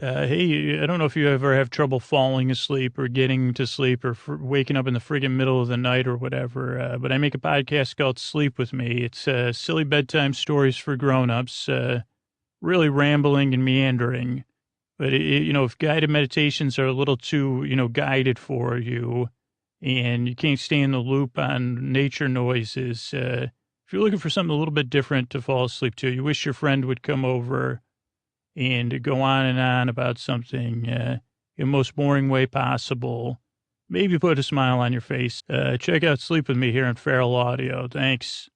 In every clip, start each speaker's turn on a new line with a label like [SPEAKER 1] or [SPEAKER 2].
[SPEAKER 1] Hey, I don't know if you ever have trouble falling asleep or getting to sleep or waking up in the friggin' middle of the night or whatever, but I make a podcast called Sleep With Me. It's silly bedtime stories for grown-ups, really rambling and meandering. But, if guided meditations are a little too, guided for you and you can't stay in the loop on nature noises, if you're looking for something a little bit different to fall asleep to, you wish your friend would come over and go on and on about something in the most boring way possible. Maybe put a smile on your face. Check out Sleep With Me here on Feral Audio. Thanks.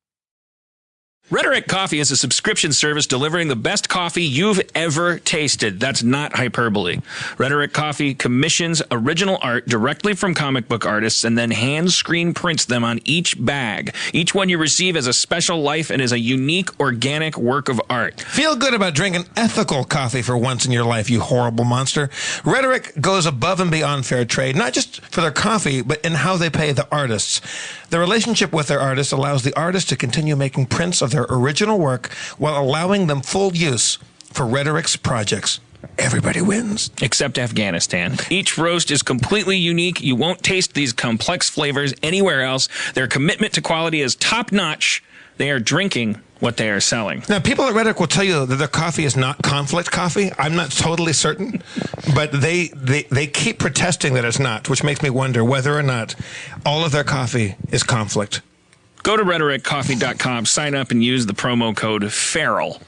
[SPEAKER 2] Rhetoric Coffee is a subscription service delivering the best coffee you've ever tasted. That's not hyperbole. Rhetoric Coffee commissions original art directly from comic book artists and then hand screen prints them on each bag. Each one you receive has a special life and is a unique organic work of art.
[SPEAKER 3] Feel good about drinking ethical coffee for once in your life, you horrible monster. Rhetoric goes above and beyond fair trade, not just for their coffee, but in how they pay the artists. The relationship with their artists allows the artist to continue making prints of their original work while allowing them full use for Rhetoric's projects. Everybody wins.
[SPEAKER 2] Except Afghanistan. Each roast is completely unique. You won't taste these complex flavors anywhere else. Their commitment to quality is top-notch. They are drinking what they are selling.
[SPEAKER 3] Now, people at Rhetoric will tell you that their coffee is not conflict coffee. I'm not totally certain, but they keep protesting that it's not, which makes me wonder whether or not all of their coffee is conflict.
[SPEAKER 2] Go to rhetoriccoffee.com, sign up, and use the promo code FERAL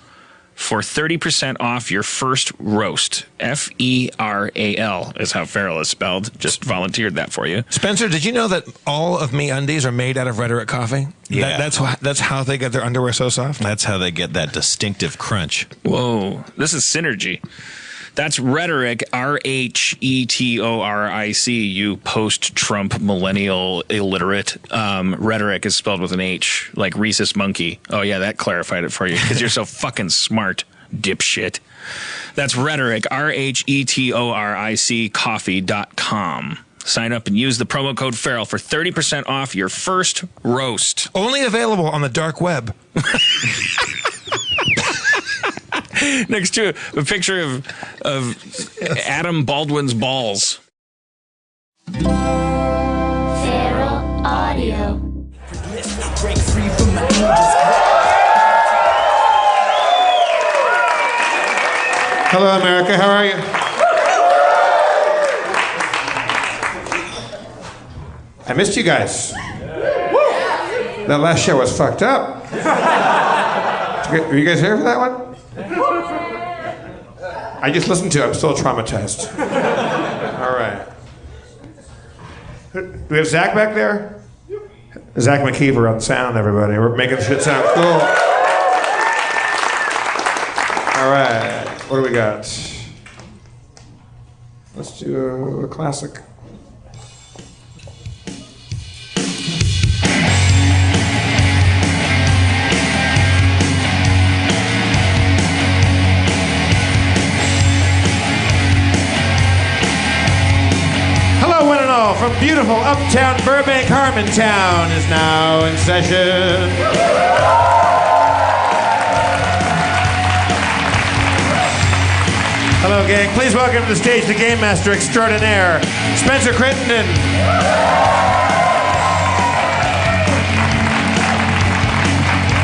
[SPEAKER 2] for 30% off your first roast. F-E-R-A-L is how feral is spelled. Just volunteered that for you.
[SPEAKER 3] Spencer, did you know that all of me undies are made out of Rhetoric coffee?
[SPEAKER 4] Yeah.
[SPEAKER 3] That's how they get their underwear so soft?
[SPEAKER 4] That's how they get that distinctive crunch.
[SPEAKER 2] Whoa, this is synergy. That's Rhetoric, R-H-E-T-O-R-I-C, you post-Trump millennial illiterate. Rhetoric is spelled with an H, like rhesus monkey. Oh, yeah, that clarified it for you, because you're so fucking smart, dipshit. That's Rhetoric, R-H-E-T-O-R-I-C, coffee.com. Sign up and use the promo code FERAL for 30% off your first roast.
[SPEAKER 3] Only available on the dark web.
[SPEAKER 2] Next to a picture of Adam Baldwin's balls.
[SPEAKER 5] Feral Audio.
[SPEAKER 3] Hello, America. How are you? I missed you guys. That last show was fucked up. Were you guys here for that one? I just listened to it. I'm still traumatized. All right. Do we have Zach back there? Zach McKeever on sound, everybody. We're making shit sound cool. All right. What do we got? Let's do a classic. From beautiful uptown Burbank, Harmontown is now in session. Hello, gang. Please welcome to the stage the Game Master Extraordinaire, Spencer Crittenden.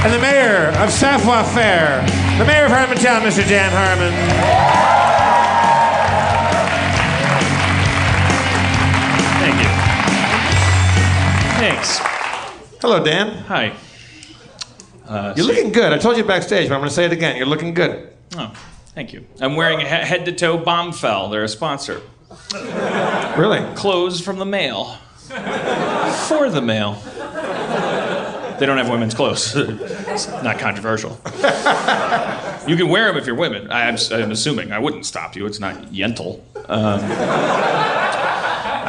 [SPEAKER 3] And the Mayor of Savoir Faire, the Mayor of Harmontown, Mr. Dan Harmon.
[SPEAKER 6] Thanks.
[SPEAKER 3] Hello, Dan.
[SPEAKER 6] Hi.
[SPEAKER 3] You're looking good. I told you backstage, but I'm going to say it again. You're looking good.
[SPEAKER 6] Oh, thank you. I'm wearing a head-to-toe Bombfell. They're a sponsor.
[SPEAKER 3] Really?
[SPEAKER 6] Clothes from the mail. For the mail. They don't have women's clothes. It's not controversial. You can wear them if you're women. I'm assuming. I wouldn't stop you. It's not Yentl.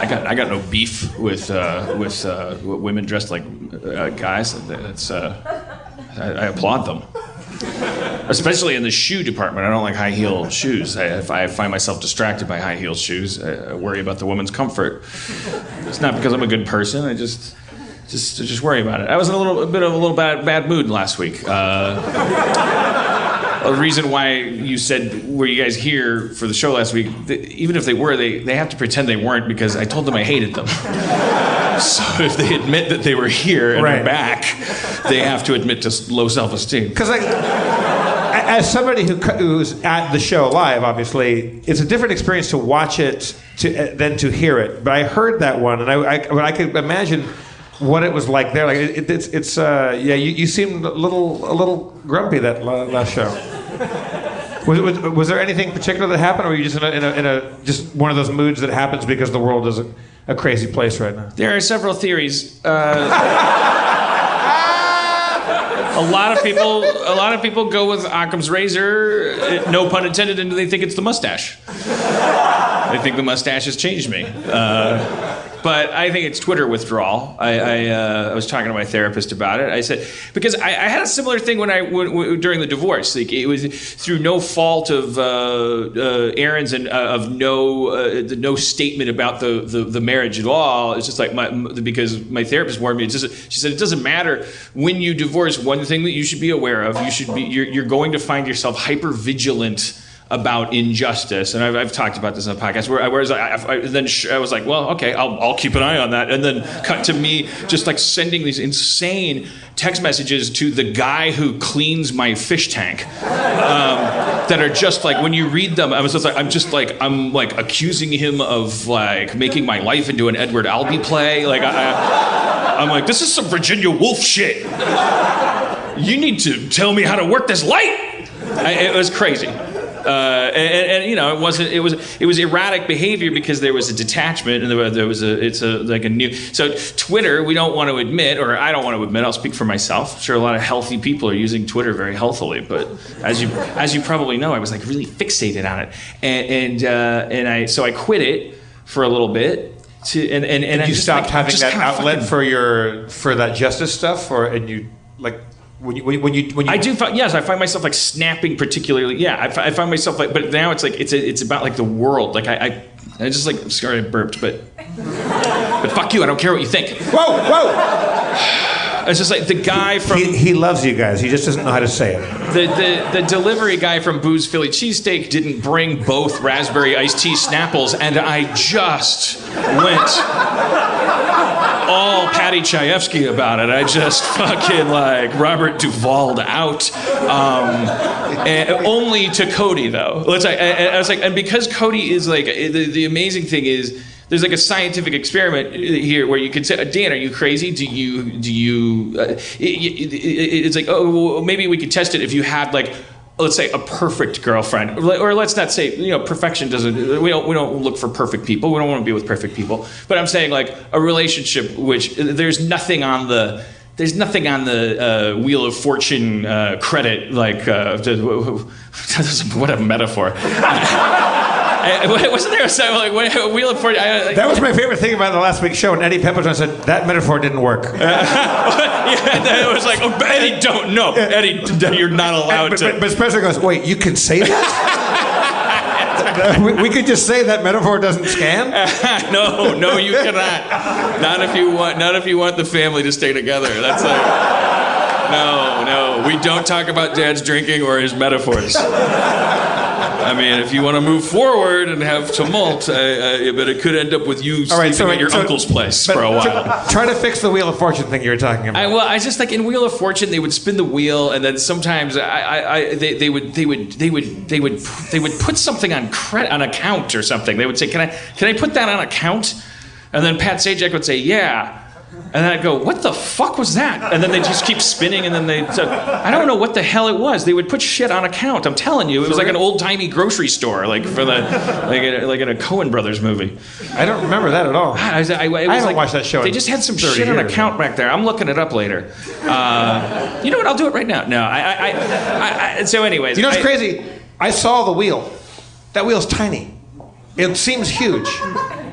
[SPEAKER 6] I got no beef with women dressed like guys. I applaud them, especially in the shoe department. I don't like high heel shoes. If I find myself distracted by high heel shoes, I worry about the woman's comfort. It's not because I'm a good person. I just worry about it. I was in a little bad mood last week. a reason why you said, were you guys here for the show last week? Even if they were, they have to pretend they weren't because I told them I hated them. So if they admit that they were here and are back, they have to admit to low self-esteem.
[SPEAKER 3] Because as somebody who's at the show live, obviously, it's a different experience to watch it than to hear it. But I heard that one, and I could imagine what it was like there. Like you seemed a little grumpy that last show. Was there anything particular that happened, or were you just in a just one of those moods that happens because the world is a crazy place right now?
[SPEAKER 6] There are several theories. A lot of people go with Occam's razor, no pun intended, and they think it's the mustache. They think the mustache has changed me. But I think it's Twitter withdrawal. I was talking to my therapist about it. I said, because I had a similar thing during the divorce. Like, it was through no fault of Aaron's and of no statement about the marriage at all. It's just like because my therapist warned me. She said it doesn't matter when you divorce. One thing that you should be aware of, you're going to find yourself hyper vigilant about injustice, and I've talked about this on the podcast. Whereas I was like, well, okay, I'll keep an eye on that, and then cut to me just like sending these insane text messages to the guy who cleans my fish tank, that are just like, when you read them, I'm accusing him of like making my life into an Edward Albee play. Like I'm like, this is some Virginia Woolf shit. You need to tell me how to work this light. It was crazy. And you know, it was erratic behavior because there was a detachment, and there was a new. So Twitter, we don't want to admit, or I don't want to admit, I'll speak for myself. I'm sure a lot of healthy people are using Twitter very healthily, but as you probably know, I was like really fixated on it, and I quit it for a little bit. And
[SPEAKER 3] you stopped having that outlet for that justice stuff, and you like. When you
[SPEAKER 6] I do yes, I find myself like snapping particularly. Yeah, I find myself like, but now it's like it's about like the world. Like I just like, sorry I burped, but fuck you, I don't care what you think.
[SPEAKER 3] Whoa!
[SPEAKER 6] It's just like the guy from
[SPEAKER 3] he loves you guys. He just doesn't know how to say it.
[SPEAKER 6] The delivery guy from Boo's Philly Cheesesteak didn't bring both raspberry iced tea Snapples, and I just went all Patty Chayefsky about it. I just fucking like Robert Duvall'd out. And only to Cody though. I was like, and because Cody is like, the amazing thing is, there's like a scientific experiment here where you could say, Dan, are you crazy? Do you? It's like, oh, well, maybe we could test it if you had like, let's say, a perfect girlfriend, or let's not say, you know, perfection doesn't. We don't look for perfect people. We don't want to be with perfect people. But I'm saying like a relationship which there's nothing on the Wheel of Fortune credit, like what a metaphor. Wasn't there a song like Wheel of Fortune?
[SPEAKER 3] That was my favorite thing about the last week's show, and Eddie Pepitone said that metaphor didn't work.
[SPEAKER 6] Yeah, it was like, oh, Eddie, don't know. Eddie, you're not allowed to.
[SPEAKER 3] But Spencer goes, wait, you can say that? we could just say that metaphor doesn't scan?
[SPEAKER 6] No, you cannot. Not if you want the family to stay together. That's like, no, we don't talk about Dad's drinking or his metaphors. I mean, if you want to move forward and have tumult, but it could end up with you sleeping at your uncle's place for a while.
[SPEAKER 3] Try to fix the Wheel of Fortune thing you were talking about.
[SPEAKER 6] I just like in Wheel of Fortune, they would spin the wheel, and then sometimes they would put something on account or something. They would say, "Can I put that on account?" And then Pat Sajak would say, "Yeah." And then I'd go, what the fuck was that? And then they'd just keep spinning, and then I don't know what the hell it was. They would put shit on account. I'm telling you, it was like an old-timey grocery store, like for like in a Coen Brothers movie.
[SPEAKER 3] I don't remember that at all. I haven't watched that show.
[SPEAKER 6] They just had some shit on account back there. I'm looking it up later. You know what? I'll do it right now. No, so anyways.
[SPEAKER 3] You know what's crazy? I saw the wheel. That wheel's tiny. It seems huge.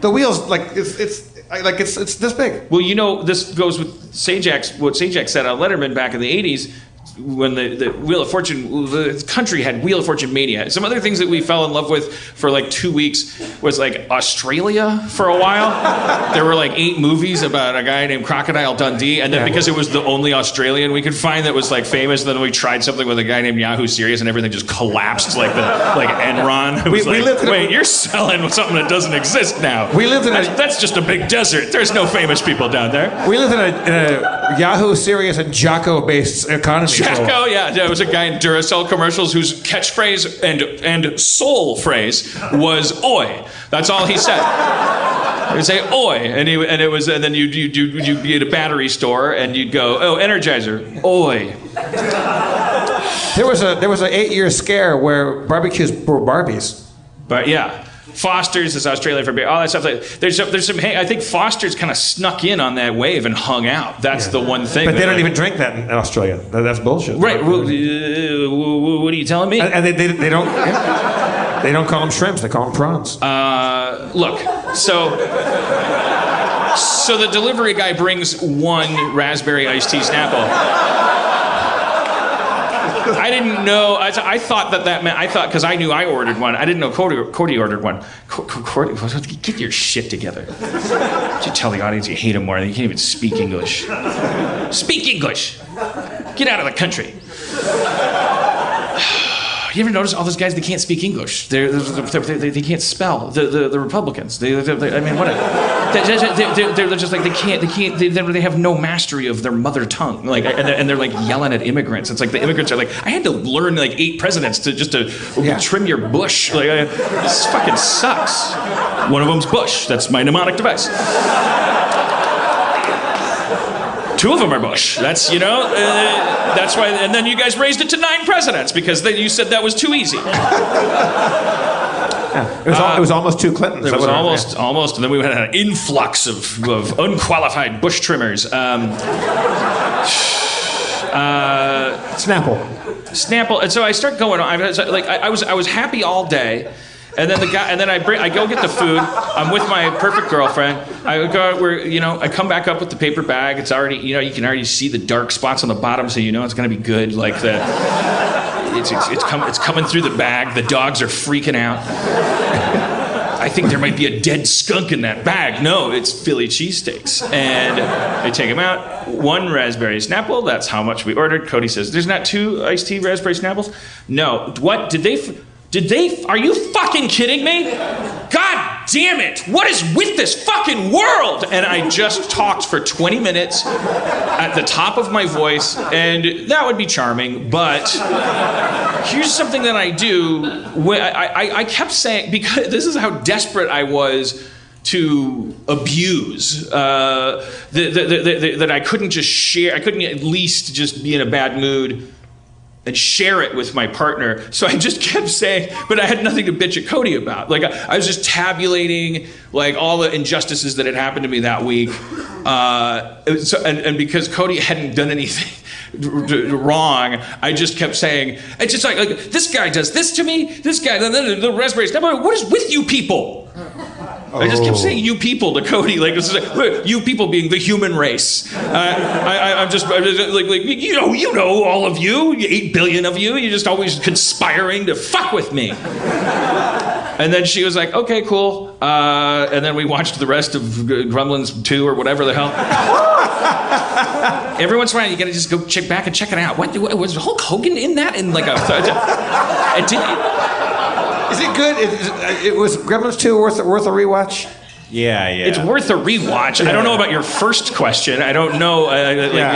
[SPEAKER 3] The wheel's like it's this big.
[SPEAKER 6] Well, you know, this goes with what Sajak said on Letterman back in the 80s when the Wheel of Fortune, country had Wheel of Fortune mania. Some other things that we fell in love with for like 2 weeks was like Australia for a while. There were like 8 movies about a guy named Crocodile Dundee, and then because it was the only Australian we could find that was like famous, then we tried something with a guy named Yahoo Serious, and everything just collapsed like Enron. It was wait, you're selling something that doesn't exist now.
[SPEAKER 3] We lived in
[SPEAKER 6] that's just a big desert. There's no famous people down there.
[SPEAKER 3] We lived in a Yahoo Serious and Jocko-based economy.
[SPEAKER 6] Jocko, yeah. There was a guy in Duracell commercials whose catchphrase and soul phrase was "oi." That's all he said. He would say "oi," and then you'd be at a battery store and you'd go, "Oh, Energizer, oi."
[SPEAKER 3] There was an 8-year scare where barbecues were Barbies.
[SPEAKER 6] But yeah. Foster's is Australia for beer, all that stuff. There's some. Hey, I think Foster's kind of snuck in on that wave and hung out. That's the one thing.
[SPEAKER 3] But they don't even drink that in Australia. That's bullshit.
[SPEAKER 6] Right. Well, what are you telling me?
[SPEAKER 3] And they don't. Yeah. They don't call them shrimps. They call them prawns.
[SPEAKER 6] Look. So the delivery guy brings 1 raspberry iced tea Snapple. I didn't know. I thought that meant. I thought because I knew I ordered one. I didn't know Cody ordered one. Cody, get your shit together. You tell the audience you hate him more. You can't even speak English. Speak English. Get out of the country. You ever notice all those guys? They can't speak English. They can't spell. The Republicans. I mean, what? They're just like they have no mastery of their mother tongue. Like, and they're like yelling at immigrants. It's like the immigrants are like, I had to learn like 8 presidents to trim your bush. Like, this fucking sucks. One of them's Bush. That's my mnemonic device. 2 of them are Bush. That's, that's why, and then you guys raised it to 9 presidents because you said that was too easy.
[SPEAKER 3] Yeah, it was almost 2 Clintons.
[SPEAKER 6] It was almost, and then we had an influx of unqualified Bush trimmers. Snapple. And so I start going on. I was happy all day. And then I go get the food. I'm with my perfect girlfriend. I come back up with the paper bag. It's already, you can already see the dark spots on the bottom, so it's gonna be good. Like it's coming through the bag. The dogs are freaking out. I think there might be a dead skunk in that bag. No, it's Philly cheesesteaks. And I take them out. 1 raspberry Snapple. That's how much we ordered. Cody says, "There's not 2 iced tea raspberry Snapples?" No. What did they? Are you fucking kidding me? God damn it! What is with this fucking world? And I just talked for 20 minutes at the top of my voice, and that would be charming, but here's something that I do. I kept saying, because this is how desperate I was to abuse, that I couldn't just share, I couldn't at least just be in a bad mood and share it with my partner. So I just kept saying, but I had nothing to bitch at Cody about. Like I was just tabulating like all the injustices that had happened to me that week. And because Cody hadn't done anything wrong, I just kept saying, it's just like this guy does this to me, this guy, the raspberries. What is with you people? I just kept saying "you people" to Cody, like you people being the human race. I'm just like you know all of you, 8 billion of you. You're just always conspiring to fuck with me. And then she was like, "Okay, cool." And then we watched the rest of Gremlins 2 or whatever the hell. Every once in a while, you gotta just go check back and check it out. What was Hulk Hogan in that? In like it didn't.
[SPEAKER 3] Is it good? It was Gremlins 2 worth a rewatch?
[SPEAKER 4] Yeah.
[SPEAKER 6] It's worth a rewatch. I don't know about your first question. I don't know.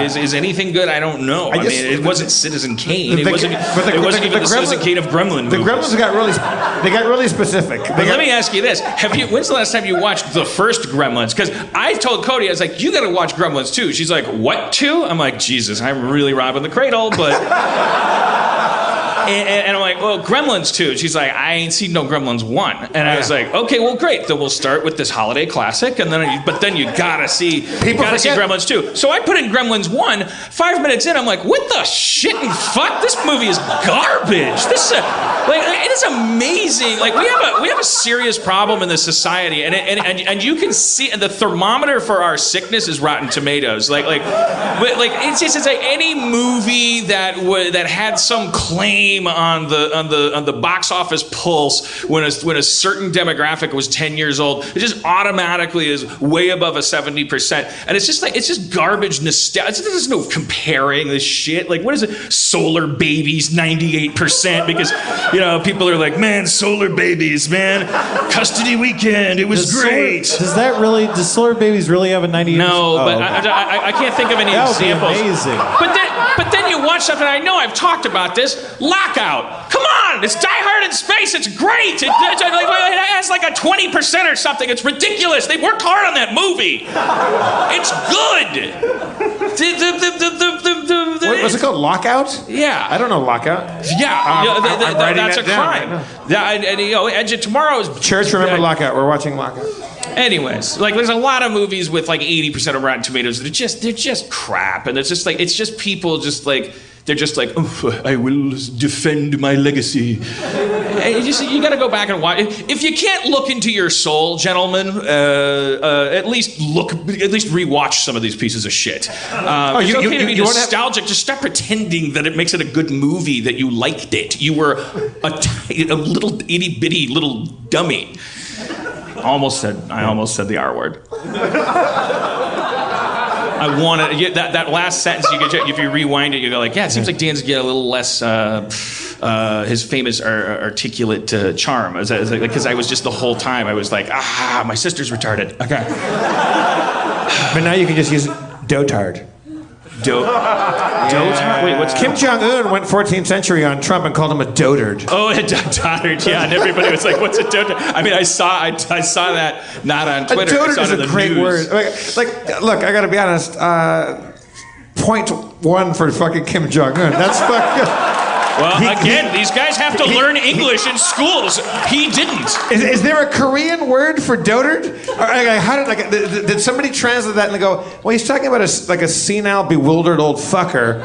[SPEAKER 6] Is anything good? I don't know. I mean, it wasn't Citizen Kane. It wasn't even the Citizen Kane of Gremlin movies.
[SPEAKER 3] The Gremlins got really specific.
[SPEAKER 6] Let me ask you this: when's the last time you watched the first Gremlins? Because I told Cody, I was like, you got to watch Gremlins 2. She's like, what 2? I'm like, Jesus, I'm really robbing the cradle, but. And I'm like, well, Gremlins 2. She's like, I ain't seen no Gremlins 1. And I was like, okay, well, great. Then we'll start with this holiday classic, and then you gotta see Gremlins 2. So I put in Gremlins 1. 5 minutes in, I'm like, what the shit and fuck? This movie is garbage. Like, it is amazing. Like, we have a serious problem in this society, and you can see the thermometer for our sickness is Rotten Tomatoes. It's just like any movie that had some claim on the box office pulse when a certain demographic was 10 years old, it just automatically is way above a 70%. And it's just garbage nostalgia. There's no comparing this shit. Like, what is it? Solar Babies 98% because people are like, man, Solar Babies, man, custody weekend, it was great.
[SPEAKER 4] Does Solar Babies really have a 98%?
[SPEAKER 6] No, but okay. I can't think of any
[SPEAKER 4] that would
[SPEAKER 6] examples.
[SPEAKER 4] Be amazing.
[SPEAKER 6] But then you watch something, I know I've talked about this, Lockout. Come on, it's Die Hard in space, it's great. It has like a 20% or something, it's ridiculous. They worked hard on that movie. It's good.
[SPEAKER 3] What's it called? Lockout?
[SPEAKER 6] Yeah.
[SPEAKER 3] I don't know Lockout.
[SPEAKER 6] Yeah,
[SPEAKER 3] I'm writing
[SPEAKER 6] that's
[SPEAKER 3] that
[SPEAKER 6] a
[SPEAKER 3] down.
[SPEAKER 6] crime. And tomorrow is
[SPEAKER 3] Church, remember Lockout. We're watching Lockout.
[SPEAKER 6] Anyways, like there's a lot of movies with like 80% of Rotten Tomatoes that they're just crap, and it's just people just like they're just like, oh, I will defend my legacy. And you got to go back and watch. If you can't look into your soul, gentlemen, at least rewatch some of these pieces of shit. It's okay to be nostalgic. Just stop pretending that it makes it a good movie, that you liked it. You were a little itty bitty little dummy. I almost said the R word. I wanted that last sentence. If you rewind it, you go like, yeah, it seems like Dan's getting a little less his famous articulate charm. Because I was just the whole time I was like, my sister's retarded. Okay.
[SPEAKER 3] But now you can just use dotard.
[SPEAKER 6] Dotard? Wait, what's
[SPEAKER 3] Kim Jong-un went 14th century on Trump and called him a dotard.
[SPEAKER 6] Oh, a dotard, yeah, and everybody was like, "What's a dotard?" I mean, I saw that not on Twitter.
[SPEAKER 3] A dotard is a great
[SPEAKER 6] news.
[SPEAKER 3] word. Look, I gotta be honest. Point one for fucking Kim Jong-un. That's fucking.
[SPEAKER 6] Well, these guys have to learn English in schools. He didn't.
[SPEAKER 3] Is there a Korean word for dotard? Did somebody translate that and they go, well, he's talking about a senile, bewildered old fucker.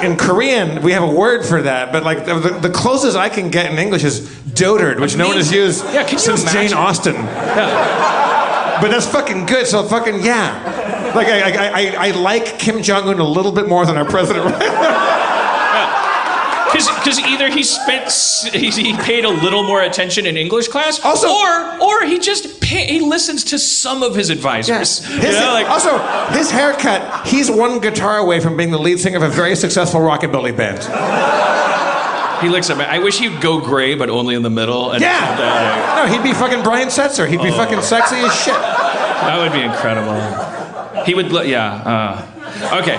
[SPEAKER 3] In Korean, we have a word for that, but like the closest I can get in English is dotard, which no one has used since Jane Austen. Yeah. But that's fucking good, so fucking yeah. Like I like Kim Jong-un a little bit more than our president right now.
[SPEAKER 6] Because either he paid a little more attention in English class,
[SPEAKER 3] also,
[SPEAKER 6] or he listens to some of his advisors.
[SPEAKER 3] Yeah. Also, his haircut, he's one guitar away from being the lead singer of a very successful rockabilly band.
[SPEAKER 6] He looks at me. I wish he'd go gray, but only in the middle. And
[SPEAKER 3] no, he'd be fucking Brian Setzer. He'd be fucking sexy as shit.
[SPEAKER 6] That would be incredible. He would, okay.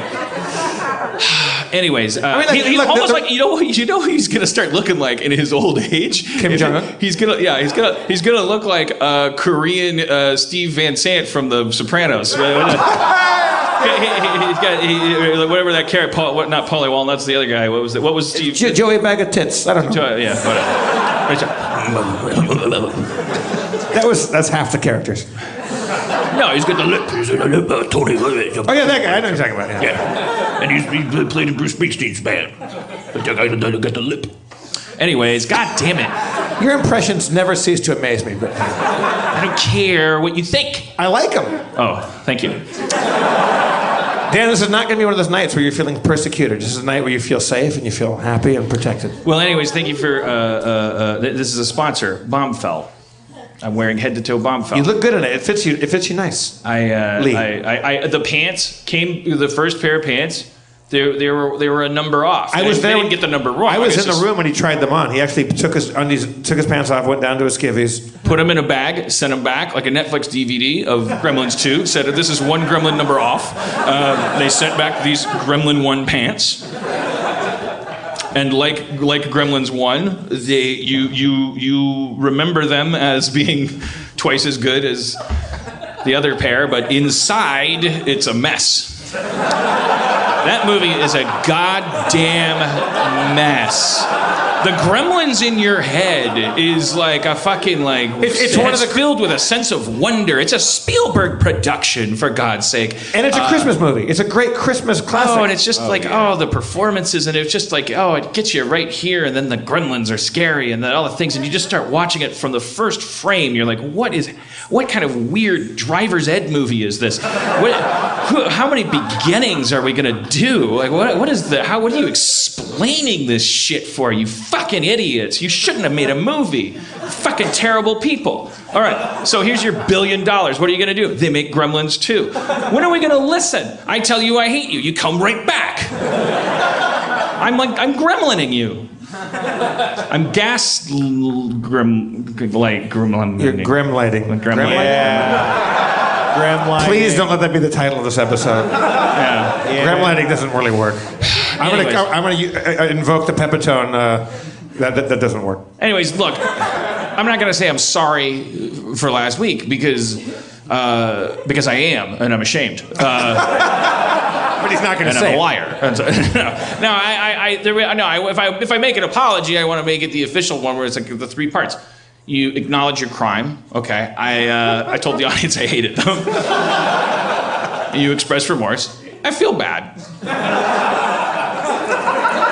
[SPEAKER 6] Anyways, he almost like you know who he's gonna start looking like in his old age.
[SPEAKER 3] Kim Jong-un.
[SPEAKER 6] He's gonna look like Korean Steve Van Sant from The Sopranos. He's got whatever that character. Not Paulie Walnuts. The other guy. What was it? What was Steve?
[SPEAKER 3] Joey Bag of Tits. I don't know.
[SPEAKER 6] Yeah, whatever.
[SPEAKER 3] That's half the characters.
[SPEAKER 6] No, he's got the lip. He's got the lip. Tony.
[SPEAKER 3] Oh yeah, that guy. I know what you're talking about.
[SPEAKER 6] Yeah. And he played in Bruce Springsteen's band. That guy got the lip. Anyways, god damn it.
[SPEAKER 3] Your impressions never cease to amaze me, but
[SPEAKER 6] I don't care what you think.
[SPEAKER 3] I like them.
[SPEAKER 6] Oh, thank you.
[SPEAKER 3] Dan, this is not going to be one of those nights where you're feeling persecuted. This is a night where you feel safe and you feel happy and protected.
[SPEAKER 6] Well, anyways, thank you for. This is a sponsor, Bombfell. I'm wearing head-to-toe Bombfell.
[SPEAKER 3] You look good in it. It fits you nice.
[SPEAKER 6] The pants came. The first pair of pants. They were a number off.
[SPEAKER 3] I was there.
[SPEAKER 6] They didn't get the number wrong.
[SPEAKER 3] I was in the room when he tried them on. He actually took his pants off, went down to his skivvies,
[SPEAKER 6] put them in a bag, sent them back like a Netflix DVD of Gremlins 2. Said this is one Gremlin number off. They sent back these Gremlin 1 pants. And like Gremlins 1, you remember them as being twice as good as the other pair, but inside it's a mess. That movie is a goddamn mess. The gremlins in your head is like a fucking like
[SPEAKER 3] It's one of the
[SPEAKER 6] filled with a sense of wonder. It's a Spielberg production, for God's sake.
[SPEAKER 3] And it's a Christmas movie. It's a great Christmas classic.
[SPEAKER 6] Oh, and it's just the performances, and it's just like, it gets you right here, and then the gremlins are scary, and then all the things, and you just start watching it from the first frame. You're like, what kind of weird driver's ed movie is this? How many beginnings are we gonna do? Like, what are you explaining this shit for, you fucking idiots? You shouldn't have made a movie. Fucking terrible people. All right, so here's your $1 billion. What are you gonna do? They make Gremlins 2. When are we gonna listen? I tell you I hate you. You come right back. I'm gremlining you. I'm gremlin.
[SPEAKER 3] You're gremlighting.
[SPEAKER 6] Gremlighting.
[SPEAKER 4] Gremlin.
[SPEAKER 3] Please don't let that be the title of this episode.
[SPEAKER 6] Yeah.
[SPEAKER 3] Gremlighting doesn't really work.
[SPEAKER 6] Anyways.
[SPEAKER 3] I'm gonna invoke the Pepitone. That doesn't work.
[SPEAKER 6] Anyways, look, I'm not gonna say I'm sorry for last week because I am, and I'm ashamed.
[SPEAKER 3] But he's not going to
[SPEAKER 6] and
[SPEAKER 3] say
[SPEAKER 6] I'm a
[SPEAKER 3] it.
[SPEAKER 6] liar. If I make an apology, I want to make it the official one where it's like the 3 parts. You acknowledge your crime. Okay, I told the audience I hated them. You express remorse. I feel bad.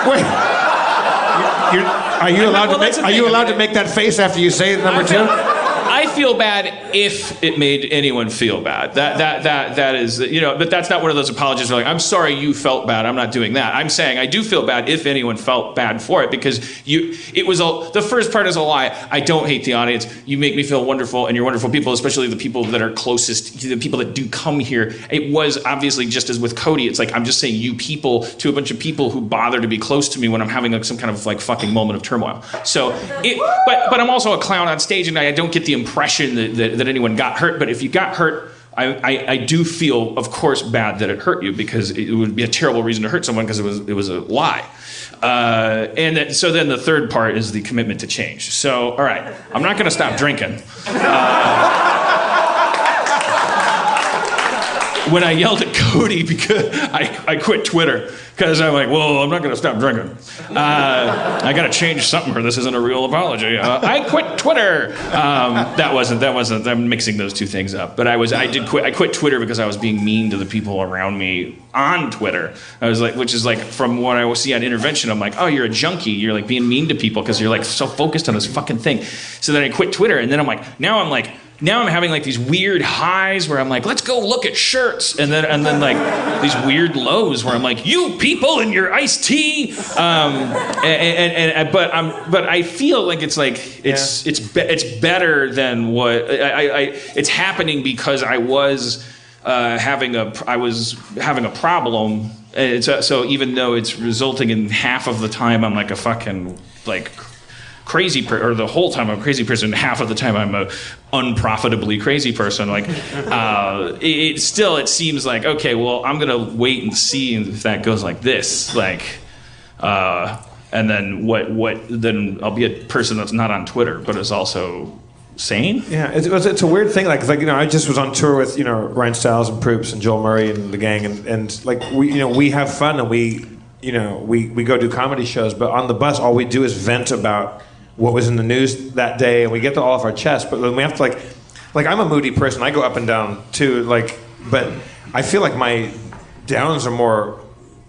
[SPEAKER 3] Wait. Are you allowed to make that face after you say number 2?
[SPEAKER 6] I feel bad if it made anyone feel bad. That is, but that's not one of those apologies where like, I'm sorry you felt bad, I'm not doing that. I'm saying I do feel bad if anyone felt bad for it, because the first part is a lie. I don't hate the audience. You make me feel wonderful, and you're wonderful people, especially the people that are closest, the people that do come here. It was obviously just as with Cody, it's like, I'm just saying you people to a bunch of people who bother to be close to me when I'm having like some kind of like fucking moment of turmoil. So, but I'm also a clown on stage, and I don't get the impression that anyone got hurt. But if you got hurt, I do feel, of course, bad that it hurt you, because it would be a terrible reason to hurt someone because it was a lie. So then the third part is the commitment to change. So, all right, I'm not going to stop drinking. When I yelled at Cody because I quit Twitter, because I'm like, well, I'm not going to stop drinking. I got to change something, or this isn't a real apology. I quit Twitter. That wasn't. I'm mixing those two things up. But I quit Twitter because I was being mean to the people around me on Twitter. I was like, which is like, from what I see on Intervention, I'm like, oh, you're a junkie. You're like being mean to people because you're like so focused on this fucking thing. So then I quit Twitter, and then I'm like, now I'm having like these weird highs where I'm like, let's go look at shirts, and then like these weird lows where I'm like, you people and your iced tea, but I feel like it's like it's better than what it's happening because I was having a problem, and so even though it's resulting in half of the time I'm like a fucking like crazy or the whole time I'm a crazy person, half of the time I'm a unprofitably crazy person, like it seems like, okay, well, I'm gonna wait and see if that goes like this, like and then then I'll be a person that's not on Twitter but is also sane.
[SPEAKER 3] Yeah, it's a weird thing, like I just was on tour with Ryan Stiles and Proops and Joel Murray and the gang, and like we have fun, and we go do comedy shows, but on the bus all we do is vent about what was in the news that day, and we get to all off our chest. But when we have to like I'm a moody person. I go up and down too. But I feel like my downs are more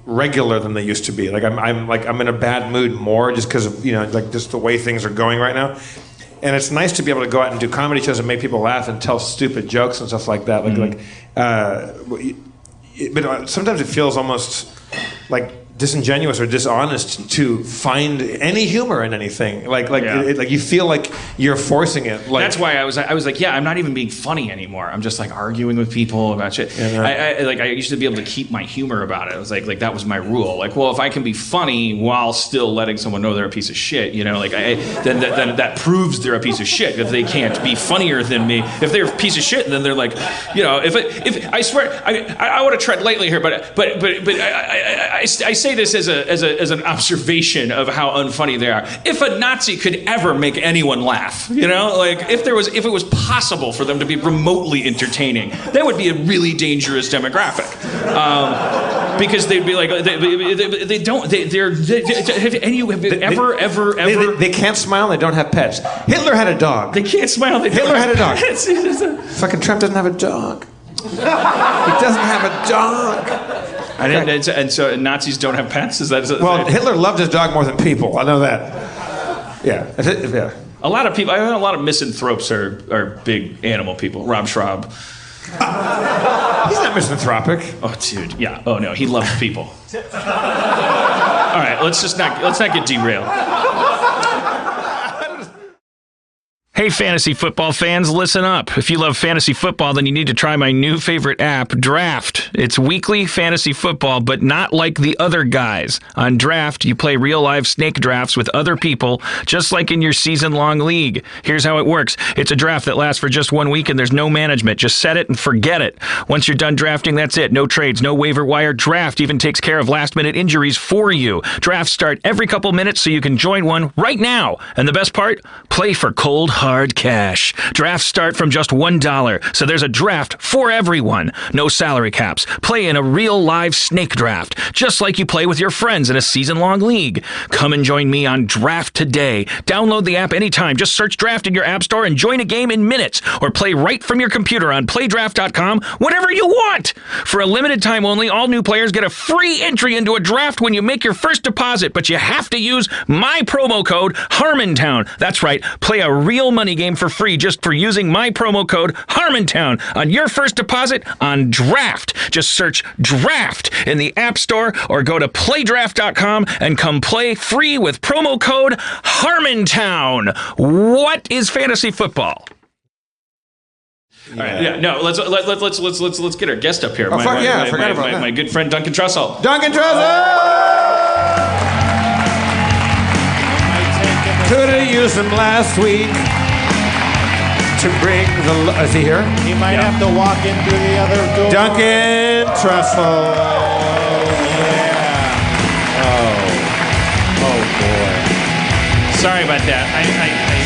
[SPEAKER 3] regular than they used to be. Like I'm in a bad mood more just because of like just the way things are going right now. And it's nice to be able to go out and do comedy shows and make people laugh and tell stupid jokes and stuff like that. But sometimes it feels almost like disingenuous or dishonest to find any humor in anything. Like you feel like you're forcing it. Like,
[SPEAKER 6] that's why I was like, yeah, I'm not even being funny anymore. I'm just like arguing with people about shit. Yeah, I used to be able to keep my humor about it. I was like that was my rule. Like, well, if I can be funny while still letting someone know they're a piece of shit, then that proves they're a piece of shit. If they can't be funnier than me, if they're a piece of shit, then they're like, if I swear, I want to tread lightly here, but I say this as an observation of how unfunny they are. If a Nazi could ever make anyone laugh, like if it was possible for them to be remotely entertaining, that would be a really dangerous demographic. because they'd be like, they don't. They're. And you have ever.
[SPEAKER 3] They can't smile. They don't have pets. Hitler had a dog.
[SPEAKER 6] They can't smile.
[SPEAKER 3] Hitler had a dog.
[SPEAKER 6] It's
[SPEAKER 3] Fucking Trump doesn't have a dog. He doesn't have a dog.
[SPEAKER 6] I didn't, and so Nazis don't have pets. Is that?
[SPEAKER 3] Well, Hitler loved his dog more than people. I know that. Yeah.
[SPEAKER 6] A lot of people. I know a lot of misanthropes are big animal people. Rob Schraub.
[SPEAKER 3] He's not misanthropic.
[SPEAKER 6] Oh, dude. Yeah. Oh no, he loves people. All right. Let's not get derailed. Hey, fantasy football fans, listen up. If you love fantasy football, then you need to try my new favorite app, Draft. It's weekly fantasy football, but not like the other guys. On Draft, you play real-life snake drafts with other people, just like in your season-long league. Here's how it works. It's a draft that lasts for just 1 week, and there's no management. Just set it and forget it. Once you're done drafting, that's it. No trades, no waiver wire. Draft even takes care of last-minute injuries for you. Drafts start every couple minutes, so you can join one right now. And the best part? Play for cold, hard cash. Drafts start from just $1, so there's a draft for everyone. No salary caps. Play in a real live snake draft, just like you play with your friends in a season-long league. Come and join me on Draft today. Download the app anytime. Just search Draft in your app store and join a game in minutes, or play right from your computer on playdraft.com, whatever you want. For a limited time only, all new players get a free entry into a draft when you make your first deposit, but you have to use my promo code Harmontown. That's right. Play a real money game for free just for using my promo code Harmontown on your first deposit on Draft. Just search Draft in the App Store or go to playdraft.com and come play free with promo code Harmontown. What is fantasy football? All right, yeah, no, let's get our guest up here.
[SPEAKER 3] Oh, fuck yeah, I forgot about that.
[SPEAKER 6] My good friend Duncan Trussell.
[SPEAKER 3] Duncan Trussell! Could've used him last week to bring the... Is he here?
[SPEAKER 4] He might have to walk in through the other door.
[SPEAKER 3] Duncan Trussell.
[SPEAKER 4] Yeah. Oh boy.
[SPEAKER 6] Sorry about that.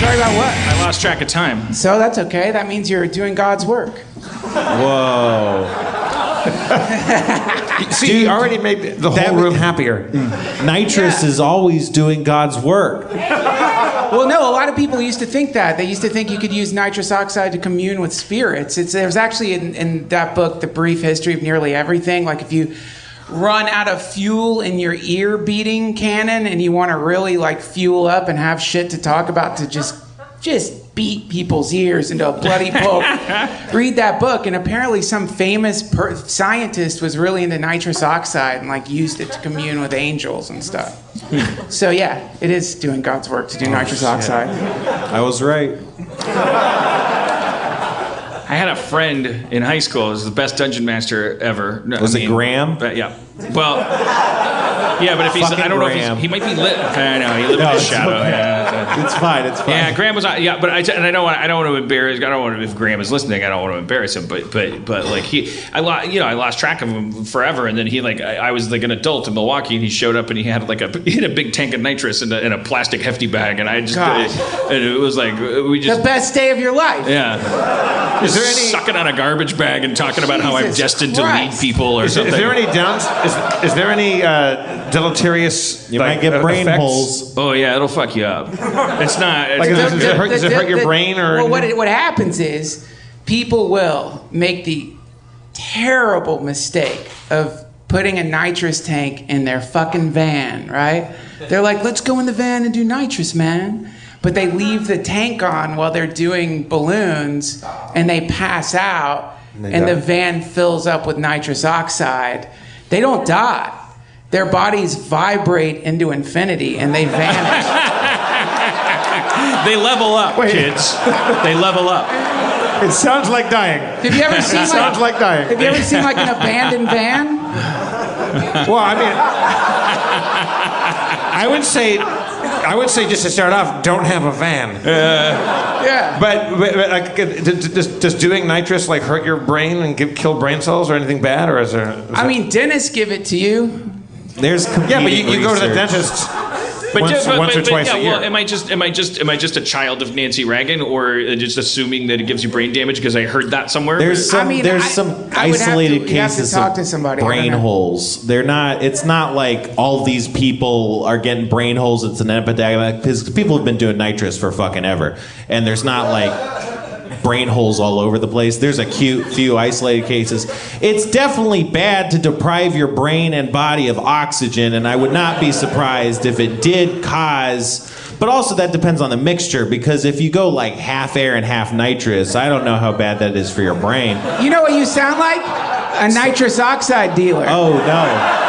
[SPEAKER 7] Sorry about what?
[SPEAKER 6] I lost track of time.
[SPEAKER 7] So that's okay. That means you're doing God's work.
[SPEAKER 4] Whoa.
[SPEAKER 3] See, you already made the whole room happier.
[SPEAKER 4] Nitrous is always doing God's work.
[SPEAKER 7] Well, no, a lot of people used to think that. They used to think you could use nitrous oxide to commune with spirits. There's actually in that book, The Brief History of Nearly Everything, like if you run out of fuel in your ear beating cannon and you want to really like fuel up and have shit to talk about to just beat people's ears into a bloody pulp, read that book. And apparently some famous scientist was really into nitrous oxide and like used it to commune with angels and stuff. So yeah, it is doing God's work to do nitrous oxide.
[SPEAKER 4] I was right.
[SPEAKER 6] I had a friend in high school who was the best dungeon master ever.
[SPEAKER 4] Was it Graham?
[SPEAKER 6] But yeah. Well, yeah, but if he's, I don't know if he might be lit. I know, he lived in the shadow.
[SPEAKER 4] Okay.
[SPEAKER 6] Yeah,
[SPEAKER 4] It's fine. It's fine.
[SPEAKER 6] yeah, Graham was, yeah, but I don't want to embarrass, if Graham is listening, I don't want to embarrass him, but like I lost track of him forever, and then he I was like an adult in Milwaukee, and he showed up and he had he had a big tank of nitrous in a plastic hefty bag, and I just, and it was like, we just.
[SPEAKER 7] The best day of your life.
[SPEAKER 6] Yeah. Is there any sucking on a garbage bag and talking about how I'm
[SPEAKER 7] Jesus
[SPEAKER 6] destined to lead
[SPEAKER 7] Christ.
[SPEAKER 6] people or something?
[SPEAKER 3] Is there any is there any deleterious
[SPEAKER 4] You might get brain
[SPEAKER 3] effects?
[SPEAKER 4] holes.
[SPEAKER 6] Oh yeah, it'll fuck you up. It's not. It's
[SPEAKER 3] Like,
[SPEAKER 6] not
[SPEAKER 3] does it hurt your brain or?
[SPEAKER 7] Well, what happens is people will make the terrible mistake of putting a nitrous tank in their fucking van, right? They're like, let's go in the van and do nitrous, man. But they leave the tank on while they're doing balloons and they pass out and the van fills up with nitrous oxide. They don't die. Their bodies vibrate into infinity and they vanish.
[SPEAKER 6] They level up, kids. They level up.
[SPEAKER 3] It sounds like dying.
[SPEAKER 7] Have you ever seen
[SPEAKER 3] Sounds like dying.
[SPEAKER 7] Have you ever seen like an abandoned van?
[SPEAKER 3] Well, I mean, I would say just to start off, don't have a van.
[SPEAKER 7] Yeah.
[SPEAKER 3] But like, does doing nitrous like hurt your brain and kill brain cells or anything bad, or is there?
[SPEAKER 7] I mean, dentists give it to you.
[SPEAKER 4] There's
[SPEAKER 3] Yeah, but you go to the
[SPEAKER 4] research.
[SPEAKER 3] dentist. once or twice a year.
[SPEAKER 6] Well, am I just a child of Nancy Reagan, or just assuming that it gives you brain damage because I heard that somewhere?
[SPEAKER 4] There's some
[SPEAKER 7] I
[SPEAKER 4] isolated
[SPEAKER 7] you have to
[SPEAKER 4] cases
[SPEAKER 7] talk
[SPEAKER 4] of
[SPEAKER 7] to somebody. I don't
[SPEAKER 4] brain
[SPEAKER 7] know.
[SPEAKER 4] holes. They're not. It's not like all these people are getting brain holes. It's an epidemic because people have been doing nitrous for fucking ever, and there's not like brain holes all over the place. There's a few isolated cases. It's definitely bad to deprive your brain and body of oxygen, and I would not be surprised if it did cause. But also that depends on the mixture, because if you go like half air and half nitrous, I don't know how bad that is for your brain.
[SPEAKER 7] You know what you sound like? A nitrous oxide dealer.
[SPEAKER 4] Oh no.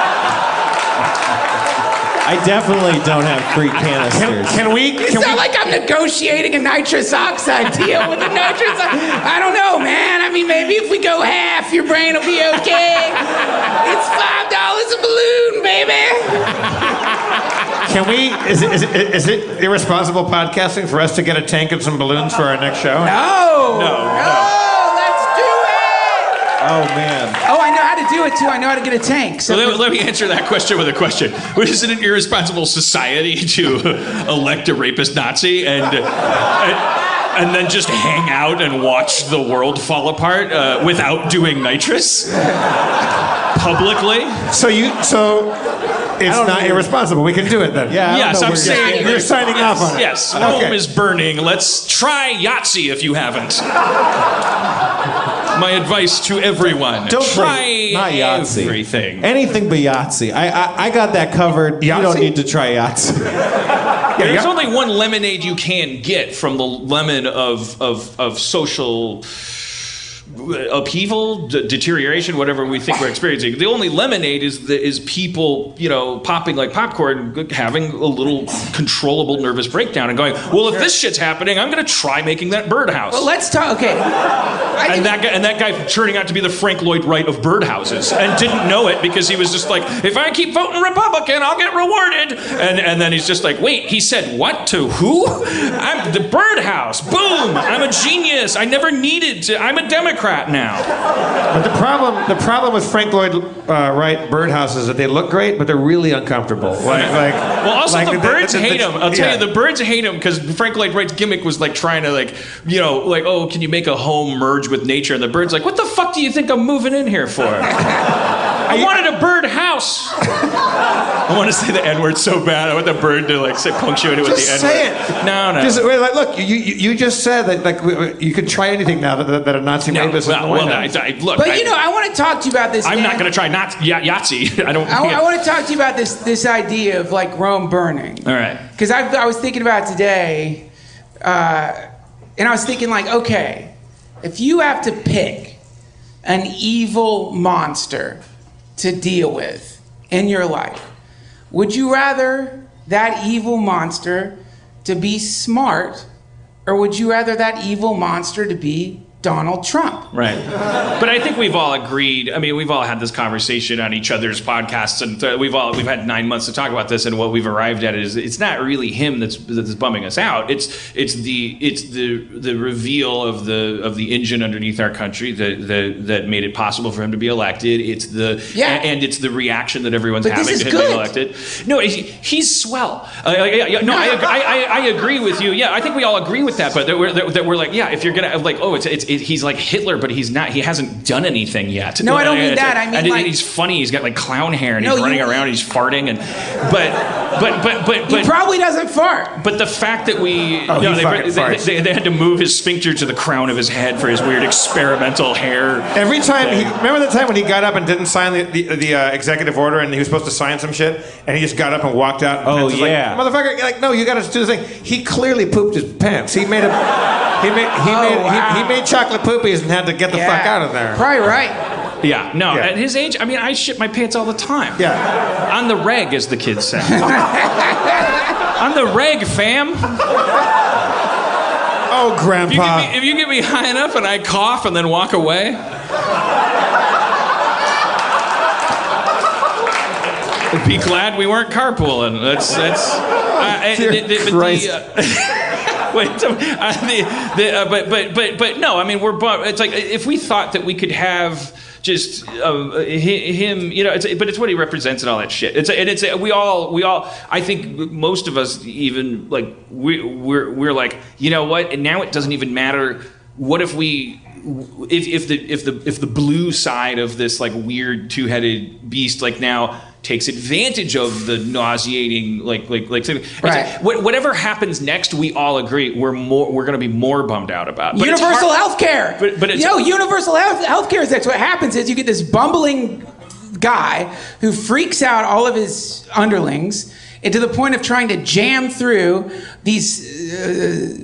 [SPEAKER 4] I definitely don't have free canisters.
[SPEAKER 7] You sound like I'm negotiating a nitrous oxide deal with a nitrous I don't know, man. I mean, maybe if we go half, your brain will be okay. It's $5 a balloon, baby.
[SPEAKER 3] Can we? Is it irresponsible podcasting for us to get a tank and some balloons for our next show?
[SPEAKER 7] No, let's do it.
[SPEAKER 4] Oh man.
[SPEAKER 7] Oh, I know how to do it too. I know how to get a tank. So
[SPEAKER 6] Let me answer that question with a question. Is it an irresponsible society to elect a rapist Nazi and then just hang out and watch the world fall apart without doing nitrous publicly?
[SPEAKER 3] So it's not irresponsible. We can do it then.
[SPEAKER 4] Yeah.
[SPEAKER 6] Yes, I'm saying
[SPEAKER 3] You're signing off on it.
[SPEAKER 6] Yes,
[SPEAKER 3] Okay.
[SPEAKER 6] Rome is burning. Let's try Yahtzee if you haven't. My advice to everyone:
[SPEAKER 4] Don't
[SPEAKER 6] try
[SPEAKER 4] play, not Yahtzee.
[SPEAKER 6] everything.
[SPEAKER 4] Anything but Yahtzee. I got that covered. You don't
[SPEAKER 3] Yahtzee?
[SPEAKER 4] need to try Yahtzee.
[SPEAKER 6] There's only one lemonade you can get from the lemon of social upheaval, deterioration, whatever we think we're experiencing. The only lemonade is people, popping like popcorn, having a little controllable nervous breakdown and going, well, if this shit's happening, I'm going to try making that birdhouse.
[SPEAKER 7] well, let's talk. Okay.
[SPEAKER 6] And that guy turning out to be the Frank Lloyd Wright of birdhouses and didn't know it because he was just like, if I keep voting Republican, I'll get rewarded. And then he's just like, wait, he said what to who? I'm the birdhouse. Boom. I'm a genius. I never needed to. I'm a Democrat now.
[SPEAKER 3] But the problem with Frank Lloyd Wright birdhouses is that they look great, but they're really uncomfortable.
[SPEAKER 6] Well, also
[SPEAKER 3] like
[SPEAKER 6] the birds hate him. I'll tell
[SPEAKER 3] yeah.
[SPEAKER 6] you, the birds hate him because Frank Lloyd Wright's gimmick was like trying to oh, can you make a home merge with nature? And the bird's like, what the fuck do you think I'm moving in here for? I wanted a bird house. I want to say the N-word so bad. I want the bird to say punctuate it with the N-word.
[SPEAKER 3] Say it.
[SPEAKER 6] No.
[SPEAKER 3] Just, look, you just said that you could try anything now that a Nazi rapist is in the White House.
[SPEAKER 6] Look.
[SPEAKER 7] But I want to talk to you about this.
[SPEAKER 6] I'm
[SPEAKER 7] Dan.
[SPEAKER 6] not going to try Yahtzee. I don't.
[SPEAKER 7] I want to talk to you about this idea of like Rome burning.
[SPEAKER 6] All right.
[SPEAKER 7] Because I was thinking about it today, and I was thinking like, okay, if you have to pick an evil monster to deal with in your life, would you rather that evil monster to be smart, or would you rather that evil monster to be Donald Trump?
[SPEAKER 6] Right. But I think we've all agreed. I mean, we've all had this conversation on each other's podcasts, and we've had 9 months to talk about this. And what we've arrived at is it's not really him that's bumming us out. It's the reveal of the engine underneath our country that made it possible for him to be elected. It's the reaction that everyone's
[SPEAKER 7] But this
[SPEAKER 6] having
[SPEAKER 7] is
[SPEAKER 6] to him
[SPEAKER 7] good.
[SPEAKER 6] being elected. No, he's swell. I agree with you. Yeah, I think we all agree with that. But that we're like, yeah, if you're gonna he's like Hitler, but he's not. He hasn't done anything yet.
[SPEAKER 7] No, I don't mean that. I mean,
[SPEAKER 6] and
[SPEAKER 7] like,
[SPEAKER 6] he's funny. He's got like clown hair, and
[SPEAKER 7] No,
[SPEAKER 6] he's running
[SPEAKER 7] you-
[SPEAKER 6] around. He's farting, and but
[SPEAKER 7] He probably doesn't fart.
[SPEAKER 6] but the fact that we they had to move his sphincter to the crown of his head for his weird experimental hair.
[SPEAKER 3] Every time remember the time when he got up and didn't sign the executive order, and he was supposed to sign some shit, and he just got up and walked out. And
[SPEAKER 4] Oh,
[SPEAKER 3] Pence was
[SPEAKER 4] yeah.
[SPEAKER 3] like, motherfucker! No, you got to do the thing. He clearly pooped his pants. He made he made chocolate poopies and had to get the fuck out of there.
[SPEAKER 7] Probably right.
[SPEAKER 6] Yeah, no.
[SPEAKER 3] Yeah.
[SPEAKER 6] At his age, I mean, I shit my pants all the time.
[SPEAKER 3] Yeah.
[SPEAKER 6] On the reg, as the kids say. On the reg, fam.
[SPEAKER 3] Oh, Grandpa.
[SPEAKER 6] If you get me high enough and I cough and then walk away. Be glad we weren't carpooling. That's. But no, I mean, it's like if we thought that we could have him. You know, but it's what he represents and all that shit. We all. I think most of us even like we're like, you know what? And now it doesn't even matter. What if if the blue side of this like weird two-headed beast like now takes advantage of the nauseating like right. Whatever happens next, we all agree we're going to be more bummed out about. But
[SPEAKER 7] universal health care.
[SPEAKER 6] But it's,
[SPEAKER 7] universal health care is that's what happens is you get this bumbling guy who freaks out all of his underlings and to the point of trying to jam through these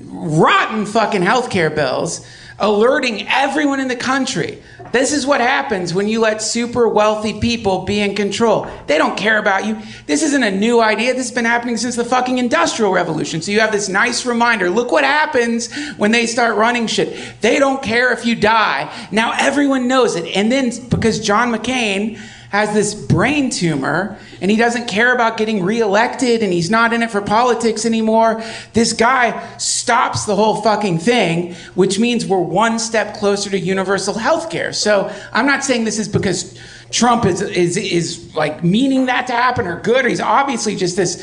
[SPEAKER 7] rotten fucking healthcare bills, alerting everyone in the country. This is what happens when you let super wealthy people be in control. They don't care about you. This isn't a new idea. This has been happening since the fucking Industrial Revolution. So you have this nice reminder. Look what happens when they start running shit. They don't care if you die. Now everyone knows it. And then because John McCain has this brain tumor and he doesn't care about getting reelected and he's not in it for politics anymore, this guy stops the whole fucking thing, which means we're one step closer to universal health care. So I'm not saying this is because Trump is like meaning that to happen or good, or he's obviously just this,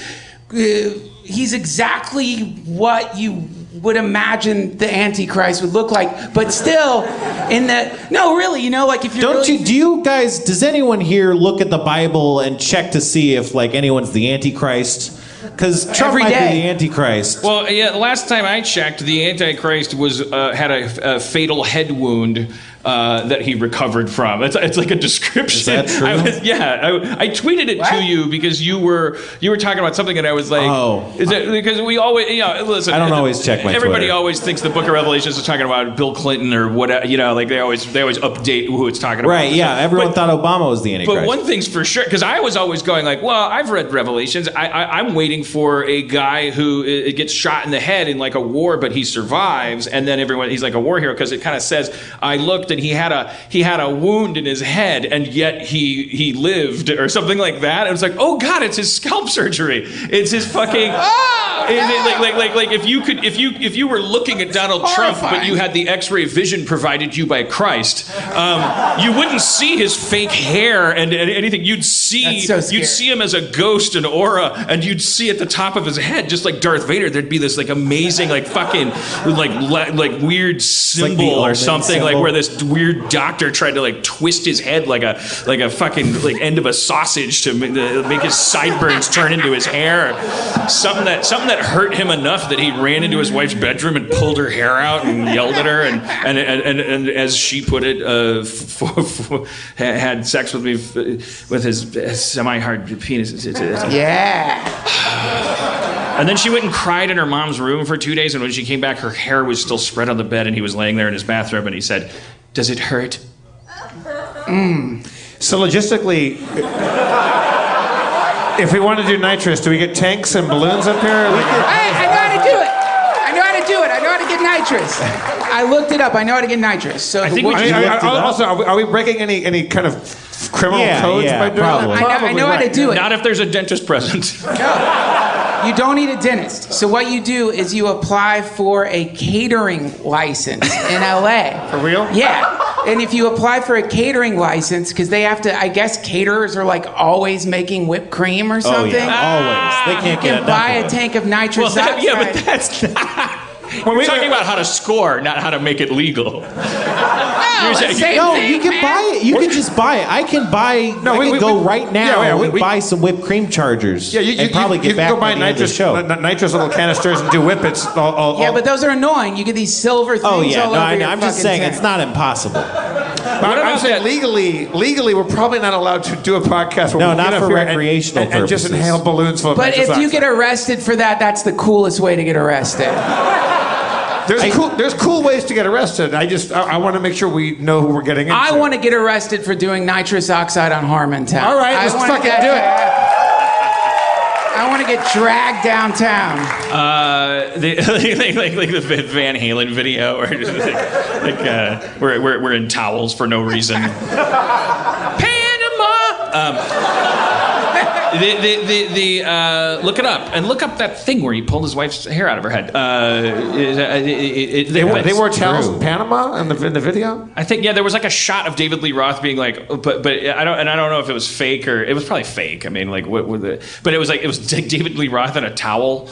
[SPEAKER 7] he's exactly what you would imagine the Antichrist would look like, but still in that, no, really, you know, like if you're
[SPEAKER 4] does anyone here look at the Bible and check to see if like anyone's the Antichrist? Because Trump might be the Antichrist.
[SPEAKER 6] Well, yeah, the last time I checked, the Antichrist had a fatal head wound that he recovered from. It's like a description.
[SPEAKER 4] Is that true?
[SPEAKER 6] I tweeted it to you because you were talking about something and I was like, is it because we always, listen.
[SPEAKER 4] I don't always check my
[SPEAKER 6] Everybody
[SPEAKER 4] Twitter.
[SPEAKER 6] always thinks the Book of Revelations is talking about Bill Clinton or whatever. Like they always update who it's talking about.
[SPEAKER 4] Right? Yeah. Everyone thought Obama was the Antichrist.
[SPEAKER 6] But one thing's for sure, because I was always going like, well, I've read Revelations. I'm waiting for a guy who gets shot in the head in like a war, but he survives, and then he's like a war hero because it kind of says, I looked and he had a wound in his head, and yet he lived or something like that. It was like, oh God, it's his scalp surgery. It's his fucking. Like if you were looking at Donald Trump, but you had the X-ray vision provided you by Christ, you wouldn't see his fake hair and anything. You'd see him as a ghost, an aura, and you'd see at the top of his head, just like Darth Vader, there'd be this like amazing like fucking like weird symbol or something like where this weird doctor tried to like twist his head like a fucking like end of a sausage to make his sideburns turn into his hair. Something that hurt him enough that he ran into his wife's bedroom and pulled her hair out and yelled at her and as she put it, had sex with me with his semi-hard penis.
[SPEAKER 7] Yeah.
[SPEAKER 6] And then she went and cried in her mom's room for 2 days, and when she came back, her hair was still spread on the bed, and he was laying there in his bathrobe, and he said, "Does it hurt?"
[SPEAKER 3] So logistically, if we want to do nitrous, do we get tanks and balloons up here?
[SPEAKER 7] I know how to do it. I know how to get nitrous. I looked it up. I know how to get nitrous. So
[SPEAKER 6] I think we just
[SPEAKER 3] also, are we breaking any kind of criminal codes by doing
[SPEAKER 4] probably.
[SPEAKER 3] that?
[SPEAKER 7] I know how to do it.
[SPEAKER 6] Not if there's a dentist present.
[SPEAKER 7] No. You don't need a dentist. So what you do is you apply for a catering license in LA.
[SPEAKER 3] For real?
[SPEAKER 7] Yeah. And if you apply for a catering license, because they have to, I guess caterers are like always making whipped cream or something.
[SPEAKER 4] Oh, yeah, always. They can't
[SPEAKER 7] You
[SPEAKER 4] get
[SPEAKER 7] can buy a tank of nitrous oxide.
[SPEAKER 6] Yeah, but that's not. We're talking about how to score, not how to make it legal.
[SPEAKER 7] No, same
[SPEAKER 4] No,
[SPEAKER 7] thing,
[SPEAKER 4] you can
[SPEAKER 7] man.
[SPEAKER 4] buy it. You can just buy it. I can buy.
[SPEAKER 3] No,
[SPEAKER 4] I can go right now and
[SPEAKER 3] we-
[SPEAKER 4] buy some whipped cream chargers.
[SPEAKER 3] Yeah, you
[SPEAKER 4] probably
[SPEAKER 3] can
[SPEAKER 4] get back
[SPEAKER 3] go buy
[SPEAKER 4] by the end of the
[SPEAKER 3] nitrous
[SPEAKER 4] show.
[SPEAKER 3] nitrous little canisters and do whippets.
[SPEAKER 7] Yeah, but those are annoying. You get these silver things
[SPEAKER 4] Oh yeah,
[SPEAKER 7] all
[SPEAKER 4] no,
[SPEAKER 7] over
[SPEAKER 4] I know.
[SPEAKER 7] your
[SPEAKER 4] I'm just
[SPEAKER 7] fucking
[SPEAKER 4] saying
[SPEAKER 7] tank.
[SPEAKER 4] it's not impossible.
[SPEAKER 3] I'm saying legally, we're probably not allowed to do a podcast. Where
[SPEAKER 4] No,
[SPEAKER 3] we
[SPEAKER 4] not
[SPEAKER 3] get
[SPEAKER 4] for
[SPEAKER 3] up here
[SPEAKER 4] recreational
[SPEAKER 3] and just
[SPEAKER 4] purposes.
[SPEAKER 3] inhale balloons full of
[SPEAKER 7] But
[SPEAKER 3] nitrous
[SPEAKER 7] if you
[SPEAKER 3] oxide.
[SPEAKER 7] get arrested for that, that's the coolest way to get arrested.
[SPEAKER 3] There's cool ways to get arrested. I want to make sure we know who we're getting into.
[SPEAKER 7] I want to get arrested for doing nitrous oxide on Harmontown.
[SPEAKER 3] All right, let's fucking do it.
[SPEAKER 7] I want to get dragged downtown.
[SPEAKER 6] Like the Van Halen video, or we're in towels for no reason. Panama. Look it up and look up that thing where he pulled his wife's hair out of her head.
[SPEAKER 8] They wore towels in Panama in the video.
[SPEAKER 6] I think there was like a shot of David Lee Roth being like, but I don't know if it was fake or it was probably fake. I mean, like what was it? But it was like David Lee Roth in a towel,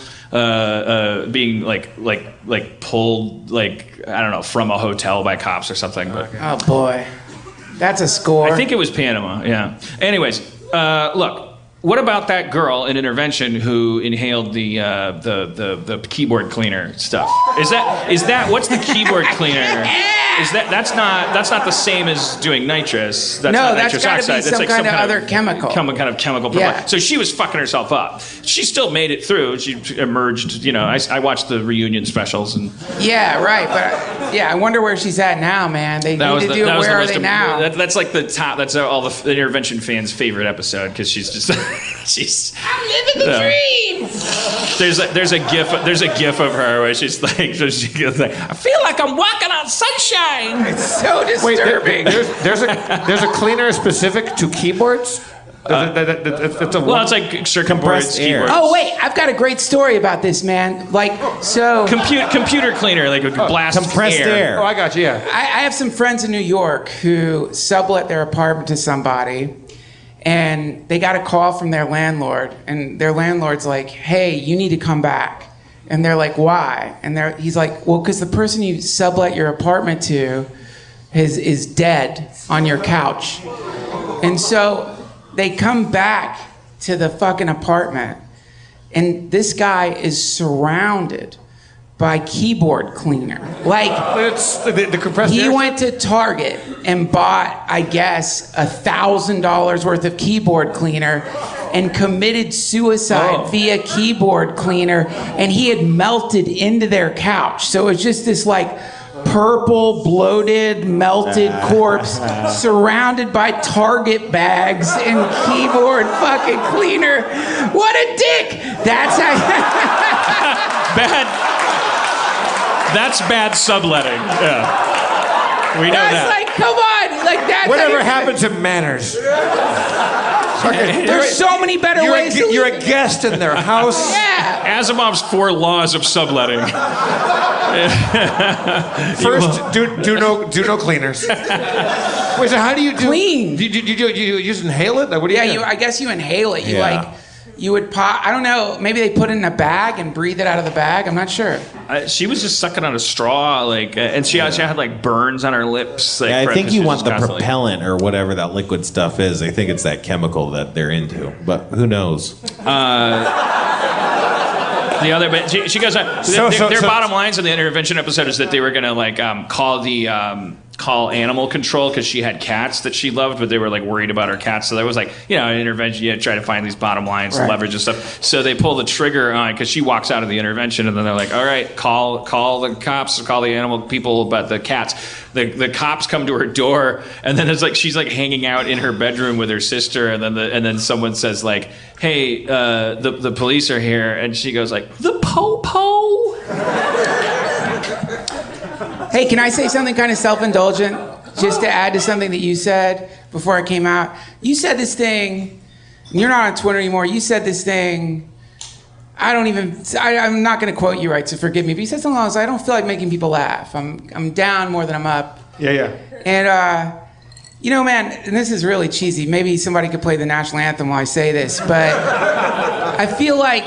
[SPEAKER 6] being like pulled like I don't know from a hotel by cops or something. But
[SPEAKER 7] Oh boy, that's a score.
[SPEAKER 6] I think it was Panama. Yeah. Anyways, look. What about that girl in Intervention who inhaled the keyboard cleaner stuff? Is that what's the keyboard cleaner? That's not the same as doing nitrous? That's
[SPEAKER 7] No,
[SPEAKER 6] not
[SPEAKER 7] that's
[SPEAKER 6] nitrous
[SPEAKER 7] gotta be
[SPEAKER 6] oxide.
[SPEAKER 7] some
[SPEAKER 6] That's like
[SPEAKER 7] kind of other chemical.
[SPEAKER 6] Kind of chemical.
[SPEAKER 7] Yeah.
[SPEAKER 6] So she was fucking herself up. She still made it through. She emerged. I watched the reunion specials and.
[SPEAKER 7] Yeah, right. But I wonder where she's at now, man. They need to do it. Where are they now?
[SPEAKER 6] That's like the top. That's all the Intervention fans' favorite episode because she's just
[SPEAKER 7] I'm living the dream.
[SPEAKER 6] There's a gif of her where she's like, I feel like I'm walking on sunshine.
[SPEAKER 7] It's so disturbing.
[SPEAKER 8] There's a cleaner specific to keyboards.
[SPEAKER 6] It's like circuit boards,
[SPEAKER 4] air.
[SPEAKER 6] keyboards.
[SPEAKER 7] Oh wait, I've got a great story about this, man. Like so.
[SPEAKER 6] Computer cleaner, like blast
[SPEAKER 4] compressed air.
[SPEAKER 8] Oh, I got you. Yeah.
[SPEAKER 7] I have some friends in New York who sublet their apartment to somebody, and they got a call from their landlord, and their landlord's like, "Hey, you need to come back." And they're like, "Why?" And he's like, "Well, because the person you sublet your apartment to is dead on your couch." And so they come back to the fucking apartment, and this guy is surrounded by keyboard cleaner. Like,
[SPEAKER 8] It's the compressed
[SPEAKER 7] he
[SPEAKER 8] air.
[SPEAKER 7] went to Target and bought, I guess, $1,000 worth of keyboard cleaner and committed suicide via keyboard cleaner, and he had melted into their couch. So it was just this like purple, bloated, melted corpse surrounded by Target bags and keyboard fucking cleaner. What a dick! That's how.
[SPEAKER 6] That's bad subletting. Yeah. We know
[SPEAKER 7] That's
[SPEAKER 6] that.
[SPEAKER 7] like, come on, like that's.
[SPEAKER 8] Whatever happened to manners?
[SPEAKER 7] There's so many better ways.
[SPEAKER 8] You're a guest in their house.
[SPEAKER 7] Yeah.
[SPEAKER 6] Asimov's 4 laws of subletting.
[SPEAKER 8] First, do no cleaners. Wait, so how do you do?
[SPEAKER 7] Clean.
[SPEAKER 8] Do you just inhale it? Like, what do you do?
[SPEAKER 7] I guess you inhale it. You
[SPEAKER 4] Yeah.
[SPEAKER 7] you would pop. I don't know. Maybe they put it in a bag and breathe it out of the bag. I'm not sure.
[SPEAKER 6] She was just sucking on a straw, like, and she had like burns on her lips. Like,
[SPEAKER 4] I think
[SPEAKER 6] because
[SPEAKER 4] you
[SPEAKER 6] she
[SPEAKER 4] want
[SPEAKER 6] was
[SPEAKER 4] the
[SPEAKER 6] constantly-
[SPEAKER 4] propellant or whatever that liquid stuff is. I think it's that chemical that they're into, but who knows?
[SPEAKER 6] The other, but she goes. Their bottom lines in the Intervention episode is that they were gonna like call animal control because she had cats that she loved, but they were like worried about her cats. So there was like an intervention. You had to try to find these bottom lines,
[SPEAKER 7] Right.
[SPEAKER 6] leverage and stuff. So they pull the trigger on because she walks out of the intervention, and then they're like, "All right, call the cops, call the animal people about the cats." The cops come to her door, and then it's like she's like hanging out in her bedroom with her sister, and then someone says like, "Hey, the police are here," and she goes like, "The po-po."
[SPEAKER 7] Hey, can I say something kind of self-indulgent, just to add to something that you said before I came out? You said this thing. You're not on Twitter anymore. You said this thing. I'm not going to quote you right, so forgive me. But you said something else. I don't feel like making people laugh. I'm down more than I'm up.
[SPEAKER 8] Yeah.
[SPEAKER 7] And, man, and this is really cheesy. Maybe somebody could play the national anthem while I say this, but I feel like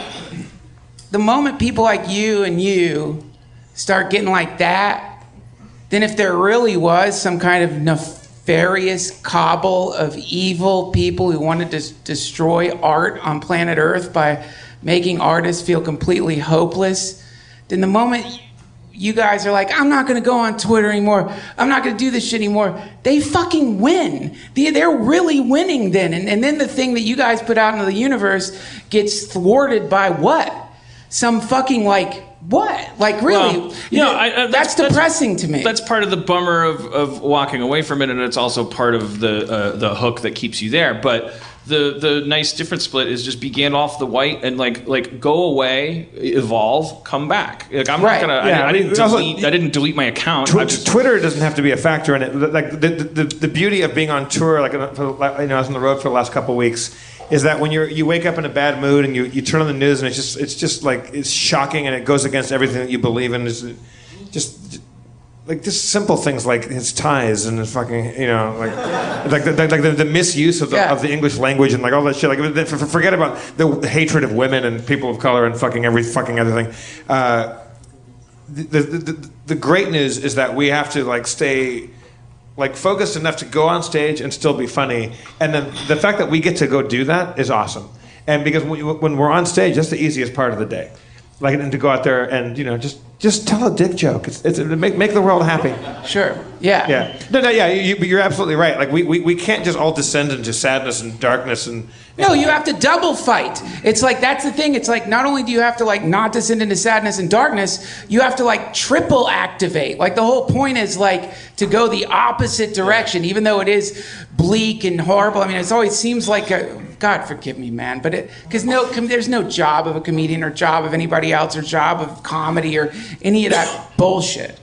[SPEAKER 7] the moment people like you start getting like that, then if there really was some kind of nefarious cabal of evil people who wanted to destroy art on planet Earth by making artists feel completely hopeless, then the moment you guys are like, I'm not going to go on Twitter anymore. I'm not going to do this shit anymore. They fucking win. They're really winning then. And then the thing that you guys put out into the universe gets thwarted by what? Some fucking what? Like really?
[SPEAKER 6] Well,
[SPEAKER 7] that's depressing to me.
[SPEAKER 6] That's part of the bummer of walking away from it, and it's also part of the hook that keeps you there. But the nice different split is just be Gandalf the White and like go away, evolve, come back. Like I'm
[SPEAKER 7] Right.
[SPEAKER 6] not gonna.
[SPEAKER 8] Yeah,
[SPEAKER 6] I didn't delete my account.
[SPEAKER 8] Twitter doesn't have to be a factor in it. Like the beauty of being on tour, I was on the road for the last couple of weeks,
[SPEAKER 3] is that when you wake up in a bad mood and you turn on the news and it's just like it's shocking and it goes against everything that you believe in. It's just like just simple things like his ties and his fucking the misuse of the English language and like all that shit. Like forget about the hatred of women and people of color and fucking every fucking other thing. The great news is that we have to like stay like focused enough to go on stage and still be funny, and then the fact that we get to go do that is awesome. And because when we're on stage, that's the easiest part of the day, like, and to go out there and just tell a dick joke. It's make the world happy.
[SPEAKER 7] Sure. Yeah.
[SPEAKER 3] Yeah. No. Yeah. You're absolutely right. Like we can't just all descend into sadness and darkness and.
[SPEAKER 7] No, you have to double fight. It's like, that's the thing. It's like, not only do you have to like not descend into sadness and darkness, you have to like triple activate. Like the whole point is like to go the opposite direction, even though it is bleak and horrible. I mean, it always seems like God forgive me, man, but because there's no job of a comedian or job of anybody else or job of comedy or any of that bullshit.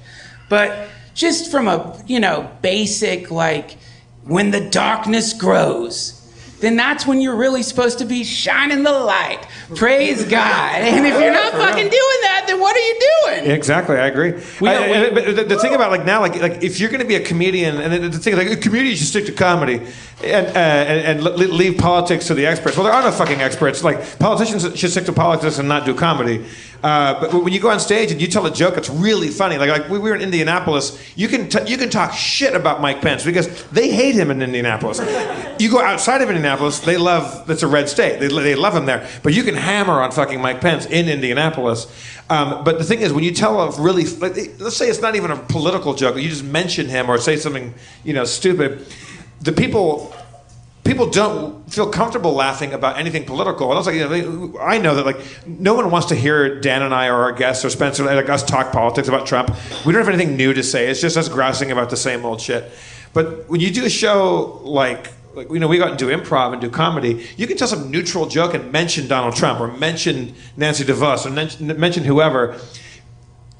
[SPEAKER 7] But just from a, basic, like, when the darkness grows, then that's when you're really supposed to be shining the light. Praise God. And if you're not fucking doing that, then what are you doing?
[SPEAKER 3] Exactly, I agree. But the thing about like now, like if you're going to be a comedian, and the thing like a comedian should stick to comedy, and leave politics to the experts. Well, there are no fucking experts. Like politicians should stick to politics and not do comedy. But when you go on stage and you tell a joke that's really funny, like we were in Indianapolis, you can talk shit about Mike Pence because they hate him in Indianapolis. You go outside of Indianapolis, it's a red state. They love him there. But you can hammer on fucking Mike Pence in Indianapolis. But the thing is, when you tell a really, let's say it's not even a political joke, you just mention him or say something, stupid, the people don't feel comfortable laughing about anything political. And also, I know that like no one wants to hear Dan and I or our guests or Spencer like us talk politics about Trump. We don't have anything new to say. It's just us grousing about the same old shit. But when you do a show like we go out and do improv and do comedy, you can tell some neutral joke and mention Donald Trump or mention Nancy DeVos or mention whoever.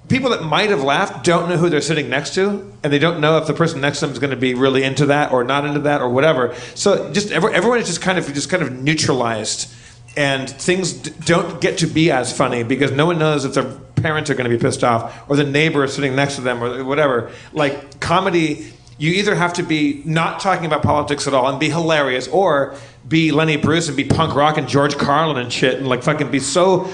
[SPEAKER 3] People that might have laughed don't know who they're sitting next to, and they don't know if the person next to them is going to be really into that or not into that or whatever. So just everyone is just kind of neutralized, and things don't get to be as funny because no one knows if their parents are going to be pissed off or the neighbor is sitting next to them or whatever. Like comedy, you either have to be not talking about politics at all and be hilarious, or be Lenny Bruce and be punk rock and George Carlin and shit and like fucking be so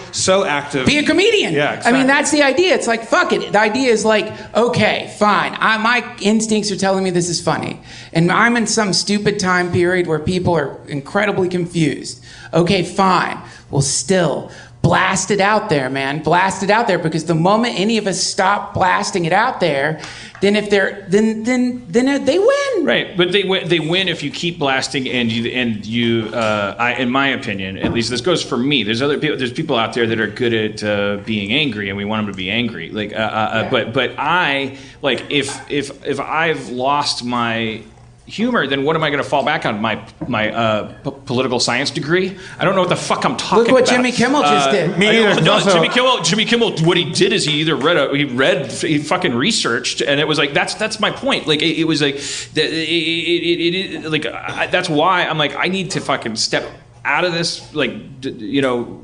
[SPEAKER 3] active.
[SPEAKER 7] Be a comedian.
[SPEAKER 3] Yeah, exactly.
[SPEAKER 7] I mean, that's the idea. It's like, fuck it. The idea is like, okay, fine. My instincts are telling me this is funny. And I'm in some stupid time period where people are incredibly confused. Okay, fine. Well, still, blast it out there, man. Blast it out there, because the moment any of us stop blasting it out there, then they win.
[SPEAKER 6] Right, but they win if you keep blasting and you in my opinion, at least this goes for me. There's people out there that are good at being angry, and we want them to be angry. Like, but I like if I've lost my humor, then what am I going to fall back on? My political science degree? I don't know what the fuck I'm talking about.
[SPEAKER 7] Look what Jimmy Kimmel just did.
[SPEAKER 3] Me either.
[SPEAKER 6] Jimmy Kimmel, what he did is he either he fucking researched, and it was like that's my point. Like it was like that's why I'm like, I need to fucking step out of this, like,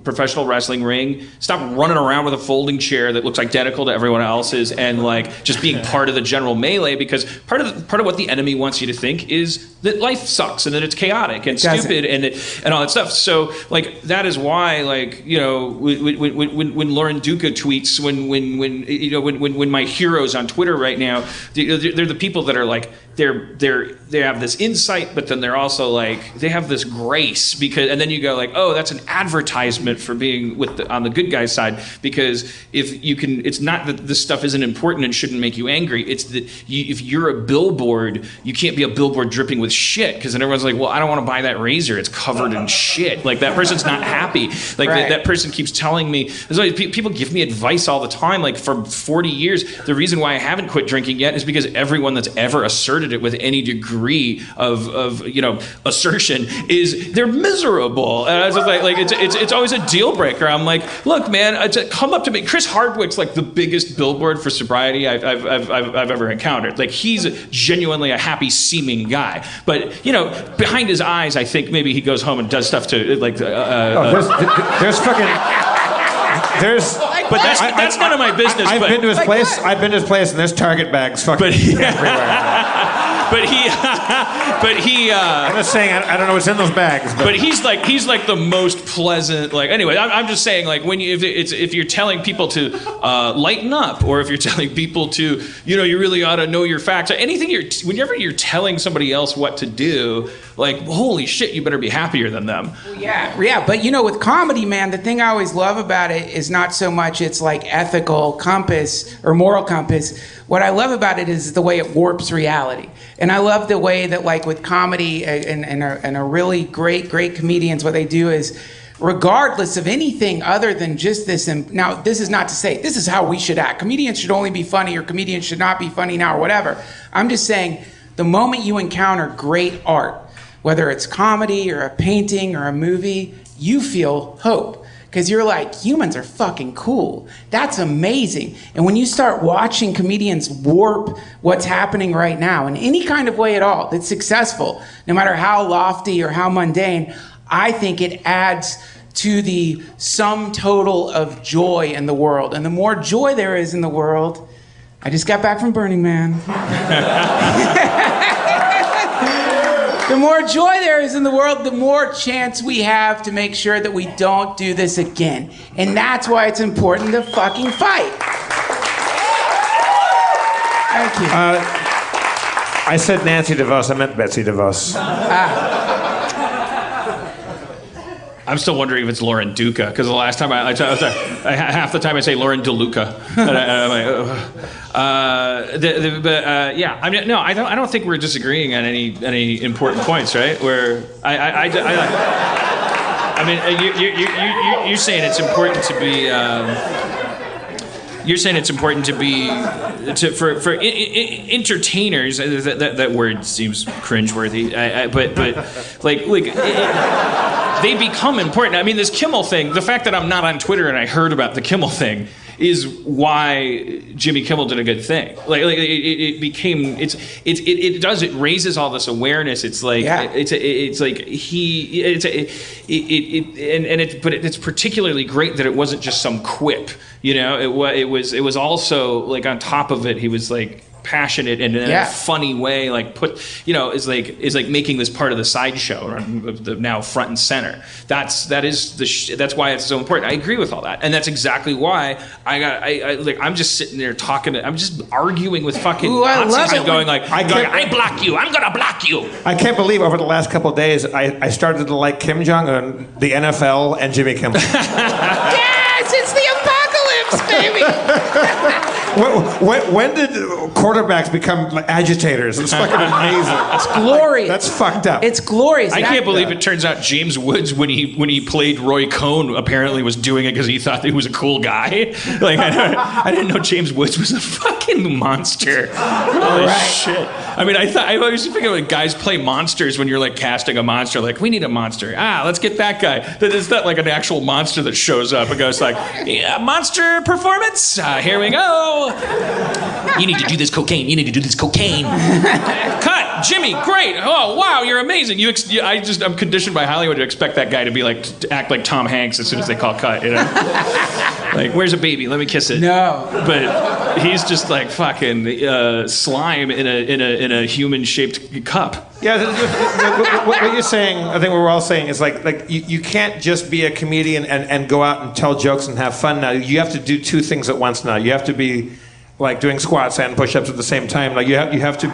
[SPEAKER 6] professional wrestling ring, stop running around with a folding chair that looks identical to everyone else's, and like just being part of the general melee, because part of what the enemy wants you to think is that life sucks and that it's chaotic and stupid and all that stuff. So like that is why, like, when Lauren Duca tweets, when my heroes on Twitter right now, they're the people that are like, they have this insight, but then they're also like, they have this grace, because, and then you go like, oh, that's an advertisement for being on the good guy's side, because it's not that this stuff isn't important and shouldn't make you angry. It's that if you're a billboard, you can't be a billboard dripping with shit, because then everyone's like, well, I don't want to buy that razor. It's covered in shit. Like that person's not happy. Like
[SPEAKER 7] right.
[SPEAKER 6] that person keeps telling me. People give me advice all the time. Like for 40 years, the reason why I haven't quit drinking yet is because everyone that's ever asserted asserted it with any degree of assertion is they're miserable. And I was just like it's always a deal breaker. I'm like, look, man, come up to me. Chris Hardwick's like the biggest billboard for sobriety I've ever encountered. Like, he's genuinely a happy seeming guy, but behind his eyes, I think maybe he goes home and does stuff to like.
[SPEAKER 8] There's fucking. There's,
[SPEAKER 6] but that's none of my business.
[SPEAKER 8] I've been to his place. I've been to his place, and there's Target bags fucking everywhere.
[SPEAKER 6] But he.
[SPEAKER 8] I'm just saying, I don't know what's in those bags.
[SPEAKER 6] But he's like the most pleasant. Like, anyway, I'm just saying, like, when if you're telling people to lighten up, or if you're telling people to, you really ought to know your facts. Whenever you're telling somebody else what to do, like, holy shit, you better be happier than them.
[SPEAKER 7] Yeah. But with comedy, man, the thing I always love about it is not so much it's like ethical compass or moral compass. What I love about it is the way it warps reality. And I love the way that, like, with comedy and a really great comedians, what they do is, regardless of anything other than just this, and now this is not to say this is how we should act. Comedians should only be funny, or comedians should not be funny now, or whatever. I'm just saying, the moment you encounter great art, whether it's comedy or a painting or a movie, you feel hope. Because you're like, humans are fucking cool. That's amazing. And when you start watching comedians warp what's happening right now in any kind of way at all that's successful, no matter how lofty or how mundane, I think it adds to the sum total of joy in the world. And the more joy there is in the world, I just got back from Burning Man. The more joy there is in the world, the more chance we have to make sure that we don't do this again. And that's why it's important to fucking fight. Thank you.
[SPEAKER 8] I said Nancy DeVos. I meant Betsy DeVos.
[SPEAKER 6] I'm still wondering if it's Lauren Duca, because the last time half the time I say Lauren DeLuca. Yeah. I mean, no, I don't think we're disagreeing on any important points, right? Where I mean, you're saying it's important to be. You're saying it's important to be for entertainers. That word seems cringeworthy. But they become important. I mean, this Kimmel thing. The fact that I'm not on Twitter and I heard about the Kimmel thing is why Jimmy Kimmel did a good thing. It raises all this awareness. It's like it's particularly great that it wasn't just some quip. It was also, like, on top of it, he was like passionate and in a funny way, like is like making this part of the sideshow, now front and center. That's why it's so important. I agree with all that, and that's exactly why I'm just sitting there I'm just arguing with fucking Nazis and going like, I block you, I'm gonna block you.
[SPEAKER 8] I can't believe over the last couple of days I started to like Kim Jong-un, the NFL, and Jimmy Kimmel.
[SPEAKER 7] Yes, it's the apocalypse, baby.
[SPEAKER 8] When did quarterbacks become like agitators? It's fucking amazing.
[SPEAKER 7] It's glorious.
[SPEAKER 8] That's fucked up.
[SPEAKER 7] It's glorious.
[SPEAKER 6] I can't believe it turns out James Woods, when he played Roy Cohn, apparently was doing it because he thought he was a cool guy. Like, I didn't know James Woods was a fucking monster. Holy shit. I mean, I always think of guys play monsters when you're like casting a monster. Like, we need a monster. Let's get that guy. It's not like an actual monster that shows up and goes like, yeah, monster performance. Here we go. You need to do this cocaine. You need to do this cocaine. Cut, Jimmy. Great. Oh wow, you're amazing. I'm conditioned by Hollywood to expect that guy to act like Tom Hanks as soon as they call cut. Like, where's a baby? Let me kiss it.
[SPEAKER 7] No.
[SPEAKER 6] But he's just like fucking slime in a human-shaped cup.
[SPEAKER 8] Yeah, what you're saying, I think what we're all saying is like you can't just be a comedian and go out and tell jokes and have fun now. You have to do two things at once now. You have to be like doing squats and push-ups at the same time. Like you have to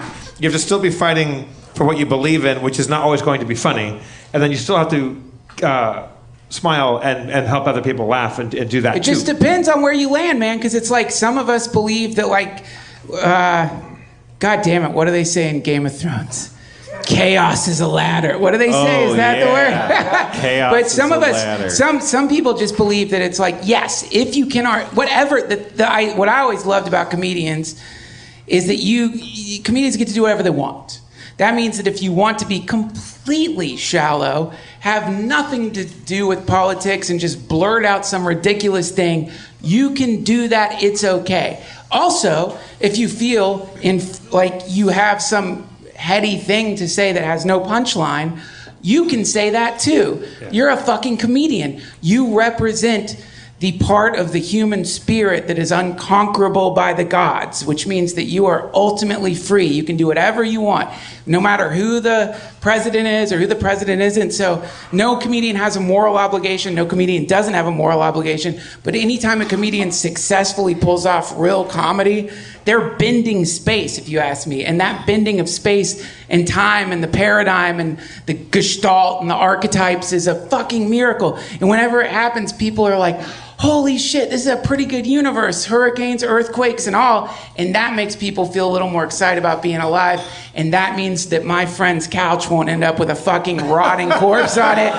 [SPEAKER 8] still be fighting for what you believe in, which is not always going to be funny, and then you still have to smile and help other people laugh and do that.
[SPEAKER 7] It just depends on where you land, man, because it's like some of us believe that, like, God damn it, what do they say in Game of Thrones? Chaos is a ladder. What do they say? Is that the word?
[SPEAKER 8] Chaos
[SPEAKER 7] but some
[SPEAKER 8] is
[SPEAKER 7] of
[SPEAKER 8] a
[SPEAKER 7] us,
[SPEAKER 8] ladder.
[SPEAKER 7] some people just believe that it's like, yes, if you can art, whatever. What I always loved about comedians is that comedians get to do whatever they want. That means that if you want to be completely shallow, have nothing to do with politics, and just blurt out some ridiculous thing, you can do that. It's okay. Also, if you feel like you have some heady thing to say that has no punchline, you can say that too. Yeah. You're a fucking comedian. You represent the part of the human spirit that is unconquerable by the gods, which means that you are ultimately free. You can do whatever you want, no matter who the president is or who the president isn't. So no comedian has a moral obligation. No comedian doesn't have a moral obligation. But anytime a comedian successfully pulls off real comedy, they're bending space, if you ask me. And that bending of space and time and the paradigm and the gestalt and the archetypes is a fucking miracle. And whenever it happens, people are like, holy shit, this is a pretty good universe. Hurricanes, earthquakes, and all. And that makes people feel a little more excited about being alive. And that means that my friend's couch won't end up with a fucking rotting corpse on it.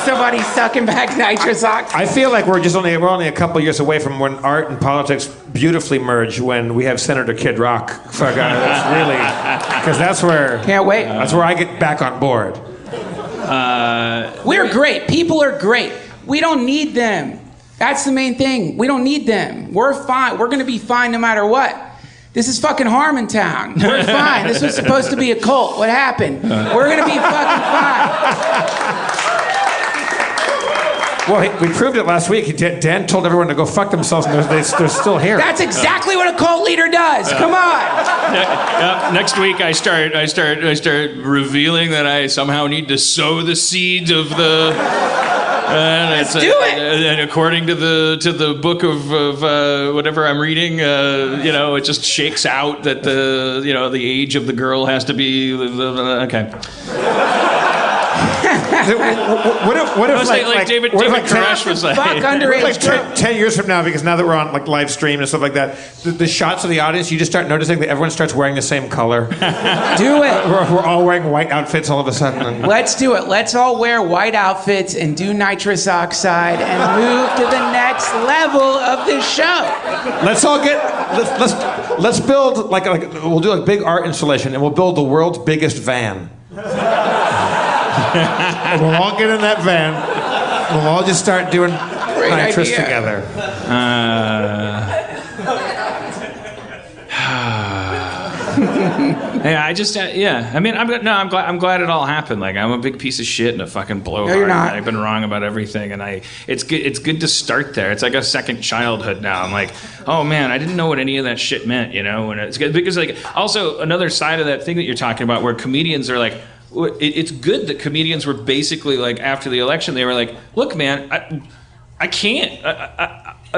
[SPEAKER 7] Somebody sucking back nitrous oxide.
[SPEAKER 8] I feel like we're only a couple years away from when art and politics beautifully merge when we have Senator Kid Rock. That's really, because that's where.
[SPEAKER 7] Can't wait.
[SPEAKER 8] That's where I get back on board.
[SPEAKER 7] We're great. People are great. We don't need them. That's the main thing. We don't need them. We're fine. We're going to be fine no matter what. This is fucking Harmontown. We're fine. This was supposed to be a cult. What happened? We're going to be fucking fine.
[SPEAKER 8] Well, we proved it last week. Dan told everyone to go fuck themselves, and they're still here.
[SPEAKER 7] That's exactly what a cult leader does. Come on.
[SPEAKER 6] Next week, I start revealing that I somehow need to sow the seeds of the.
[SPEAKER 7] Let's do it.
[SPEAKER 6] And according to the book of whatever I'm reading, it just shakes out that the age of the girl has to be okay.
[SPEAKER 8] What if
[SPEAKER 6] like David Koresh was like,
[SPEAKER 7] fuck underage
[SPEAKER 8] like 10 years from now, because now that we're on like live stream and stuff like that, the shots of the audience, you just start noticing that everyone starts wearing the same color.
[SPEAKER 7] Do it.
[SPEAKER 8] We're all wearing white outfits all of a sudden.
[SPEAKER 7] Let's do it. Let's all wear white outfits and do nitrous oxide and move to the next level of this show.
[SPEAKER 8] Let's build we'll do a big art installation, and we'll build the world's biggest van. And we'll all get in that van. We'll all just start doing nitrous together.
[SPEAKER 6] Yeah, I'm glad it all happened. Like, I'm a big piece of shit and a fucking blowhard.
[SPEAKER 7] No, you're not.
[SPEAKER 6] I've been wrong about everything, and it's good to start there. It's like a second childhood now. I'm like, oh man, I didn't know what any of that shit meant, and it's good because like also another side of that thing that you're talking about where comedians are like. It's good that comedians were basically like after the election they were like, look man, I can't.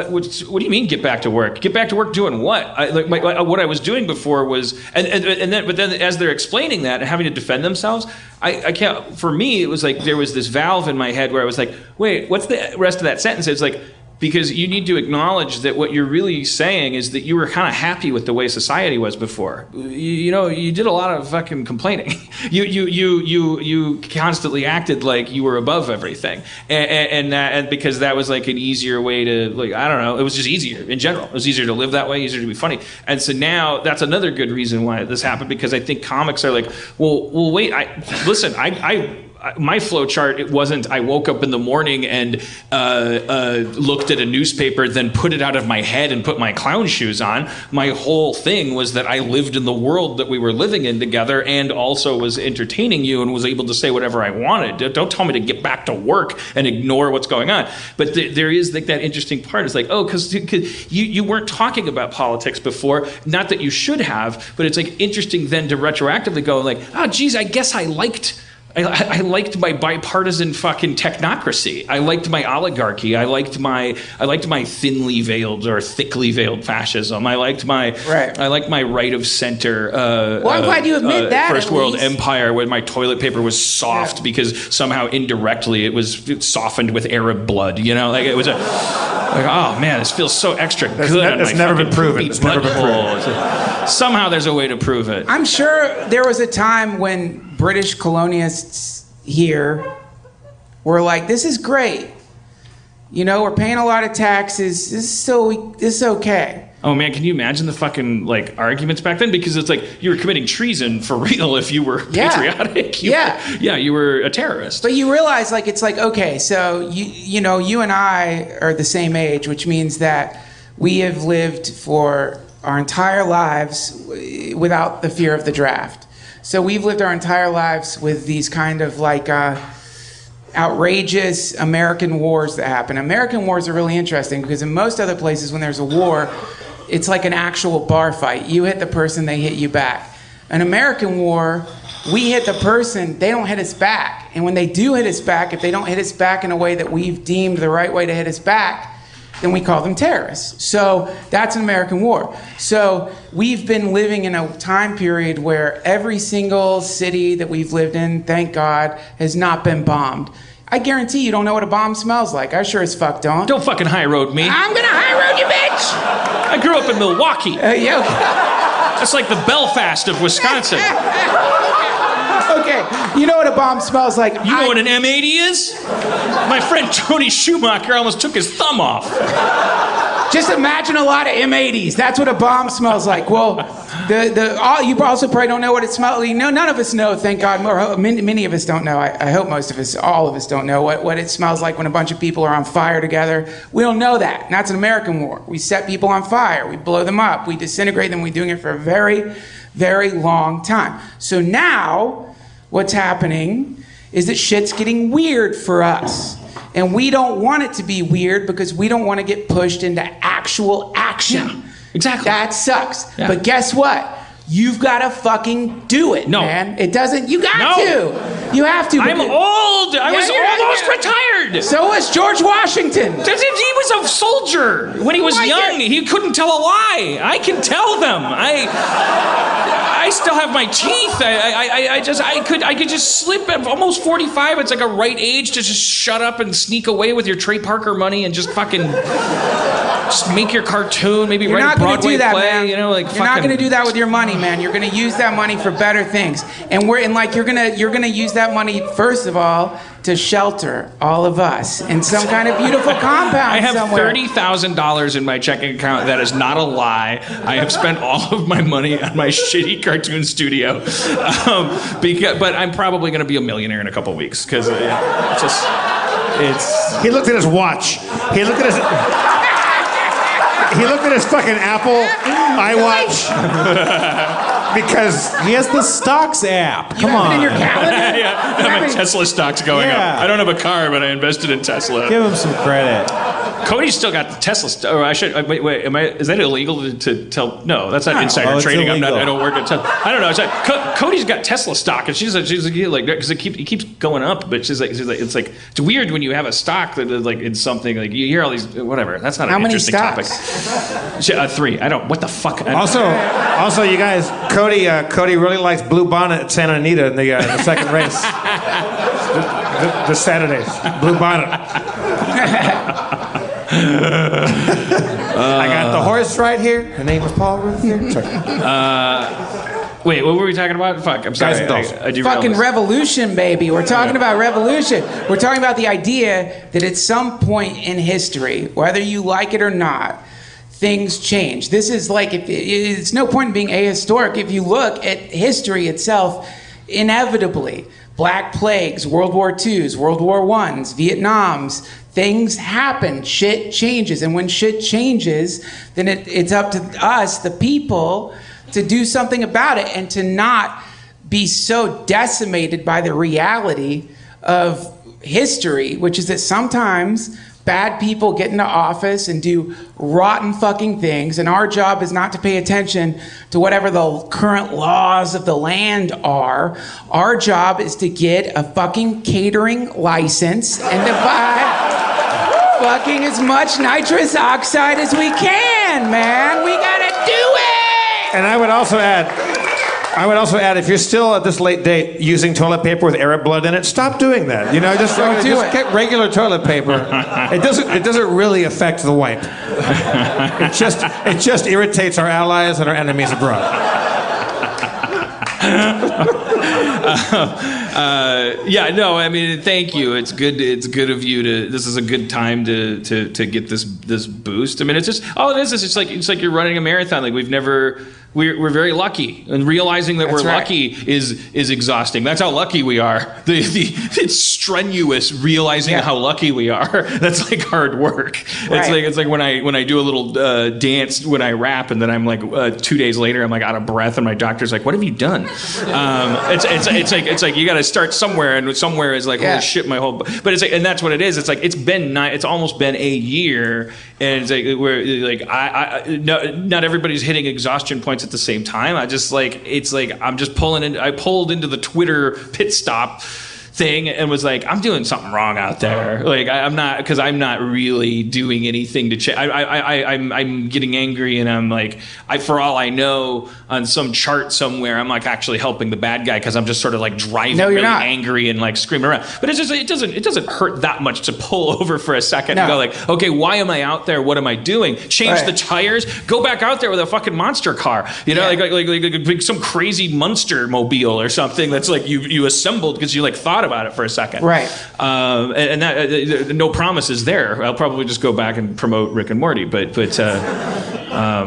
[SPEAKER 6] What do you mean get back to work? Get back to work doing what? What I was doing before was but then as they're explaining that and having to defend themselves, I can't. For me, it was like there was this valve in my head where I was like, wait, what's the rest of that sentence? It's like. Because you need to acknowledge that what you're really saying is that you were kind of happy with the way society was before. You did a lot of fucking complaining. You constantly acted like you were above everything, and because that was like an easier way to I don't know. It was just easier in general. It was easier to live that way, easier to be funny. And so now that's another good reason why this happened because I think comics are like, well, wait. My flow chart, it wasn't I woke up in the morning and looked at a newspaper, then put it out of my head and put my clown shoes on. My whole thing was that I lived in the world that we were living in together and also was entertaining you and was able to say whatever I wanted. Don't tell me to get back to work and ignore what's going on. But there is like that interesting part. It's like, oh, because you weren't talking about politics before. Not that you should have, but it's like interesting then to retroactively go like, oh, geez, I guess I liked my bipartisan fucking technocracy. I liked my oligarchy. I liked my thinly veiled or thickly veiled fascism. I liked my right of center.
[SPEAKER 7] Well, I'm glad you admit that.
[SPEAKER 6] First world empire, where my toilet paper was soft because somehow indirectly it was softened with Arab blood. Like it was oh man, this feels so extra good.
[SPEAKER 8] It's never been proven. It's never been proven.
[SPEAKER 6] Somehow there's a way to prove it.
[SPEAKER 7] I'm sure there was a time when British colonialists here were like, this is great. We're paying a lot of taxes. This is okay.
[SPEAKER 6] Oh man, can you imagine the fucking like arguments back then? Because it's like you were committing treason for real if you were patriotic. You were a terrorist.
[SPEAKER 7] But you realize, like, it's like, okay, so you and I are the same age, which means that we have lived for our entire lives without the fear of the draft. So we've lived our entire lives with these kind of like outrageous American wars that happen. American wars are really interesting because in most other places when there's a war, it's like an actual bar fight. You hit the person, they hit you back. An American war, we hit the person, they don't hit us back. And when they do hit us back, if they don't hit us back in a way that we've deemed the right way to hit us back, then we call them terrorists. So that's an American war. So we've been living in a time period where every single city that we've lived in, thank God, has not been bombed. I guarantee you don't know what a bomb smells like. I sure as fuck don't.
[SPEAKER 6] Don't fucking high road me.
[SPEAKER 7] I'm gonna high road you, bitch!
[SPEAKER 6] I grew up in Milwaukee.
[SPEAKER 7] Yeah.
[SPEAKER 6] That's like the Belfast of Wisconsin.
[SPEAKER 7] Okay, you know what a bomb smells like?
[SPEAKER 6] You know what an M80 is? My friend Tony Schumacher almost took his thumb off.
[SPEAKER 7] Just imagine a lot of M80s. That's what a bomb smells like. Well, you also probably don't know what it smells like. No, none of us know, thank God. Many of us don't know. I hope most of us, all of us don't know what it smells like when a bunch of people are on fire together. We don't know that. And that's an American war. We set people on fire. We blow them up. We disintegrate them. We're doing it for a very, very long time. So now, what's happening is that shit's getting weird for us. And we don't want it to be weird because we don't want to get pushed into actual action.
[SPEAKER 6] Yeah, exactly.
[SPEAKER 7] That sucks.
[SPEAKER 6] Yeah.
[SPEAKER 7] But guess what? You've got to fucking do it, man. It doesn't, you got to. You have to.
[SPEAKER 6] I'm old. I was almost retired.
[SPEAKER 7] So was George Washington.
[SPEAKER 6] He was a soldier. When he was young, he couldn't tell a lie. I can tell them. I still have my teeth. I could just slip at almost 45. It's like a right age to just shut up and sneak away with your Trey Parker money and just fucking just make your cartoon, maybe write a Broadway play.
[SPEAKER 7] Man.
[SPEAKER 6] You know, like
[SPEAKER 7] you're not going to do that with your money, man. You're going to use that money for better things. And you're going to use that money first of all to shelter all of us in some kind of beautiful compound.
[SPEAKER 6] I have
[SPEAKER 7] somewhere.
[SPEAKER 6] $30,000 in my checking account. That is not a lie. I have spent all of my money on my shitty cartoon studio, but I'm probably going to be a millionaire in a couple weeks because
[SPEAKER 8] He looked at his watch. He looked at his fucking Apple iWatch. Because
[SPEAKER 4] he has the stocks app. Come on.
[SPEAKER 7] It in your calendar?
[SPEAKER 6] Yeah, my Tesla stock's going up. I don't have a car, but I invested in Tesla.
[SPEAKER 4] Give him some credit.
[SPEAKER 6] Cody's still got the Tesla stock. Or I should wait. Is that illegal to tell? No, that's not insider trading. I don't work at Tesla. I don't know. It's like Cody's got Tesla stock, and she's like because it keeps going up. But she's like it's weird when you have a stock that is like in something like you hear all these whatever. That's not an interesting topic. 3. I don't. What the fuck?
[SPEAKER 8] Also, you guys, Cody really likes Blue Bonnet at Santa Anita in the second race. the Saturdays, Blue Bonnet. I got the horse right here. Her name is Paul Revere.
[SPEAKER 6] Wait, what were we talking about? Fuck, I'm sorry. I
[SPEAKER 7] Fucking revolution, baby. We're talking about revolution. We're talking about the idea that at some point in history, whether you like it or not, things change. This is like, it's no point in being ahistoric. If you look at history itself, inevitably, Black Plagues, World War IIs, World War Is, Vietnams, things happen, shit changes. And when shit changes, then it's up to us, the people, to do something about it and to not be so decimated by the reality of history, which is that sometimes bad people get into office and do rotten fucking things, and our job is not to pay attention to whatever the current laws of the land are. Our job is to get a fucking catering license and to buy fucking as much nitrous oxide as we can, man. We gotta do it!
[SPEAKER 8] And I would also add, if you're still at this late date using toilet paper with Arab blood in it, stop doing that. You know, just get regular toilet paper. It doesn't really affect the wipe. It just irritates our allies and our enemies abroad.
[SPEAKER 6] Yeah, no, I mean, thank you. It's good. It's good of you to. This is a good time to get this boost. I mean, it's just all it is. It's like you're running a marathon. Like we're very lucky, and realizing that we're lucky is exhausting. That's how lucky we are. It's strenuous realizing how lucky we are. That's like hard work. Right. It's like when I do a little dance when I rap, and then I'm like 2 days later I'm like out of breath, and my doctor's like, "What have you done?" It's like you got to start somewhere, and somewhere is like, holy shit, my whole. But it's like, and that's what it is. It's like it's almost been a year, and it's like we're like not everybody's hitting exhaustion points at the same time. I'm just pulling in. I pulled into the Twitter pit stop thing and was like, I'm doing something wrong out there. Like I'm not really doing anything to change. I'm getting angry, and I'm like, for all I know, on some chart somewhere, I'm like actually helping the bad guy because I'm just sort of like driving really angry and like screaming around. But it's just it doesn't hurt that much to pull over for a second and go like, okay, why am I out there? What am I doing? Change the tires. Go back out there with a fucking monster car. You know, like some crazy monster mobile or something that's like you assembled because you like thought about it for a second, right? And that no promises there. I'll probably just go back and promote Rick and Morty, but hey, I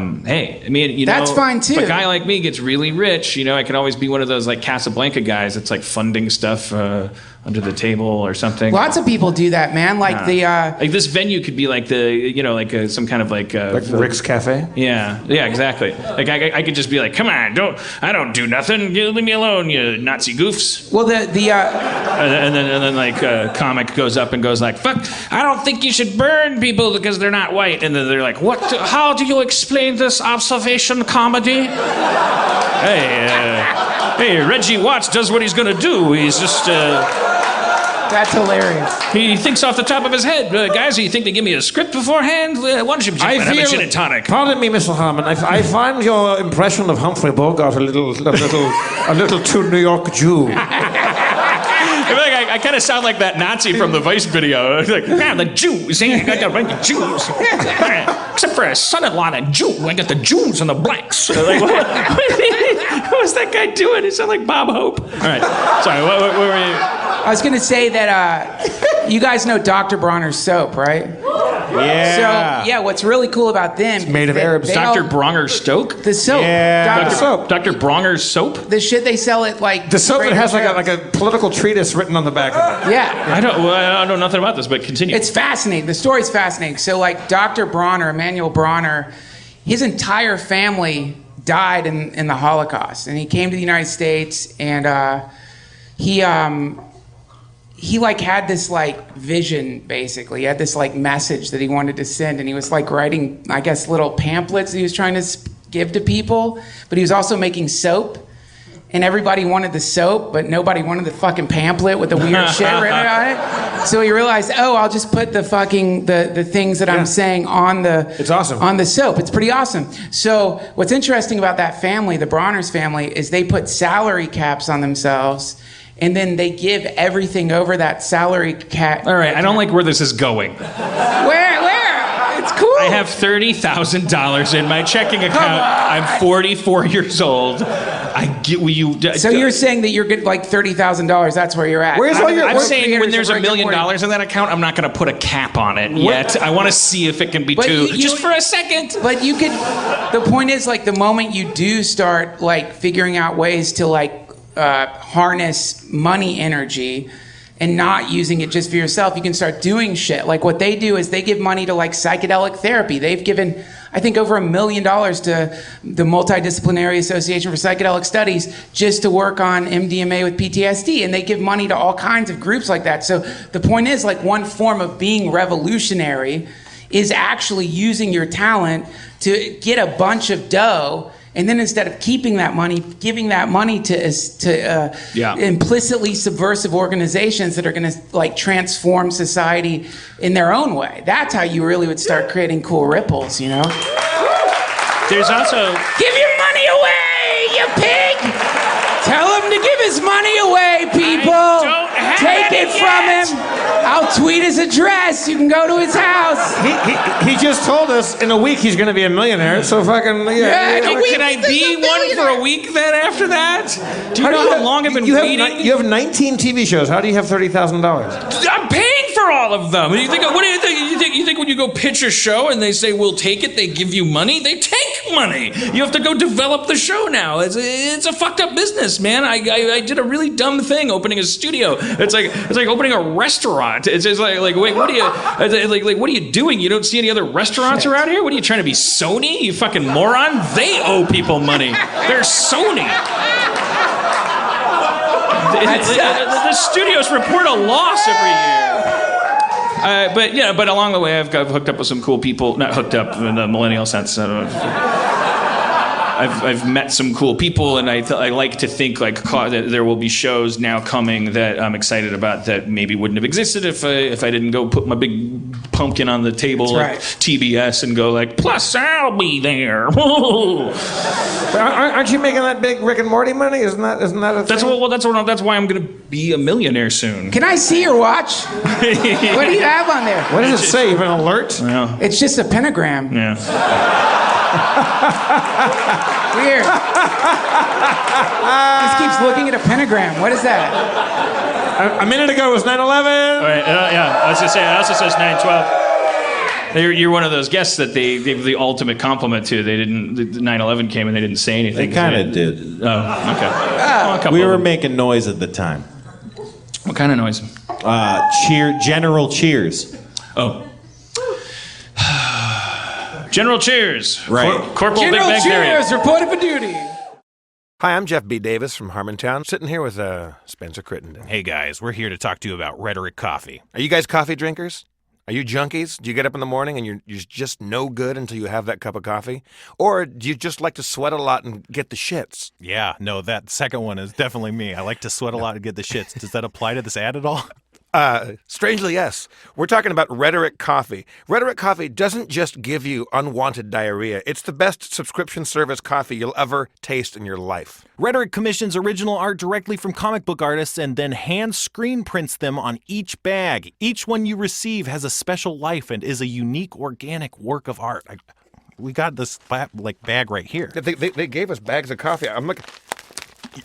[SPEAKER 6] mean,
[SPEAKER 7] that's fine too.
[SPEAKER 6] If a guy like me gets really rich, I can always be one of those like Casablanca guys that's like funding stuff under the table or something.
[SPEAKER 7] Lots of people do that, man. Like
[SPEAKER 6] like this venue could be like some kind of like
[SPEAKER 8] Rick's Cafe.
[SPEAKER 6] Yeah, exactly. Like I could just be like, come on, I don't do nothing. You leave me alone, you Nazi goofs.
[SPEAKER 7] Well,
[SPEAKER 6] and then like a comic goes up and goes like, fuck, I don't think you should burn people because they're not white. And then they're like, what? How do you explain this observation comedy? Hey, Reggie Watts does what he's gonna do. He's just.
[SPEAKER 7] That's hilarious.
[SPEAKER 6] He thinks off the top of his head. Guys, you think they give me a script beforehand? Why don't you have a gin and tonic?
[SPEAKER 8] Pardon me, Mr. Harmon. I find your impression of Humphrey Bogart a little too New York Jew.
[SPEAKER 6] I kind of sound like that Nazi from the Vice video. Like, man, the Jews, I got the Jews. Except for a son-in-law, a Jew. I got the Jews and the blacks. Like, what was that guy doing? He sounded like Bob Hope. All right, sorry, what were you?
[SPEAKER 7] I was going to say that you guys know Dr. Bronner's soap, right?
[SPEAKER 8] Yeah.
[SPEAKER 7] So, what's really cool about them... It's
[SPEAKER 8] made of Arabs.
[SPEAKER 6] Dr. Bronger Stoke?
[SPEAKER 7] The soap.
[SPEAKER 8] Yeah.
[SPEAKER 6] Dr. Bronger's soap?
[SPEAKER 7] The shit they sell at, like...
[SPEAKER 8] The soap that has like a political treatise written on the back of it.
[SPEAKER 7] Yeah.
[SPEAKER 6] I don't know nothing about this, but continue.
[SPEAKER 7] It's fascinating. The story's fascinating. So, like, Dr. Bronner, Emanuel Bronner, his entire family died in the Holocaust. And he came to the United States, and he like had this like vision, basically. He had this like message that he wanted to send, and he was like writing, I guess, little pamphlets that he was trying to give to people, but he was also making soap, and everybody wanted the soap, but nobody wanted the fucking pamphlet with the weird shit written on it. So he realized, I'll just put the fucking the things that I'm saying on the
[SPEAKER 8] It's awesome.
[SPEAKER 7] on the soap. It's pretty awesome. So what's interesting about that family, the Bronners family, is they put salary caps on themselves. And then they give everything over that salary cap.
[SPEAKER 6] All right, I don't like where this is going.
[SPEAKER 7] Where? It's cool.
[SPEAKER 6] I have $30,000 in my checking account. I'm 44 years old.
[SPEAKER 7] So you're saying that you're getting like $30,000? That's where you're at.
[SPEAKER 6] I'm saying when there's $1 million in that account, I'm not going to put a cap on it yet. I want to see if it can be two, just for a second.
[SPEAKER 7] But you could. The point is, like, the moment you do start like figuring out ways to like. Harness money energy and not using it just for yourself, you can start doing shit. Like what they do is they give money to like psychedelic therapy. They've given, I think, over $1 million to the Multidisciplinary Association for Psychedelic Studies just to work on MDMA with PTSD. And they give money to all kinds of groups like that. So the point is, like, one form of being revolutionary is actually using your talent to get a bunch of dough. And then instead of keeping that money, giving that money to implicitly subversive organizations that are going to like transform society in their own way. That's how you really would start creating cool ripples, you know?
[SPEAKER 6] There's also...
[SPEAKER 7] Give your money away, you pig! Tell him to give his money away, people! Take it from him. I'll tweet his address. You can go to his house.
[SPEAKER 8] He just told us in a week he's going to be a millionaire. So fucking
[SPEAKER 7] Yeah,
[SPEAKER 6] Can I be one for a week then after that? Do you know how long I've been waiting?
[SPEAKER 8] You have 19 TV shows. How do you have $30,000?
[SPEAKER 6] I'm paying for all of them. What do you think? You think when you go pitch a show and they say we'll take it, they give you money? They take money. You have to go develop the show now. It's a fucked up business, man. I did a really dumb thing opening a studio. It's like opening a restaurant. It's just like wait, what are you what are you doing? You don't see any other restaurants around here? What are you trying to be, Sony? You fucking moron. They owe people money. They're Sony. The studios report a loss every year. But along the way, I've hooked up with some cool people. Not hooked up in the millennial sense. I've met some cool people, and I like to think that there will be shows now coming that I'm excited about that maybe wouldn't have existed if I didn't go put my big pumpkin on the table at TBS and go plus I'll be there.
[SPEAKER 8] Aren't you making that big Rick and Morty money? Isn't that a thing?
[SPEAKER 6] That's why I'm gonna be a millionaire soon.
[SPEAKER 7] Can I see your watch? What do you have on there?
[SPEAKER 8] What does it say? You have an alert?
[SPEAKER 6] Yeah.
[SPEAKER 7] It's just a pentagram.
[SPEAKER 6] Yeah.
[SPEAKER 7] Weird. Just keeps looking at a pentagram. What is that?
[SPEAKER 8] A minute ago it was 9/11.
[SPEAKER 6] All right. Yeah. I was gonna say it also says 9/12. You're one of those guests that they gave the ultimate compliment to. They didn't. The 9/11 came and they didn't say anything.
[SPEAKER 4] They kind of did.
[SPEAKER 6] Oh, okay.
[SPEAKER 4] We were making noise at the time.
[SPEAKER 6] What kind of noise?
[SPEAKER 4] General cheers.
[SPEAKER 6] Oh. General Cheers.
[SPEAKER 4] Right.
[SPEAKER 6] Corporal
[SPEAKER 7] General
[SPEAKER 6] Big Bang Theory.
[SPEAKER 7] Cheers, reported for duty.
[SPEAKER 3] Hi, I'm Jeff B. Davis from Harmontown, sitting here with Spencer Crittenden.
[SPEAKER 9] Hey guys, we're here to talk to you about Rhetoric Coffee.
[SPEAKER 3] Are you guys coffee drinkers? Are you junkies? Do you get up in the morning and you're just no good until you have that cup of coffee? Or do you just like to sweat a lot and get the shits?
[SPEAKER 9] Yeah, no, that second one is definitely me. I like to sweat a lot and get the shits. Does that apply to this ad at all?
[SPEAKER 3] Strangely, yes. We're talking about Rhetoric Coffee. Rhetoric Coffee doesn't just give you unwanted diarrhea. It's the best subscription service coffee you'll ever taste in your life.
[SPEAKER 9] Rhetoric commissions original art directly from comic book artists and then hand screen prints them on each bag. Each one you receive has a special life and is a unique organic work of art. We got this bag right here.
[SPEAKER 3] They gave us bags of coffee. I'm looking.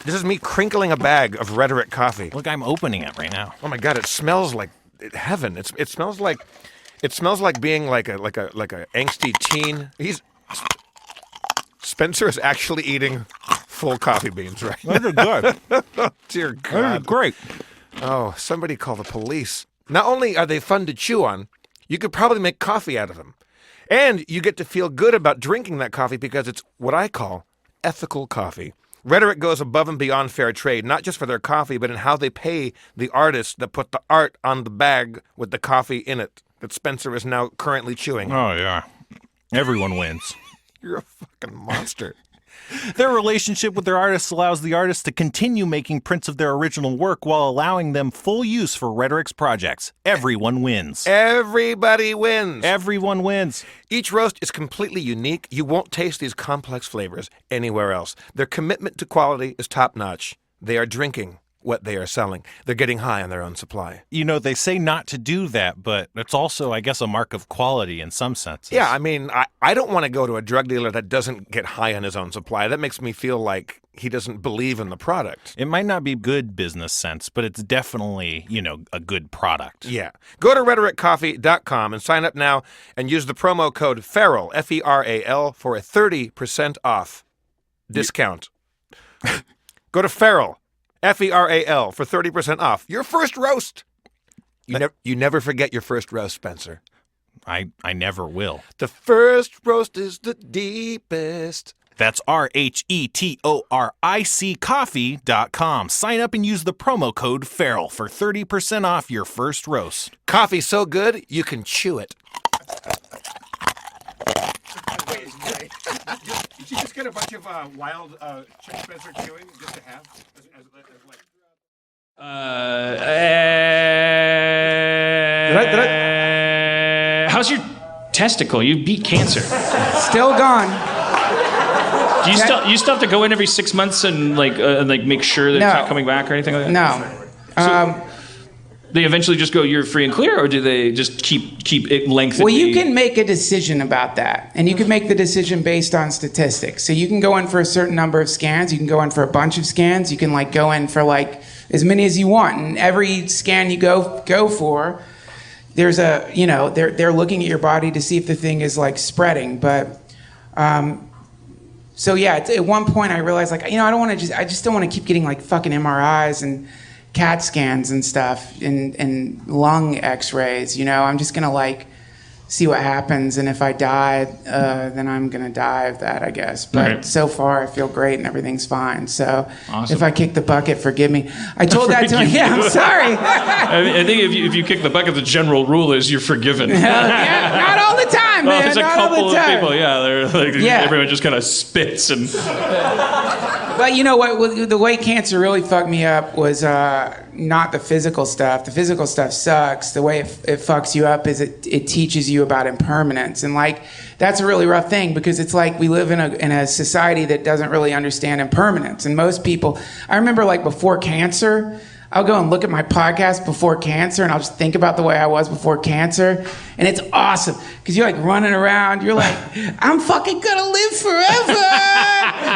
[SPEAKER 3] This is me crinkling a bag of Rhetoric Coffee.
[SPEAKER 9] Look, I'm opening it right now.
[SPEAKER 3] Oh my God! It smells like heaven. It smells like being like a angsty teen. Spencer is actually eating full coffee beans right now.
[SPEAKER 9] They're good.
[SPEAKER 3] Dear God!
[SPEAKER 9] They're great.
[SPEAKER 3] Oh, somebody call the police. Not only are they fun to chew on, you could probably make coffee out of them, and you get to feel good about drinking that coffee because it's what I call ethical coffee. Rhetoric goes above and beyond fair trade, not just for their coffee, but in how they pay the artists that put the art on the bag with the coffee in it that Spencer is now currently chewing.
[SPEAKER 9] Oh, yeah. Everyone wins.
[SPEAKER 3] You're a fucking monster.
[SPEAKER 9] Their relationship with their artists allows the artists to continue making prints of their original work while allowing them full use for Rhetoric's projects. Everyone wins.
[SPEAKER 3] Everybody wins.
[SPEAKER 9] Everyone wins.
[SPEAKER 3] Each roast is completely unique. You won't taste these complex flavors anywhere else. Their commitment to quality is top-notch. They are drinking what they are selling. They're getting high on their own supply.
[SPEAKER 9] You know, they say not to do that, but it's also, I guess, a mark of quality in some senses.
[SPEAKER 3] Yeah, I mean, I don't want to go to a drug dealer that doesn't get high on his own supply. That makes me feel like he doesn't believe in the product.
[SPEAKER 9] It might not be good business sense, but it's definitely, a good product.
[SPEAKER 3] Yeah. Go to rhetoriccoffee.com and sign up now and use the promo code FERAL, F-E-R-A-L, for a 30% off discount. Go to FERAL, F-E-R-A-L, for 30% off your first roast. You never forget your first roast, Spencer.
[SPEAKER 9] I never will.
[SPEAKER 3] The first roast is the deepest.
[SPEAKER 9] That's RHETORIC coffee.com. Sign up and use the promo code FERAL for 30% off your first roast.
[SPEAKER 3] Coffee so good, you can chew it. Did you just get a bunch of wild Spencer chewing just to have?
[SPEAKER 6] How's your testicle? You beat cancer.
[SPEAKER 7] Still gone.
[SPEAKER 6] Do you still have to go in every 6 months and make sure that it's not coming back or anything like that?
[SPEAKER 7] No.
[SPEAKER 6] They eventually just go, you're free and clear, or do they just keep it lengthening?
[SPEAKER 7] Well, you can make a decision about that, and you can make the decision based on statistics. So you can go in for a certain number of scans, you can go in for a bunch of scans, you can like go in for like as many as you want, and every scan you go for, there's a, you know, they're looking at your body to see if the thing is like spreading, but so yeah, at one point I realized like, you know, I just don't want to keep getting like fucking MRIs and CAT scans and stuff and lung x-rays, you know. I'm just gonna like see what happens, and if I die, then I'm gonna die of that, I guess. But
[SPEAKER 6] right.
[SPEAKER 7] So far I feel great and everything's fine. So
[SPEAKER 6] awesome.
[SPEAKER 7] If I kick the bucket, forgive me. I told that to him. Yeah, I'm sorry.
[SPEAKER 6] I think if you kick the bucket, the general rule is you're forgiven.
[SPEAKER 7] Yeah, not all the time, man.
[SPEAKER 6] Well, there's a
[SPEAKER 7] not
[SPEAKER 6] couple
[SPEAKER 7] all the
[SPEAKER 6] of
[SPEAKER 7] time.
[SPEAKER 6] people, yeah, they're like,
[SPEAKER 7] Yeah.
[SPEAKER 6] everyone just kind of spits and.
[SPEAKER 7] But you know what? The way cancer really fucked me up was not the physical stuff. The physical stuff sucks. The way it fucks you up is it teaches you about impermanence, and like that's a really rough thing because it's like we live in a society that doesn't really understand impermanence. And most people, I remember like before cancer, I'll go and look at my podcast before cancer, and I'll just think about the way I was before cancer, and it's awesome because you're like running around. You're like, I'm fucking gonna live forever.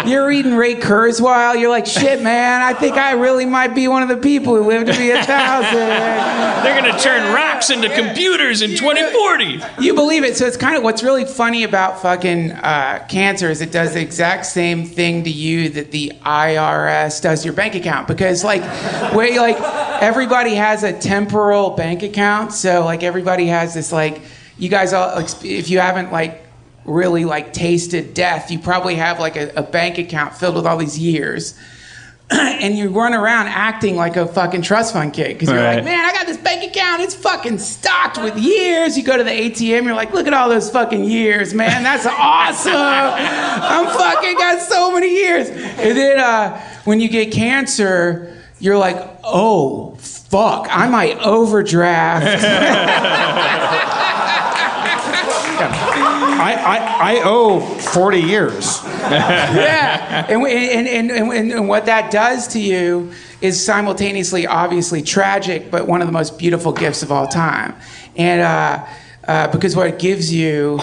[SPEAKER 7] You're reading Ray Kurzweil. You're like, shit, man. I think I really might be one of the people who live to be 1,000.
[SPEAKER 6] They're gonna turn rocks into computers in 2040.
[SPEAKER 7] You believe it. So it's kind of what's really funny about fucking cancer is it does the exact same thing to you that the IRS does to your bank account, because like everybody has a temporal bank account. So like everybody has this like, you guys all, if you haven't like really like tasted death, you probably have like a bank account filled with all these years. And you run around acting like a fucking trust fund kid because you're
[SPEAKER 6] right.
[SPEAKER 7] like, man, I got this bank account. It's fucking stocked with years. You go to the ATM, you're like, look at all those fucking years, man. That's awesome. I'm fucking got so many years. And then when you get cancer, you're like, oh, fuck, I might overdraft.
[SPEAKER 8] I owe 40 years.
[SPEAKER 7] Yeah, and what that does to you is simultaneously, obviously tragic, but one of the most beautiful gifts of all time. And because what it gives you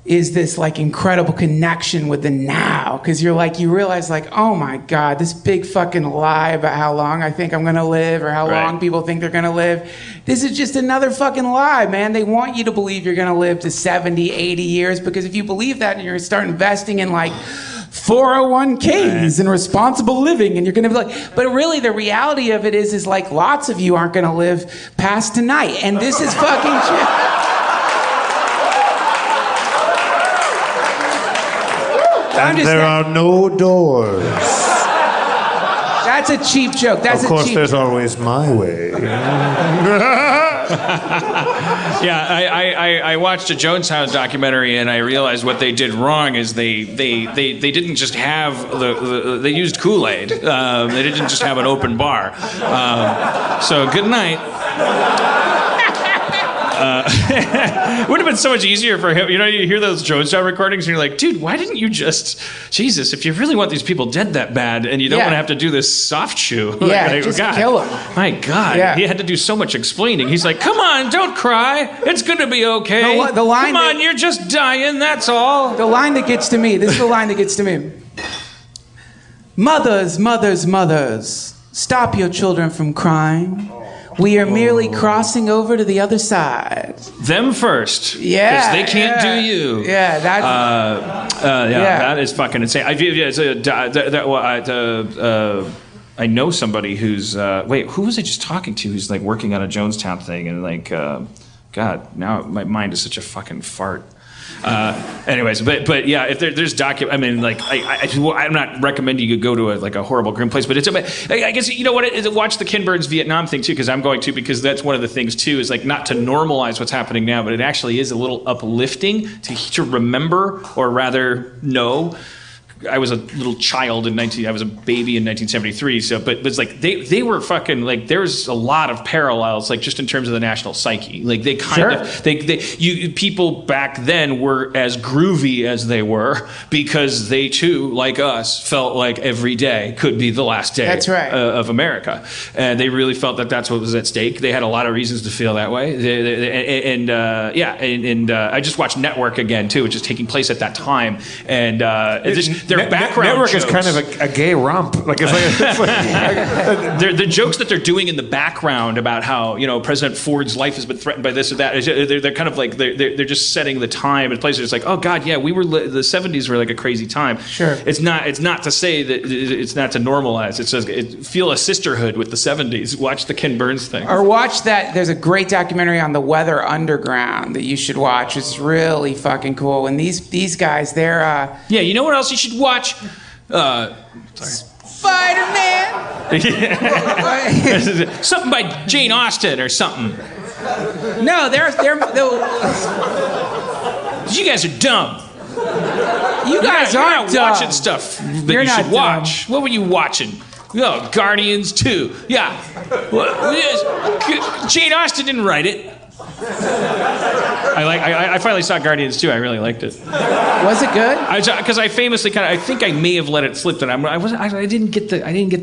[SPEAKER 7] is this like incredible connection with the now, because you're like, you realize like, oh my God, this big fucking lie about how long I think I'm gonna live or how long people think they're gonna live. This is just another fucking lie, man. They want you to believe you're gonna live to 70, 80 years, because if you believe that, you're gonna start investing in like 401ks and responsible living, and you're gonna be like, but really the reality of it is like lots of you aren't gonna live past tonight, and this is fucking shit.
[SPEAKER 10] And there are no doors.
[SPEAKER 7] That's a cheap joke. That's
[SPEAKER 10] Of course,
[SPEAKER 7] a cheap
[SPEAKER 10] there's always my way.
[SPEAKER 6] Yeah, I watched a Jonestown documentary, and I realized what they did wrong is they didn't just have they used Kool-Aid. They didn't just have an open bar. So good night. Would have been so much easier for him. You know, you hear those Jonestown recordings and you're like, dude, why didn't you just, Jesus, if you really want these people dead that bad and you don't want to have to do this soft shoe.
[SPEAKER 7] Yeah,
[SPEAKER 6] like,
[SPEAKER 7] just
[SPEAKER 6] God,
[SPEAKER 7] kill him.
[SPEAKER 6] My God, he had to do so much explaining. He's like, come on, don't cry. It's going to be okay.
[SPEAKER 7] The line
[SPEAKER 6] come on, you're just dying, that's all.
[SPEAKER 7] The line that gets to me, this is the line that gets to me. Mothers, mothers, mothers, stop your children from crying. We are merely crossing over to the other side.
[SPEAKER 6] Them first.
[SPEAKER 7] Yeah.
[SPEAKER 6] Because they can't do you.
[SPEAKER 7] Yeah,
[SPEAKER 6] that is fucking insane. I know somebody who's, wait, who was I just talking to who's like working on a Jonestown thing and like, God, now my mind is such a fucking fart. Anyways, but yeah, if there's I mean, like, I'm not recommending you go to a horrible grim place, but I guess, you know what, watch the Ken Burns Vietnam thing too, because I'm going to, because that's one of the things too, is like not to normalize what's happening now, but it actually is a little uplifting to remember, or rather know, I was a little child I was a baby in 1973. So, but it's like they were fucking like there's a lot of parallels, like just in terms of the national psyche. Like they kind of people back then were as groovy as they were because they too, like us, felt like every day could be the last day.
[SPEAKER 7] That's right.
[SPEAKER 6] Of America, and they really felt that that's what was at stake. They had a lot of reasons to feel that way. I just watched Network again too, which is taking place at that time, and their background
[SPEAKER 8] Network
[SPEAKER 6] jokes,
[SPEAKER 8] is kind of a gay romp. Like
[SPEAKER 6] the jokes that they're doing in the background about how President Ford's life has been threatened by this or that. They're kind of like they're just setting the time and place. It's like, oh God, yeah, the 70s were like a crazy time.
[SPEAKER 7] Sure.
[SPEAKER 6] It's not to say that it's not to normalize. It's just feel a sisterhood with the 70s. Watch the Ken Burns thing.
[SPEAKER 7] Or watch that. There's a great documentary on the Weather Underground that you should watch. It's really fucking cool. And these guys, they're
[SPEAKER 6] yeah. You know what else you should watch?
[SPEAKER 7] Spider-Man.
[SPEAKER 6] Something by Jane Austen or something.
[SPEAKER 7] No, they're
[SPEAKER 6] you guys are dumb.
[SPEAKER 7] You guys
[SPEAKER 6] you're
[SPEAKER 7] aren't
[SPEAKER 6] not
[SPEAKER 7] dumb.
[SPEAKER 6] watching stuff that
[SPEAKER 7] You're
[SPEAKER 6] you
[SPEAKER 7] not
[SPEAKER 6] should watch. What were you watching? Oh, Guardians 2. Yeah. Jane Austen didn't write it. I finally saw Guardians 2. I really liked it.
[SPEAKER 7] Was it good?
[SPEAKER 6] Because I famously I think I may have let it slip that I didn't get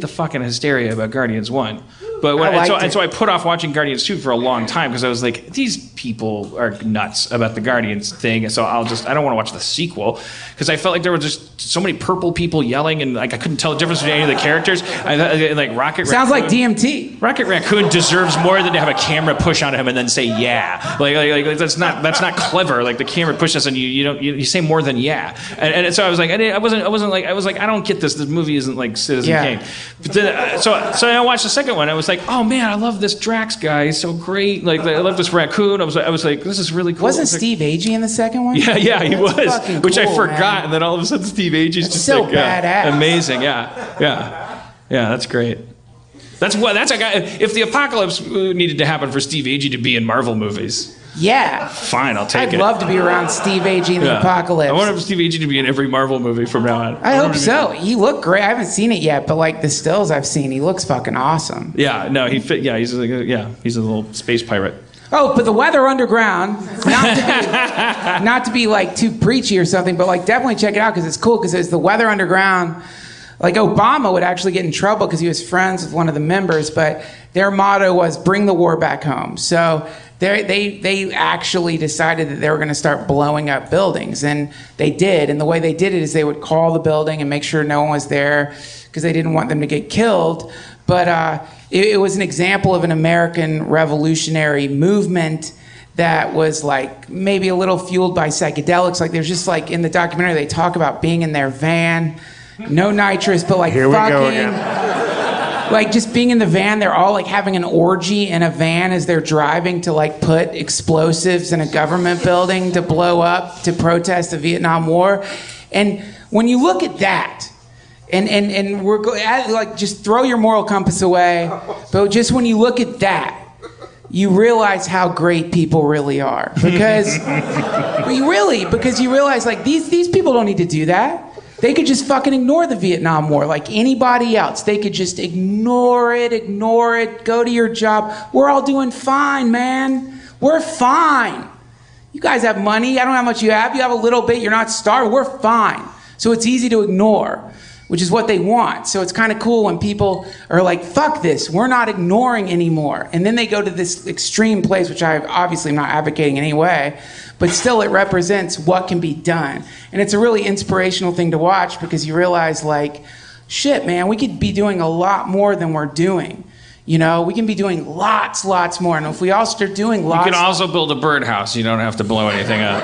[SPEAKER 6] the fucking hysteria about Guardians 1. But so I put off watching Guardians 2 for a long time because I was like, these people are nuts about the Guardians thing, so I don't want to watch the sequel because I felt like there were just so many purple people yelling and like I couldn't tell the difference between any of the characters. Like Rocket
[SPEAKER 7] Sounds
[SPEAKER 6] Raccoon,
[SPEAKER 7] like DMT.
[SPEAKER 6] Rocket Raccoon deserves more than to have a camera push onto him and then say yeah. Like that's not clever. Like the camera pushes and you say more than yeah. And so I was like I was like I don't get this. This movie isn't like Citizen Kane. But then so I watched the second one. I was like, oh man, I love this Drax guy. He's so great. Like I love this raccoon. I was like, this is really cool.
[SPEAKER 7] Wasn't Steve Agee in the second one?
[SPEAKER 6] Yeah, he was. Which
[SPEAKER 7] cool,
[SPEAKER 6] I forgot,
[SPEAKER 7] man.
[SPEAKER 6] and then all of a sudden Steve Agee's just
[SPEAKER 7] so
[SPEAKER 6] like
[SPEAKER 7] badass.
[SPEAKER 6] Amazing. Yeah, that's great. That's a guy. If the apocalypse needed to happen for Steve Agee to be in Marvel movies.
[SPEAKER 7] Yeah.
[SPEAKER 6] Fine, I'll take it.
[SPEAKER 7] I'd love to be around Steve Agee in the apocalypse.
[SPEAKER 6] I want Steve Agee to be in every Marvel movie from now on.
[SPEAKER 7] I hope so. He looked great. I haven't seen it yet, but like the stills I've seen, he looks fucking awesome.
[SPEAKER 6] Yeah, no, he fit. Yeah, he's a little space pirate.
[SPEAKER 7] Oh, but the Weather Underground, not to be like too preachy or something, but like definitely check it out because it's cool because it's the Weather Underground. Like Obama would actually get in trouble because he was friends with one of the members, but their motto was bring the war back home. So they actually decided that they were going to start blowing up buildings, and they did. And the way they did it is they would call the building and make sure no one was there because they didn't want them to get killed. But it was an example of an American revolutionary movement that was like maybe a little fueled by psychedelics. Like there's just like in the documentary they talk about being in their van, no nitrous, but like like just being in the van. They're all like having an orgy in a van as they're driving to like put explosives in a government building to blow up to protest the Vietnam War. And when you look at that, and we're like just throw your moral compass away, but just when you look at that, you realize how great people really are because you realize like these people don't need to do that. They could just fucking ignore the Vietnam War like anybody else. They could just ignore it, go to your job. We're all doing fine, man. We're fine. You guys have money. I don't know how much you have. You have a little bit. You're not starved. We're fine. So it's easy to ignore, which is what they want. So it's kind of cool when people are like, fuck this, we're not ignoring anymore. And then they go to this extreme place, which I obviously am not advocating in any way, but still it represents what can be done. And it's a really inspirational thing to watch because you realize like, shit, man, we could be doing a lot more than we're doing. You know, we can be doing lots more. And if we all start doing lots...
[SPEAKER 6] You can also build a birdhouse. You don't have to blow anything up.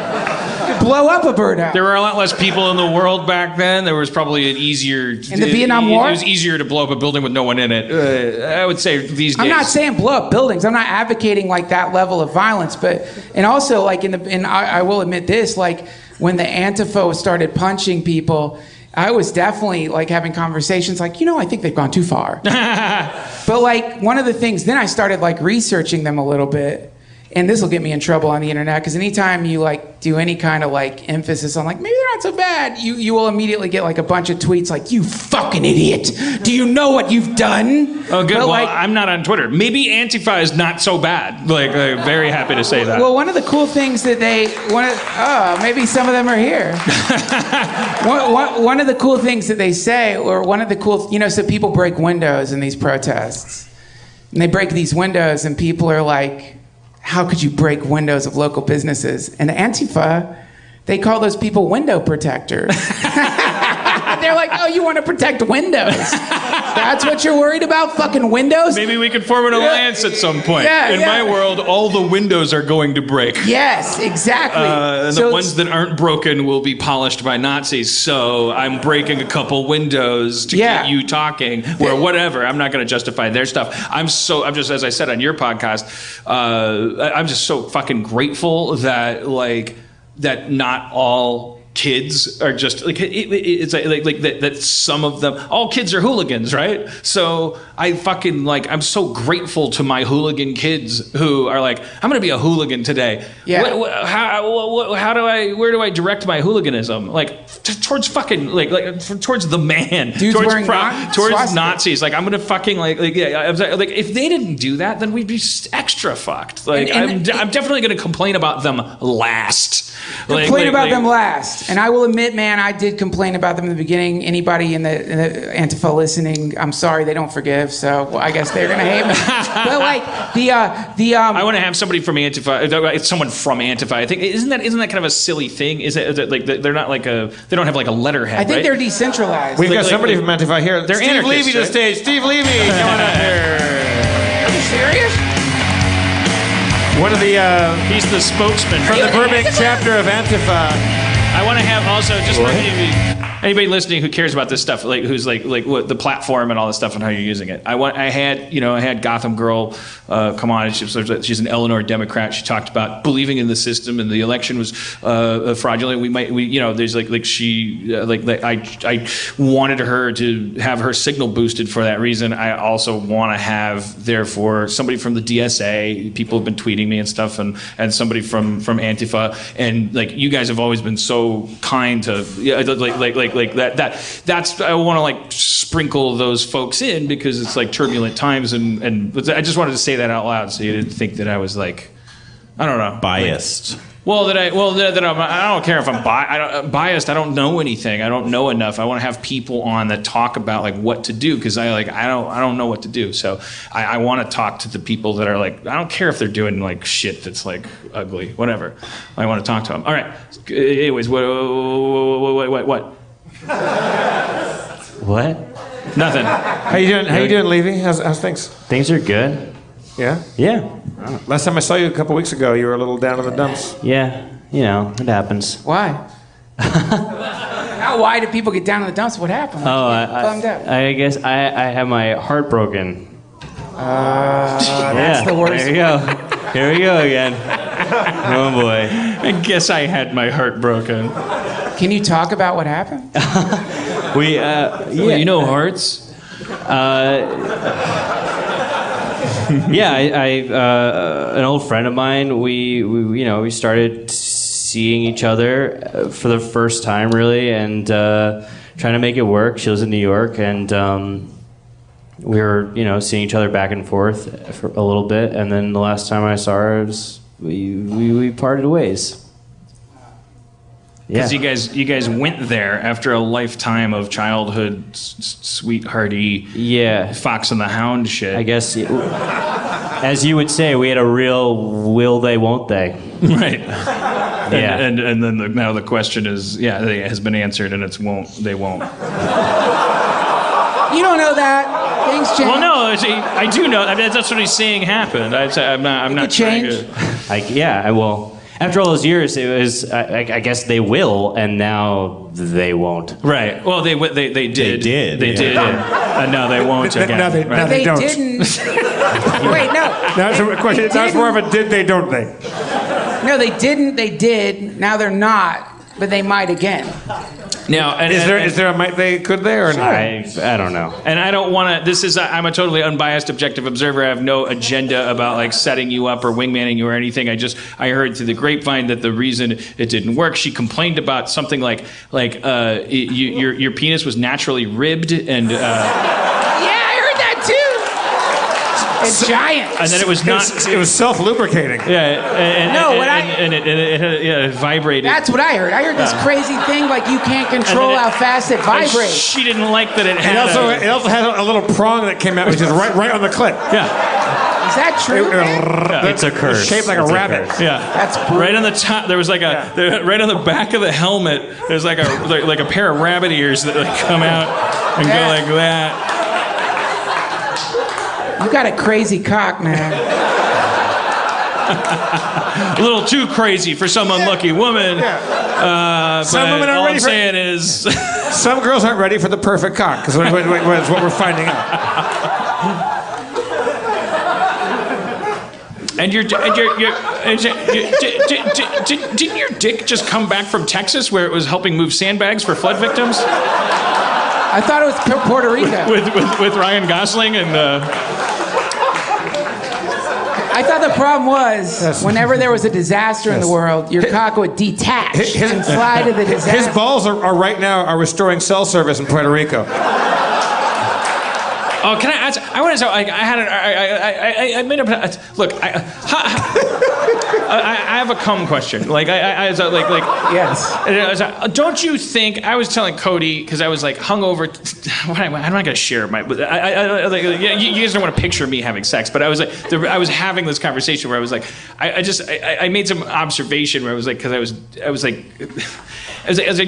[SPEAKER 7] You could blow up a birdhouse.
[SPEAKER 6] There were a lot less people in the world back then. There was probably an easier...
[SPEAKER 7] In the Vietnam War?
[SPEAKER 6] It was easier to blow up a building with no one in it. I would say these days...
[SPEAKER 7] I'm not saying blow up buildings. I'm not advocating like that level of violence. But, and also like I will admit this, like when the Antifa started punching people... I was definitely like having conversations like, I think they've gone too far. But like one of the things, then I started like researching them a little bit. and this will get me in trouble on the internet, because anytime you like do any kind of like emphasis on like maybe they're not so bad, you will immediately get like a bunch of tweets like, you fucking idiot, do you know what you've done?
[SPEAKER 6] Oh, good.
[SPEAKER 7] But,
[SPEAKER 6] Well,
[SPEAKER 7] like,
[SPEAKER 6] I'm not on Twitter. Maybe Antifa is not so bad. Like, I'm very happy to say that.
[SPEAKER 7] well, one of the cool things that maybe some of them are here. one of the cool things that they say, or one of the cool, so people break windows in these protests. And they break these windows, and people are like, how could you break windows of local businesses? And Antifa, they call those people window protectors. They're like, oh, you want to protect windows? That's what you're worried about? Fucking windows?
[SPEAKER 6] Maybe we could form an alliance at some point. In my world, all the windows are going to break.
[SPEAKER 7] Yes, exactly.
[SPEAKER 6] And the ones that aren't broken will be polished by Nazis. So I'm breaking a couple windows to get you talking, or whatever. I'm not going to justify their stuff. I'm just, as I said on your podcast, I'm just so fucking grateful that that not all kids are just like it's like that some of them, all kids are hooligans, right? So I fucking I'm so grateful to my hooligan kids who are like, I'm gonna be a hooligan today. Where do I direct my hooliganism? Towards fucking towards the man,
[SPEAKER 7] dudes
[SPEAKER 6] towards
[SPEAKER 7] towards
[SPEAKER 6] Nazis. I'm gonna fucking if they didn't do that, then we'd be extra fucked. I'm definitely gonna complain about them last.
[SPEAKER 7] Complain about them last. And I will admit, man, I did complain about them in the beginning. Anybody in the Antifa listening, I'm sorry, they don't forgive, so I guess they're gonna hate me. But
[SPEAKER 6] I want to have somebody from Antifa. It's someone from Antifa. I think isn't that kind of a silly thing? Is it like they're not they don't have like a letterhead?
[SPEAKER 7] I think
[SPEAKER 6] right?
[SPEAKER 7] they're decentralized.
[SPEAKER 8] We've got somebody from Antifa here.
[SPEAKER 6] They're
[SPEAKER 8] Steve
[SPEAKER 6] anarchists,
[SPEAKER 8] Levy to
[SPEAKER 6] right?
[SPEAKER 8] the stage. Steve Levy, come on up here.
[SPEAKER 7] Are you serious?
[SPEAKER 8] One of the
[SPEAKER 6] he's the spokesman
[SPEAKER 8] from the Burbank chapter of Antifa.
[SPEAKER 6] I want to have also just anybody listening who cares about this stuff, who's like what the platform and all this stuff and how you're using it. I had Gotham Girl come on. She's an Illinois Democrat. She talked about believing in the system and the election was fraudulent. I wanted her to have her signal boosted for that reason. I also want to have therefore somebody from the DSA. People have been tweeting me and stuff, and somebody from Antifa, and you guys have always been so kind to that's I want to sprinkle those folks in because it's turbulent times and I just wanted to say that out loud so you didn't think that I was I don't know,
[SPEAKER 4] biased.
[SPEAKER 6] I don't care if I'm biased. I don't know anything. I don't know enough. I want to have people on that talk about what to do because I don't know what to do. So I want to talk to the people that are I don't care if they're doing shit that's ugly, whatever. I want to talk to them. All right. Anyways, what?
[SPEAKER 11] What?
[SPEAKER 6] Nothing.
[SPEAKER 8] How you doing? How you doing, Levy? How's things?
[SPEAKER 11] Things are good.
[SPEAKER 8] Yeah.
[SPEAKER 11] Yeah.
[SPEAKER 8] Last time I saw you a couple weeks ago, you were a little down in the dumps.
[SPEAKER 11] Yeah. It happens.
[SPEAKER 7] Why? Why do people get down in the dumps? What happened?
[SPEAKER 11] I guess I have my heart broken.
[SPEAKER 7] That's the worst.
[SPEAKER 11] There you go. Here we go again. Oh boy.
[SPEAKER 6] I guess I had my heart broken.
[SPEAKER 7] Can you talk about what happened?
[SPEAKER 6] You know hearts?
[SPEAKER 11] Yeah, an old friend of mine. We started seeing each other for the first time, really, and trying to make it work. She lives in New York, and we were, seeing each other back and forth for a little bit. And then the last time I saw her, we parted ways.
[SPEAKER 6] Because you guys went there after a lifetime of childhood sweethearty Fox and the Hound shit.
[SPEAKER 11] I guess, as you would say, we had a real will they, won't they?
[SPEAKER 6] Right.
[SPEAKER 11] Yeah.
[SPEAKER 6] And then now the question is, it has been answered, and it's won't, they won't.
[SPEAKER 7] You don't know that. Things change.
[SPEAKER 6] Well, no, I do know. I mean, that's what he's saying happened. I'm not
[SPEAKER 7] change.
[SPEAKER 11] I will. After all those years, it was. I guess they will, and now they won't.
[SPEAKER 6] Right. Well, they did.
[SPEAKER 4] They did.
[SPEAKER 6] They did. And now they won't again.
[SPEAKER 8] Now they don't.
[SPEAKER 7] Didn't. Wait, no.
[SPEAKER 8] That's a question. That's more of a did they, don't they?
[SPEAKER 7] No, they didn't. They did. Now they're not, but they might again.
[SPEAKER 6] Now,
[SPEAKER 8] Is there a might they could they or not?
[SPEAKER 11] I don't know.
[SPEAKER 6] And I don't want to. I'm a totally unbiased, objective observer. I have no agenda about like setting you up or wingmanning you or anything. I heard through the grapevine that the reason it didn't work, she complained about something like your penis was naturally ribbed and.
[SPEAKER 7] Yeah, I heard that too. It's giant.
[SPEAKER 6] And then it was not.
[SPEAKER 8] It was self-lubricating.
[SPEAKER 6] Yeah, it vibrated.
[SPEAKER 7] That's what I heard. I heard this crazy thing like you can't control how fast it vibrates.
[SPEAKER 6] She didn't like that it had.
[SPEAKER 8] It also had a little prong that came out, which is right on the clit.
[SPEAKER 6] Yeah.
[SPEAKER 7] Is that true?
[SPEAKER 11] It's a curse.
[SPEAKER 8] It's shaped like a rabbit.
[SPEAKER 6] Yeah,
[SPEAKER 7] that's brutal.
[SPEAKER 6] Right on the top. There was like right on the back of the helmet. There's like a pair of rabbit ears that like come out and go like that.
[SPEAKER 7] You got a crazy cock, man.
[SPEAKER 6] A little too crazy for some unlucky woman.
[SPEAKER 8] Some women aren't
[SPEAKER 6] all
[SPEAKER 8] ready
[SPEAKER 6] I'm
[SPEAKER 8] for
[SPEAKER 6] saying is,
[SPEAKER 8] some girls aren't ready for the perfect cock. Because what we're finding out.
[SPEAKER 6] and didn't your dick just come back from Texas where it was helping move sandbags for flood victims?
[SPEAKER 7] I thought it was Puerto Rico.
[SPEAKER 6] with Ryan Gosling and.
[SPEAKER 7] I thought the problem was whenever there was a disaster in the world, your cock would detach and fly to the disaster.
[SPEAKER 8] His balls are right now restoring cell service in Puerto Rico.
[SPEAKER 6] Oh, can I ask? I want to say, I made up. Look, I have a cum question. Like,
[SPEAKER 7] yes.
[SPEAKER 6] Don't you think? I was telling Cody because I was like hungover. I'm not gonna share my. You guys don't want to picture me having sex, but I was like, I was having this conversation where I was like, I made some observation where I was like, because I was like,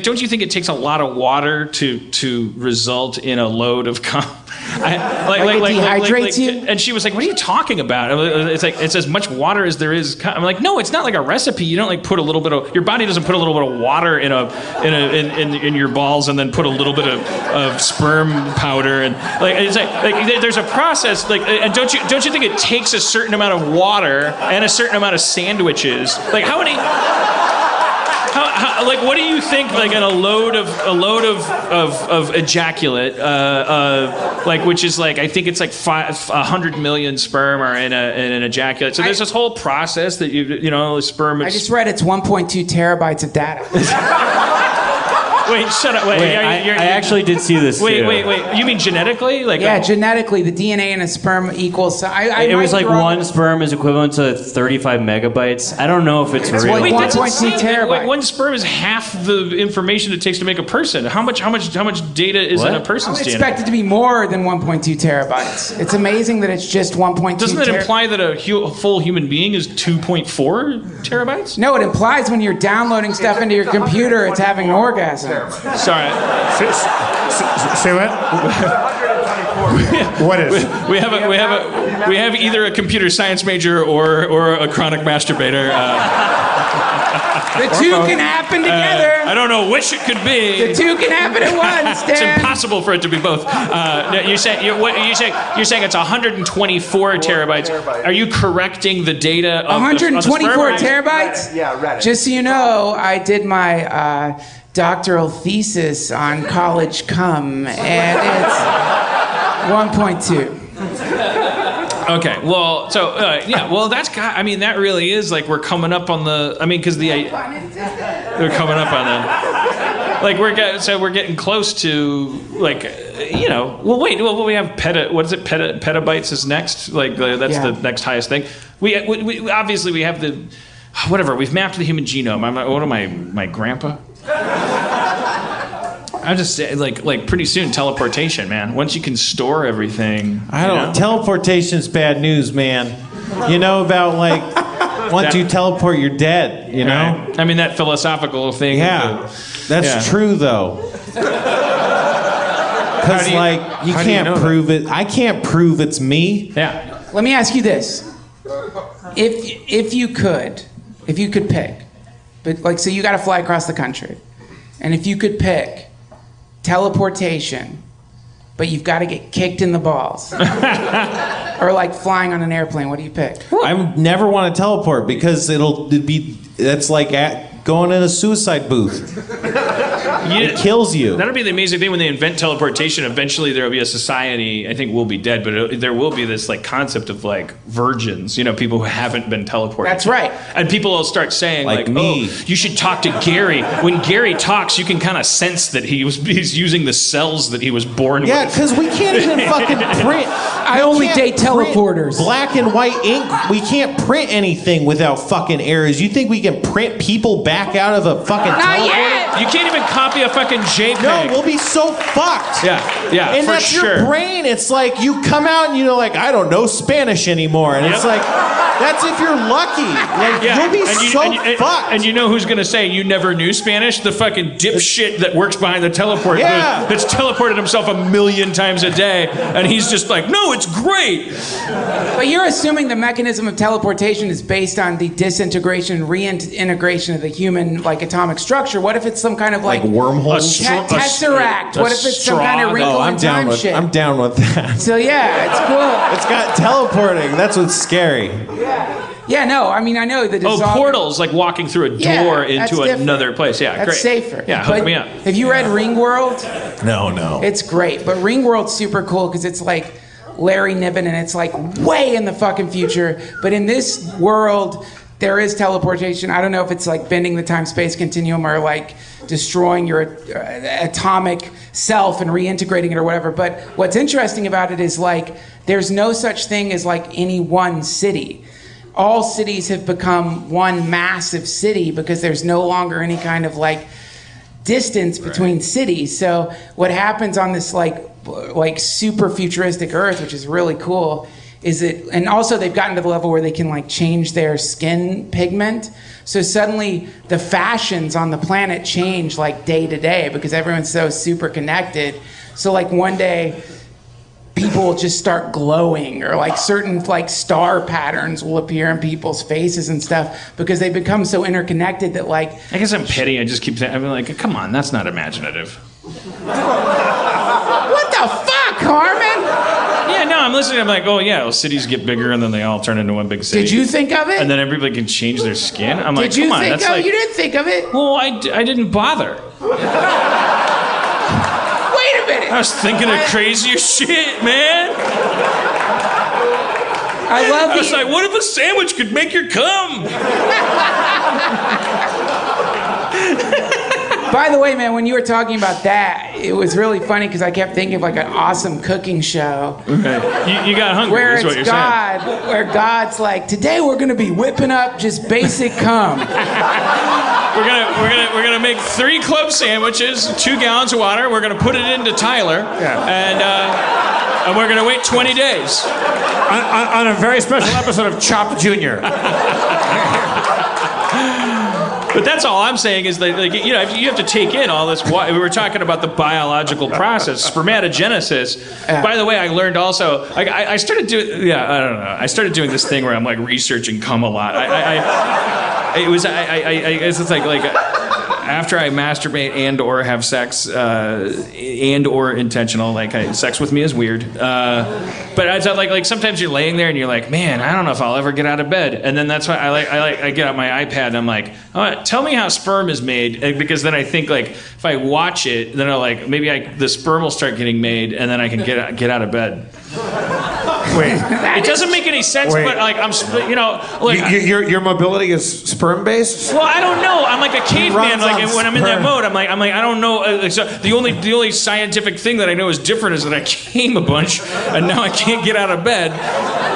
[SPEAKER 6] don't you think it takes a lot of water to result in a load of cum?
[SPEAKER 7] It dehydrates you?
[SPEAKER 6] And she was like, "What are you talking about?" It's like it's as much water as there is. I'm like, "No, it's not like a recipe. You don't like put a little bit of your body doesn't put a little bit of water in your balls and then put a little bit of sperm powder and like it's like there's a process like and don't you think it takes a certain amount of water and a certain amount of sandwiches? Like how many? How, like what do you think like in a load of ejaculate like which is like I think it's like 100 million sperm are in an ejaculate, so there's this whole process that you know sperm.
[SPEAKER 7] I just read it's 1.2 terabytes of data.
[SPEAKER 6] Wait, shut up. Wait,
[SPEAKER 11] I actually did see this.
[SPEAKER 6] Wait.
[SPEAKER 11] too.
[SPEAKER 6] You mean genetically? Like
[SPEAKER 7] yeah, genetically, the DNA in a sperm equals.
[SPEAKER 11] It was like one sperm is equivalent to 35 megabytes. I don't know if it's real.
[SPEAKER 6] Wait, that's
[SPEAKER 7] 1.2 terabytes.
[SPEAKER 6] Wait, one sperm is half the information it takes to make a person. How much data is in a person's
[SPEAKER 7] I would
[SPEAKER 6] DNA?
[SPEAKER 7] expect it to be more than 1.2 terabytes. It's amazing that it's just 1.2.
[SPEAKER 6] Doesn't that imply that a full human being is 2.4 terabytes?
[SPEAKER 7] No, it implies when you're downloading stuff into your computer, it's having an orgasm.
[SPEAKER 6] Sorry.
[SPEAKER 8] Say what? What is?
[SPEAKER 6] We have either a computer science major or a chronic masturbator.
[SPEAKER 7] The two can happen together.
[SPEAKER 6] I don't know which it could be.
[SPEAKER 7] The two can happen at once, Dan.
[SPEAKER 6] It's impossible for it to be both. You're saying it's 124 terabytes. Are you correcting the data?
[SPEAKER 7] 124 terabytes?
[SPEAKER 10] Yeah, Reddit.
[SPEAKER 7] Just so you know, I did my doctoral thesis on college cum, and it's 1.2.
[SPEAKER 6] Okay, well, so that's that really is like we're coming up on the. I mean, because we're coming up on the. Like we're getting close to like Well, wait. Well, we have What is it? Petabytes is next. Like that's the next highest thing. We obviously we have the. Whatever. We've mapped the human genome. What am I? My grandpa. I just like pretty soon teleportation, man. Once you can store everything.
[SPEAKER 4] Teleportation's bad news, man. You know about like once you teleport, you're dead. You know.
[SPEAKER 6] Right. I mean that philosophical thing.
[SPEAKER 4] Yeah, that's true though. Because you can't prove it. I can't prove it's me.
[SPEAKER 6] Yeah.
[SPEAKER 7] Let me ask you this: if you could pick, but so you got to fly across the country, and if you could pick teleportation, but you've got to get kicked in the balls, or like flying on an airplane, what do you pick?
[SPEAKER 4] I never want to teleport because that's like going in a suicide booth. It kills you.
[SPEAKER 6] That'll be the amazing thing when they invent teleportation. Eventually, there will be a society. I think we'll be dead, but there will be this like concept of like virgins. You know, people who haven't been teleported.
[SPEAKER 7] That's right.
[SPEAKER 6] And people will start saying
[SPEAKER 4] Like me.
[SPEAKER 6] "Oh, you should talk to Gary." When Gary talks, you can kind of sense that he's using the cells that he was born
[SPEAKER 4] Yeah,
[SPEAKER 6] with.
[SPEAKER 4] because we can't even fucking print.
[SPEAKER 7] I only date teleporters.
[SPEAKER 4] Black and white ink. We can't print anything without fucking errors. You think we can print people back out of a fucking
[SPEAKER 7] Not
[SPEAKER 4] teleporter?
[SPEAKER 7] yet.
[SPEAKER 6] You can't even copy a fucking JPEG.
[SPEAKER 4] No, we'll be so fucked.
[SPEAKER 6] Yeah,
[SPEAKER 4] And
[SPEAKER 6] for
[SPEAKER 4] that's
[SPEAKER 6] sure.
[SPEAKER 4] your brain. It's like you come out and you know, like, I don't know Spanish anymore. And it's
[SPEAKER 6] Yep.
[SPEAKER 4] like, that's if you're lucky. Like,
[SPEAKER 6] Yeah.
[SPEAKER 4] you'll be fucked.
[SPEAKER 6] And you know who's gonna say you never knew Spanish? The fucking dipshit that works behind the teleport
[SPEAKER 4] Yeah.
[SPEAKER 6] booth that's teleported himself 1,000,000 times a day, and he's just like, no, it's great.
[SPEAKER 7] But you're assuming the mechanism of teleportation is based on the disintegration and reintegration of the human like atomic structure. What if it's some kind of like
[SPEAKER 4] wormhole?
[SPEAKER 7] tesseract? What if it's some kind of wrinkle in time shit?
[SPEAKER 4] I'm down with that.
[SPEAKER 7] So yeah, it's cool.
[SPEAKER 4] It's got teleporting. That's what's scary.
[SPEAKER 7] Yeah, no, I mean I know the
[SPEAKER 6] Oh,
[SPEAKER 7] dissolve-
[SPEAKER 6] portals, like walking through a
[SPEAKER 7] Yeah,
[SPEAKER 6] door
[SPEAKER 7] that's
[SPEAKER 6] into
[SPEAKER 7] different.
[SPEAKER 6] another place. Yeah,
[SPEAKER 7] That's
[SPEAKER 6] great.
[SPEAKER 7] safer.
[SPEAKER 6] Yeah, hook
[SPEAKER 7] But
[SPEAKER 6] me up.
[SPEAKER 7] Have you read Ringworld?
[SPEAKER 4] No.
[SPEAKER 7] It's great, but Ringworld's super cool because it's like Larry Niven and it's like way in the fucking future. But in this world, there is teleportation. I don't know if it's like bending the time-space continuum or like destroying your atomic self and reintegrating it or whatever. But what's interesting about it is like there's no such thing as like any one city. All cities have become one massive city because there's no longer any kind of like distance between cities. So what happens on this like super futuristic Earth, which is really cool, is it, and also they've gotten to the level where they can like change their skin pigment. So suddenly the fashions on the planet change like day to day because everyone's so super connected. So like one day people will just start glowing or like certain like star patterns will appear in people's faces and stuff because they become so interconnected that like
[SPEAKER 6] I guess I'm petty. I just keep saying, I'm like, come on, that's not imaginative.
[SPEAKER 7] what the fuck, Harmon?
[SPEAKER 6] Yeah, no, I'm listening. I'm like, oh yeah, well, cities get bigger and then they all turn into one big city.
[SPEAKER 7] Did you think of it?
[SPEAKER 6] And then everybody can change their skin. I'm like,
[SPEAKER 7] Did you
[SPEAKER 6] come on,
[SPEAKER 7] think
[SPEAKER 6] that's
[SPEAKER 7] of
[SPEAKER 6] like.
[SPEAKER 7] it? You didn't think of it?
[SPEAKER 6] Well, I didn't bother.
[SPEAKER 7] Wait a minute.
[SPEAKER 6] I was thinking of crazier shit, man.
[SPEAKER 7] I love
[SPEAKER 6] I was
[SPEAKER 7] the-
[SPEAKER 6] like, what if a sandwich could make your cum?
[SPEAKER 7] By the way, man, when you were talking about that, it was really funny because I kept thinking of like an awesome cooking show.
[SPEAKER 6] Okay. You got hungry,
[SPEAKER 7] Where
[SPEAKER 6] is what
[SPEAKER 7] it's
[SPEAKER 6] you're saying.
[SPEAKER 7] God, where God's like, today we're gonna be whipping up just basic cum.
[SPEAKER 6] We're gonna make 3 club sandwiches, 2 gallons of water. We're gonna put it into Tyler, and we're gonna wait 20 days
[SPEAKER 8] On a very special episode of Chopped Junior.
[SPEAKER 6] But that's all I'm saying is that, like, you know, you have to take in all this. We were talking about the biological process, spermatogenesis. By the way, I learned also. I started doing. Yeah, I don't know. I started doing this thing where I'm like researching cum a lot. It's like after I masturbate and or have sex and or intentional, like sex with me is weird. But it's like sometimes you're laying there and you're like, man, I don't know if I'll ever get out of bed. And then that's why I get out my iPad and I'm like, oh, tell me how sperm is made, because then I think like if I watch it, then I'll like maybe the sperm will start getting made and then I can get out of bed.
[SPEAKER 8] Wait.
[SPEAKER 6] It doesn't make any sense,
[SPEAKER 8] Wait.
[SPEAKER 6] but like I'm, you know, like.
[SPEAKER 8] Your mobility is sperm based?
[SPEAKER 6] Well, I don't know. I'm like a caveman.
[SPEAKER 4] runs
[SPEAKER 6] Like
[SPEAKER 4] on
[SPEAKER 6] when I'm in that
[SPEAKER 4] sperm.
[SPEAKER 6] mode, I'm like I don't know. So the only scientific thing that I know is different is that I came a bunch, and now I can't get out of bed.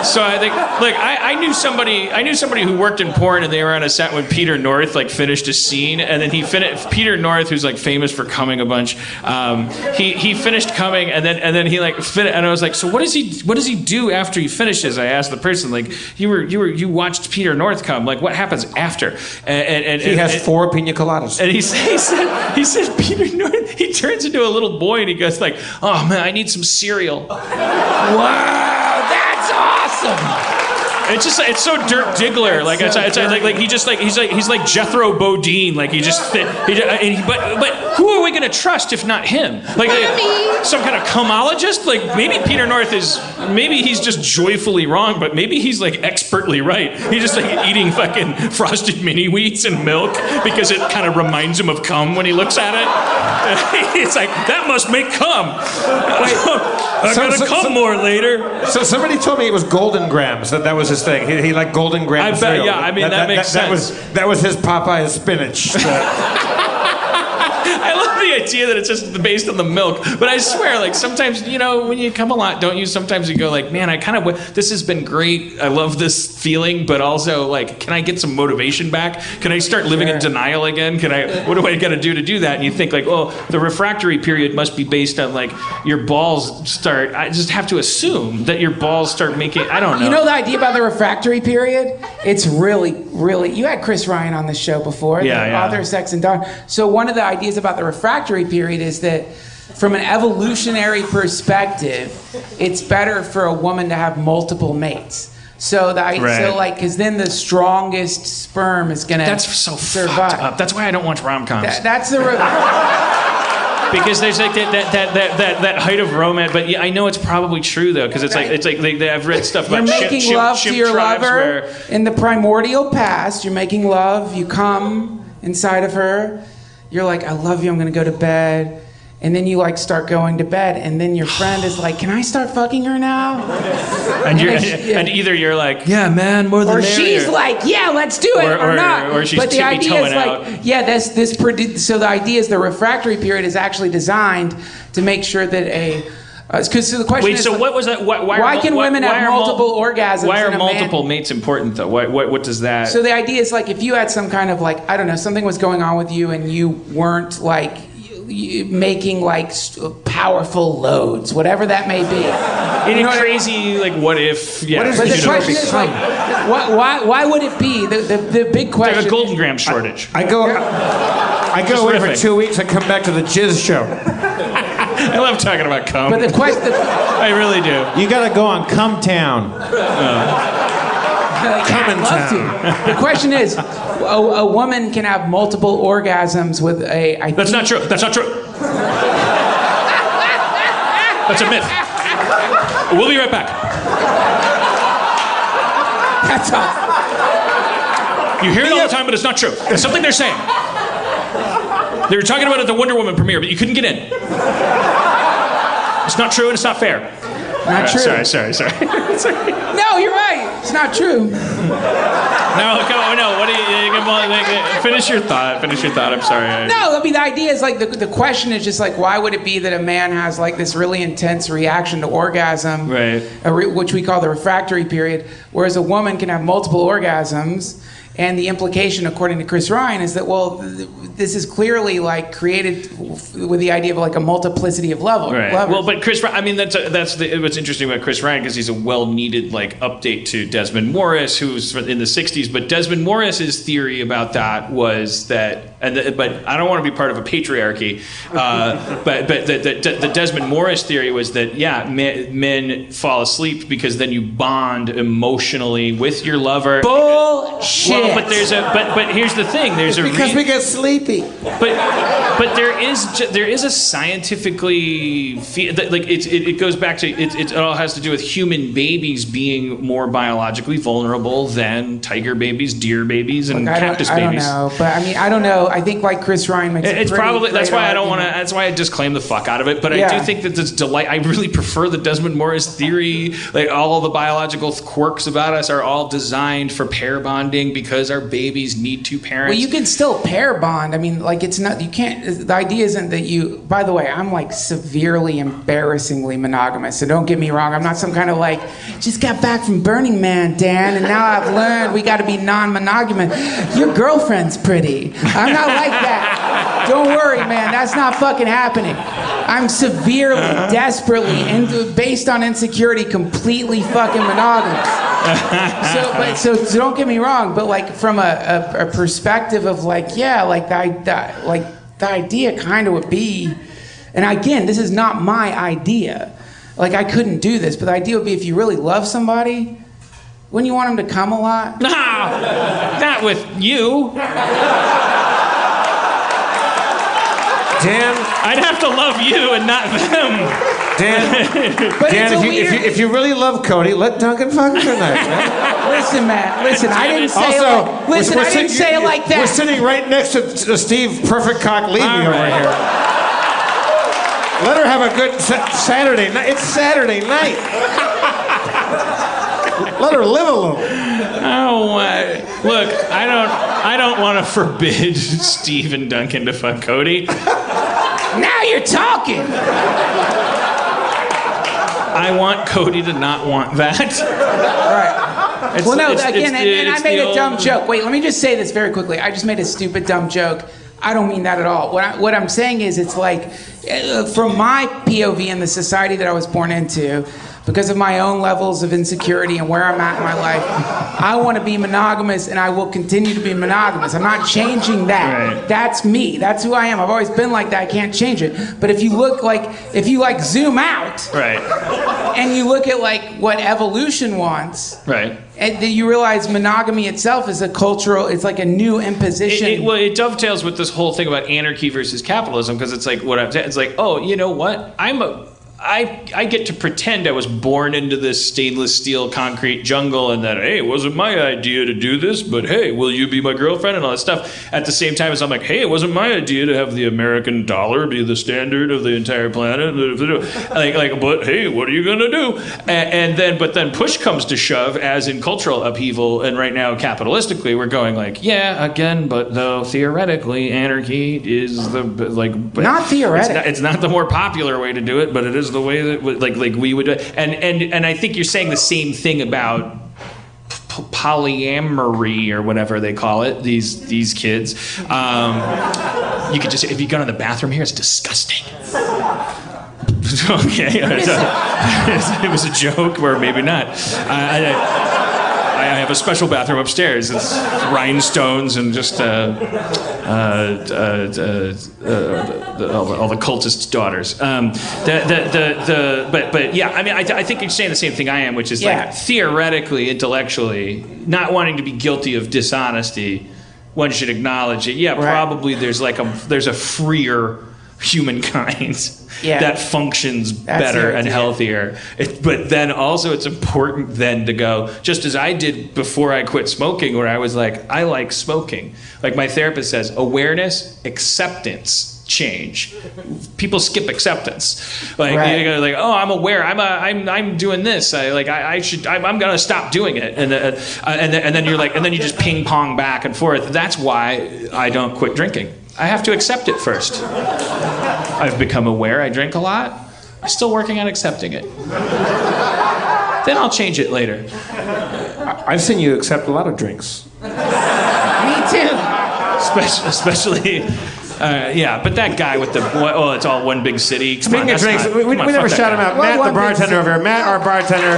[SPEAKER 6] So I think, like, I knew somebody who worked in porn, and they were on a set when Peter North like finished a scene, and then Peter North, who's like famous for coming a bunch, he finished coming, and then he like and I was like, so what does he do after he finishes? I asked the person, like, you watched Peter North come, like, what happens after? And
[SPEAKER 8] He has 4 pina coladas.
[SPEAKER 6] And he said Peter North, he turns into a little boy and he goes like, oh man, I need some cereal.
[SPEAKER 7] Wow, that's awesome.
[SPEAKER 6] It's just it's so Dirk Diggler. Like it's like he's like Jethro Bodine. Like but who are we gonna trust if not him? Like some kind of comologist? Like maybe Peter North maybe he's just joyfully wrong, but maybe he's like expertly right. He's just like eating fucking frosted mini wheats and milk because it kind of reminds him of cum when he looks at it. It's like that must make cum. I'm gonna come more later.
[SPEAKER 8] So somebody told me it was Golden Grams. That was his thing. He liked Golden Grams.
[SPEAKER 6] I bet. Yeah, I mean that makes sense.
[SPEAKER 8] That was his Popeye spinach.
[SPEAKER 6] I love the idea that it's just based on the milk, but I swear, like sometimes, when you come a lot, don't you? Sometimes you go like, man, I kind of this has been great. I love this feeling, but also like, can I get some motivation back? Can I start living in denial again? What do I got to do that? And you think like, well, the refractory period must be based on like your balls start. I just have to assume that your balls start making. I don't know.
[SPEAKER 7] You know the idea about the refractory period? It's really, really. You had Chris Ryan on the show before, the author of Sex and Dawn. So one of the ideas about the refractory period is that from an evolutionary perspective, it's better for a woman to have multiple mates. So because then the strongest sperm is gonna survive.
[SPEAKER 6] Fucked up. That's why I don't watch rom-coms.
[SPEAKER 7] That's the
[SPEAKER 6] because there's like that height of romance, but yeah, I know it's probably true though, because it's like I've read stuff about
[SPEAKER 7] you're making love to your lover in the primordial past. You're making love. You come inside of her. You're like, I love you. I'm gonna go to bed. And then you like start going to bed, and then your friend is like, "Can I start fucking her now?"
[SPEAKER 6] And either you're like, "Yeah, man, more than
[SPEAKER 7] or
[SPEAKER 6] merrier."
[SPEAKER 7] she's like, "Yeah, let's do it," or not.
[SPEAKER 6] Or she's
[SPEAKER 7] but the idea is like,
[SPEAKER 6] out.
[SPEAKER 7] So the idea is the refractory period is actually designed to make sure that because the question is.
[SPEAKER 6] So what was that?
[SPEAKER 7] Why can women have multiple orgasms?
[SPEAKER 6] Why are multiple mates important though? What does that?
[SPEAKER 7] So the idea is like if you had some kind of like I don't know something was going on with you and you weren't like. Making like powerful loads, whatever that may be.
[SPEAKER 6] In a crazy like what if? Yeah.
[SPEAKER 7] But the question is like, why would it be the big question?
[SPEAKER 6] There's a Golden Gram shortage.
[SPEAKER 8] I go away for 2 weeks and come back to the Jizz show.
[SPEAKER 6] I love talking about cum.
[SPEAKER 7] But the question,
[SPEAKER 6] I really do.
[SPEAKER 4] You gotta go on Cumtown.
[SPEAKER 7] The question is, a woman can have multiple orgasms with
[SPEAKER 6] That's not true. That's not true. That's a myth. We'll be right back.
[SPEAKER 7] That's all.
[SPEAKER 6] You hear it all the time, but it's not true. It's something they're saying. They were talking about it at the Wonder Woman premiere, but you couldn't get in. It's not true and it's not fair.
[SPEAKER 7] Not true.
[SPEAKER 6] Sorry.
[SPEAKER 7] No, you're right. It's not true.
[SPEAKER 6] No, come on. No, what do you finish your thought. I'm sorry.
[SPEAKER 7] No, I mean the idea is like the question is just like why would it be that a man has like this really intense reaction to orgasm,
[SPEAKER 6] right?
[SPEAKER 7] Which we call the refractory period, whereas a woman can have multiple orgasms. And the implication, according to Chris Ryan, is that, well, this is clearly like created with the idea of like a multiplicity of levels.
[SPEAKER 6] Right. Well, but Chris, I mean, that's what's interesting about Chris Ryan because he's a well-needed like update to Desmond Morris, who's in the '60s. But Desmond Morris's theory about that was that, but I don't want to be part of a patriarchy. But the Desmond Morris theory was that men fall asleep because then you bond emotionally with your lover.
[SPEAKER 7] Bullshit.
[SPEAKER 6] Well, but here's the thing. There's
[SPEAKER 8] because we get sleepy.
[SPEAKER 6] But there is a scientifically like it goes back to it all has to do with human babies being more biologically vulnerable than tiger babies, deer babies, and cactus babies.
[SPEAKER 7] I don't know, but I mean I don't know. I think like Chris Ryan makes
[SPEAKER 6] it's probably that's why I don't want to. That's why I disclaim the fuck out of it. But I do think that this delight. I really prefer the Desmond Morris theory. Like all the biological quirks about us are all designed for pair bonding because our babies need two parents.
[SPEAKER 7] Well, you can still pair bond. I mean, like it's not. You can't. The idea isn't that you. By the way, I'm like severely, embarrassingly monogamous. So don't get me wrong. I'm not some kind of like just got back from Burning Man, Dan, and now I've learned we got to be non-monogamous. Your girlfriend's pretty. I'm not like that. Don't worry, man. That's not fucking happening. I'm severely, desperately, based on insecurity, completely fucking monogamous. So don't get me wrong, but like from a perspective of like, yeah, like the idea kind of would be, and again, this is not my idea. Like I couldn't do this, but the idea would be if you really love somebody, Wouldn't you want him to come a lot?
[SPEAKER 6] No, not with you.
[SPEAKER 8] Dan,
[SPEAKER 6] I'd have to love you and not them.
[SPEAKER 8] Dan,
[SPEAKER 7] But
[SPEAKER 8] Dan,
[SPEAKER 7] it's
[SPEAKER 8] if you really love Cody, let Duncan fuck tonight. Man.
[SPEAKER 7] Listen, man. Listen, I didn't say
[SPEAKER 8] Also,
[SPEAKER 7] it like, listen, I didn't say it like that.
[SPEAKER 8] We're sitting right next to Steve Perfect Cock Levy over here. Let her have a good Saturday night. It's Saturday night. Let her live a little.
[SPEAKER 6] Oh, look, I don't want to forbid Steve and Duncan to fuck Cody.
[SPEAKER 7] Now you're talking.
[SPEAKER 6] I want Cody to not want that.
[SPEAKER 7] Right. Well, no, again, and I made a dumb joke. Wait, let me just say this very quickly. I just made a stupid, dumb joke. I don't mean that at all. What I'm saying is it's like, from my POV in the society that I was born into, because of my own levels of insecurity and where I'm at in my life, I want to be monogamous and I will continue to be monogamous. I'm not changing that.
[SPEAKER 6] Right.
[SPEAKER 7] That's me. That's who I am. I've always been like that. I can't change it. But if you zoom out,
[SPEAKER 6] Right.
[SPEAKER 7] and you look at like what evolution wants,
[SPEAKER 6] Right.
[SPEAKER 7] and then you realize monogamy itself is a cultural, it's like a new imposition.
[SPEAKER 6] It dovetails with this whole thing about anarchy versus capitalism, because it's like it's like, oh, you know what? I get to pretend I was born into this stainless steel concrete jungle and that, hey, it wasn't my idea to do this, but hey, will you be my girlfriend and all that stuff. At the same time as I'm like, hey, it wasn't my idea to have the American dollar be the standard of the entire planet. But hey, what are you gonna do? But then push comes to shove, as in cultural upheaval, and right now capitalistically we're going like, yeah, again, but though theoretically anarchy is the
[SPEAKER 7] Not theoretically.
[SPEAKER 6] it's not the more popular way to do it, but it is the way that we would do it. And I think you're saying the same thing about polyamory or whatever they call it. These kids, you could just, if you go to the bathroom here, it's disgusting. Okay, it was a joke, or maybe not. I have a special bathroom upstairs. It's rhinestones and just all the cultist daughters. But yeah, I mean, I think you're saying the same thing I am, which is like theoretically, intellectually, not wanting to be guilty of dishonesty, one should acknowledge it. Yeah, probably there's a freer humankind that functions better and healthier. But then also it's important then to go, just as I did before I quit smoking, where I was like, I like smoking. Like my therapist says, awareness, acceptance, change. People skip acceptance. Like you go like, oh, I'm aware. I'm doing this. I'm gonna stop doing it. And then you're like, and then you just ping pong back and forth. That's why I don't quit drinking. I have to accept it first. I've become aware I drink a lot. I'm still working on accepting it. Then I'll change it later.
[SPEAKER 8] I've seen you accept a lot of drinks.
[SPEAKER 7] Me too.
[SPEAKER 6] Especially but that guy with it's all one big city.
[SPEAKER 8] Speaking of drinks, we never shout him out. Matt, the bartender over here. Matt, our bartender.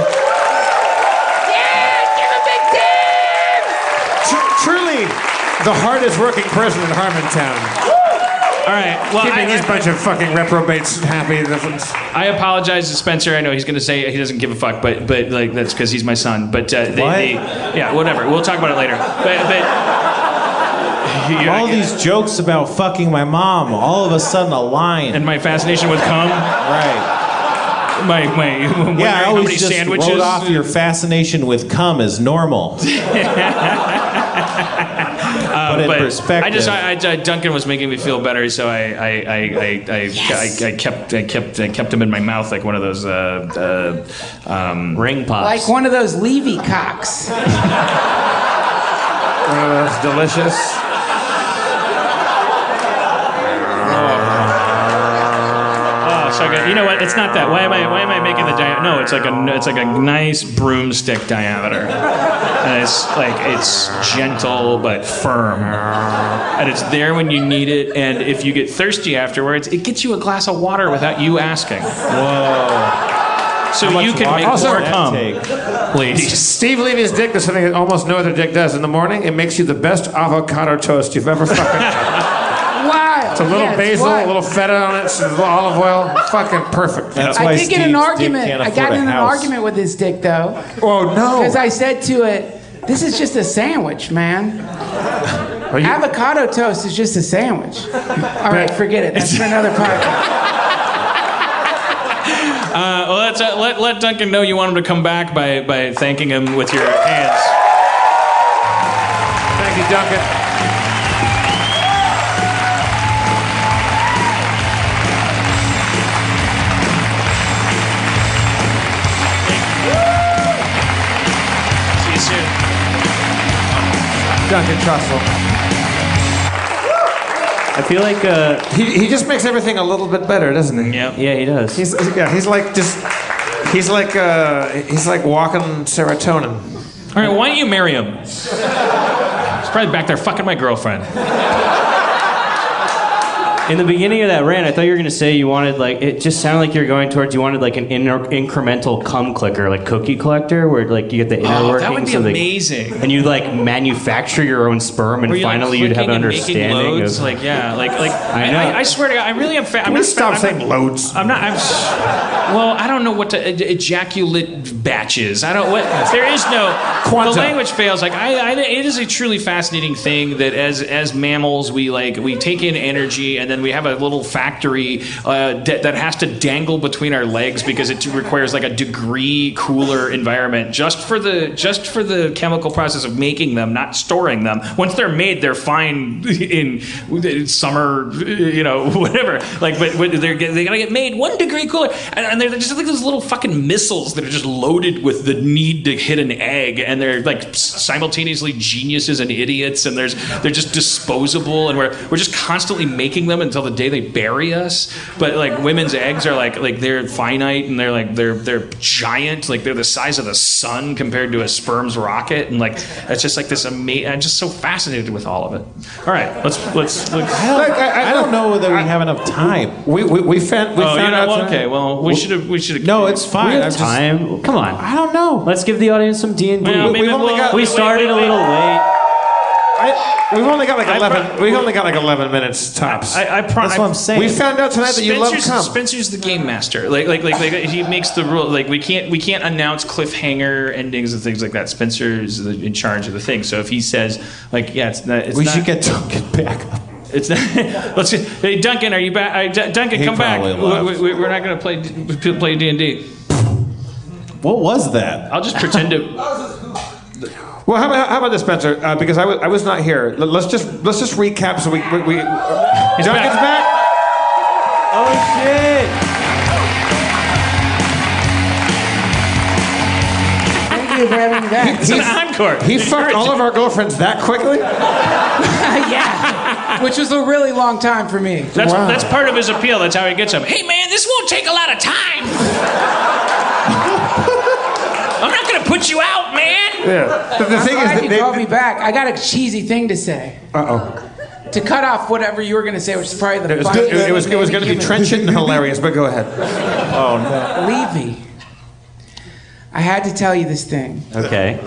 [SPEAKER 7] Yeah, give a big team!
[SPEAKER 8] Truly the hardest working person in Harmontown.
[SPEAKER 6] All right. Well,
[SPEAKER 8] keeping this bunch of fucking reprobates happy.
[SPEAKER 6] I apologize to Spencer. I know he's going to say he doesn't give a fuck, but like that's because he's my son. But whatever. We'll talk about it later.
[SPEAKER 4] All these jokes about fucking my mom, all of a sudden a line.
[SPEAKER 6] And my fascination with cum.
[SPEAKER 4] Right.
[SPEAKER 6] I
[SPEAKER 4] always just wrote off your fascination with cum as normal. Put in perspective.
[SPEAKER 6] Duncan was making me feel better, so I kept him in my mouth like one of those
[SPEAKER 11] ring pops.
[SPEAKER 7] Like one of those Levy cocks.
[SPEAKER 8] One of those delicious.
[SPEAKER 6] So good. You know what? It's not that. Why am I making the diameter? No, it's like a nice broomstick diameter. And it's gentle but firm. And it's there when you need it. And if you get thirsty afterwards, it gets you a glass of water without you asking.
[SPEAKER 4] Whoa.
[SPEAKER 6] So you can make more cum, ladies.
[SPEAKER 8] Steve Levy's dick does something that almost no other dick does. In the morning, it makes you the best avocado toast you've ever fucking had.
[SPEAKER 7] Wow.
[SPEAKER 8] It's a little
[SPEAKER 7] Yeah, it's
[SPEAKER 8] basil,
[SPEAKER 7] what?
[SPEAKER 8] a little feta on it, some olive oil. Fucking perfect.
[SPEAKER 4] That's
[SPEAKER 7] I
[SPEAKER 4] why
[SPEAKER 7] did get in an
[SPEAKER 4] Steve's dick
[SPEAKER 7] argument.
[SPEAKER 4] can't
[SPEAKER 7] I
[SPEAKER 4] afford
[SPEAKER 7] got
[SPEAKER 4] a
[SPEAKER 7] in an
[SPEAKER 4] house.
[SPEAKER 7] argument with this dick though,
[SPEAKER 8] Oh no!
[SPEAKER 7] because I said to it, "This is just a sandwich, man. Avocado toast is just a sandwich." All right, forget it. That's for another podcast.
[SPEAKER 6] Well, let Duncan know you want him to come back by thanking him with your hands.
[SPEAKER 8] Thank you, Duncan.
[SPEAKER 6] See you soon.
[SPEAKER 8] Duncan Trussell.
[SPEAKER 11] I feel like
[SPEAKER 8] He just makes everything a little bit better, doesn't he?
[SPEAKER 6] Yep.
[SPEAKER 11] yeah, he does.
[SPEAKER 8] He's like he's like walking serotonin.
[SPEAKER 6] All right, why don't you marry him? He's probably back there fucking my girlfriend.
[SPEAKER 11] In the beginning of that rant, I thought you were going to say you wanted, like, it just sounded like you were going towards, you wanted, like, an incremental cum clicker, like cookie collector, where, like, you get the inner workings.
[SPEAKER 6] That would be
[SPEAKER 11] of the-
[SPEAKER 6] amazing.
[SPEAKER 11] and you, like, manufacture your own sperm, and
[SPEAKER 6] Where you're,
[SPEAKER 11] finally
[SPEAKER 6] like,
[SPEAKER 11] you'd have an
[SPEAKER 6] clicking and making
[SPEAKER 11] understanding
[SPEAKER 6] loads,
[SPEAKER 11] of...
[SPEAKER 6] like
[SPEAKER 11] I know.
[SPEAKER 6] I swear to God, I really am.
[SPEAKER 8] Can we stop saying loads?
[SPEAKER 6] I'm not. Well, I don't know what to ejaculate batches. I don't. What there is no.
[SPEAKER 8] Quanta.
[SPEAKER 6] The language fails. Like it is a truly fascinating thing that as mammals we take in energy and then we have a little factory that has to dangle between our legs because it requires like a degree cooler environment just for the chemical process of making them, not storing them. Once they're made, they're fine in summer, whatever. Like, but they gotta get made 1 degree cooler, and they're just like those little fucking missiles that are just loaded with the need to hit an egg, and they're like simultaneously geniuses and idiots, and they're just disposable, and we're just constantly making them until the day they bury us. But like women's eggs are like they're finite, and they're giant, like they're the size of the sun compared to a sperm's rocket, and like it's just like this amazing. I'm just so fascinated with all of it. All right, let's
[SPEAKER 4] I don't know whether we have enough time.
[SPEAKER 8] We found out.
[SPEAKER 6] well, okay, well, we should have.
[SPEAKER 4] No, it's fine.
[SPEAKER 11] We have
[SPEAKER 4] I'm just-
[SPEAKER 11] time. Come on.
[SPEAKER 4] I don't know.
[SPEAKER 11] Let's give the audience some D&D.
[SPEAKER 6] Well, maybe
[SPEAKER 11] we started a little late.
[SPEAKER 8] We've only got like 11. We've only got like 11 minutes tops.
[SPEAKER 4] That's what I'm saying.
[SPEAKER 8] We found out tonight that you love cum.
[SPEAKER 6] Spencer's the game master. Like he makes the rule. Like we can't announce cliffhanger endings and things like that. Spencer's in charge of the thing. So if he says like, yeah, it's not.
[SPEAKER 4] We should get Duncan back up.
[SPEAKER 6] It's not. Let's. Hey, Duncan, are you back? Duncan, come back.
[SPEAKER 4] probably left.
[SPEAKER 6] We're not going to play D&D.
[SPEAKER 4] What was that?
[SPEAKER 6] I'll just pretend to.
[SPEAKER 8] Well, how about this, Spencer? Because I was not here. Let's just recap. So we Duncan's back.
[SPEAKER 11] Oh, shit.
[SPEAKER 7] Thank you for having me back.
[SPEAKER 6] It's an encore.
[SPEAKER 8] He fucked all of our girlfriends that quickly.
[SPEAKER 7] Yeah, which was a really long time for me.
[SPEAKER 6] That's part of his appeal. That's how he gets them. Hey, man, this won't take a lot of time. I'm not going to put you out, man.
[SPEAKER 8] Yeah. The
[SPEAKER 7] I'm
[SPEAKER 8] thing is
[SPEAKER 7] glad
[SPEAKER 8] that
[SPEAKER 7] you called me back. I got a cheesy thing to say. To cut off whatever you were going to say, which is probably the funniest
[SPEAKER 8] it was
[SPEAKER 7] thing
[SPEAKER 8] going to be
[SPEAKER 7] human
[SPEAKER 8] trenchant and hilarious. But go ahead.
[SPEAKER 4] Oh no.
[SPEAKER 7] Believe me, I had to tell you this thing.
[SPEAKER 11] Okay.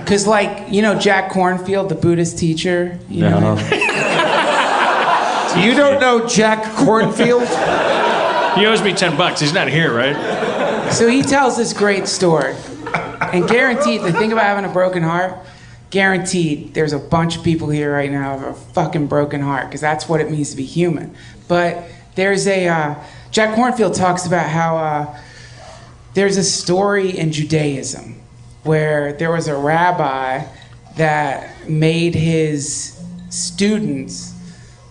[SPEAKER 7] Because, like, Jack Kornfield, the Buddhist teacher? You know him?
[SPEAKER 8] You don't know Jack Kornfield?
[SPEAKER 6] He owes me $10. He's not here, right?
[SPEAKER 7] So he tells this great story. And guaranteed, the thing about having a broken heart, guaranteed there's a bunch of people here right now who have a fucking broken heart, because that's what it means to be human. But there's Jack Kornfield talks about how there's a story in Judaism where there was a rabbi that made his students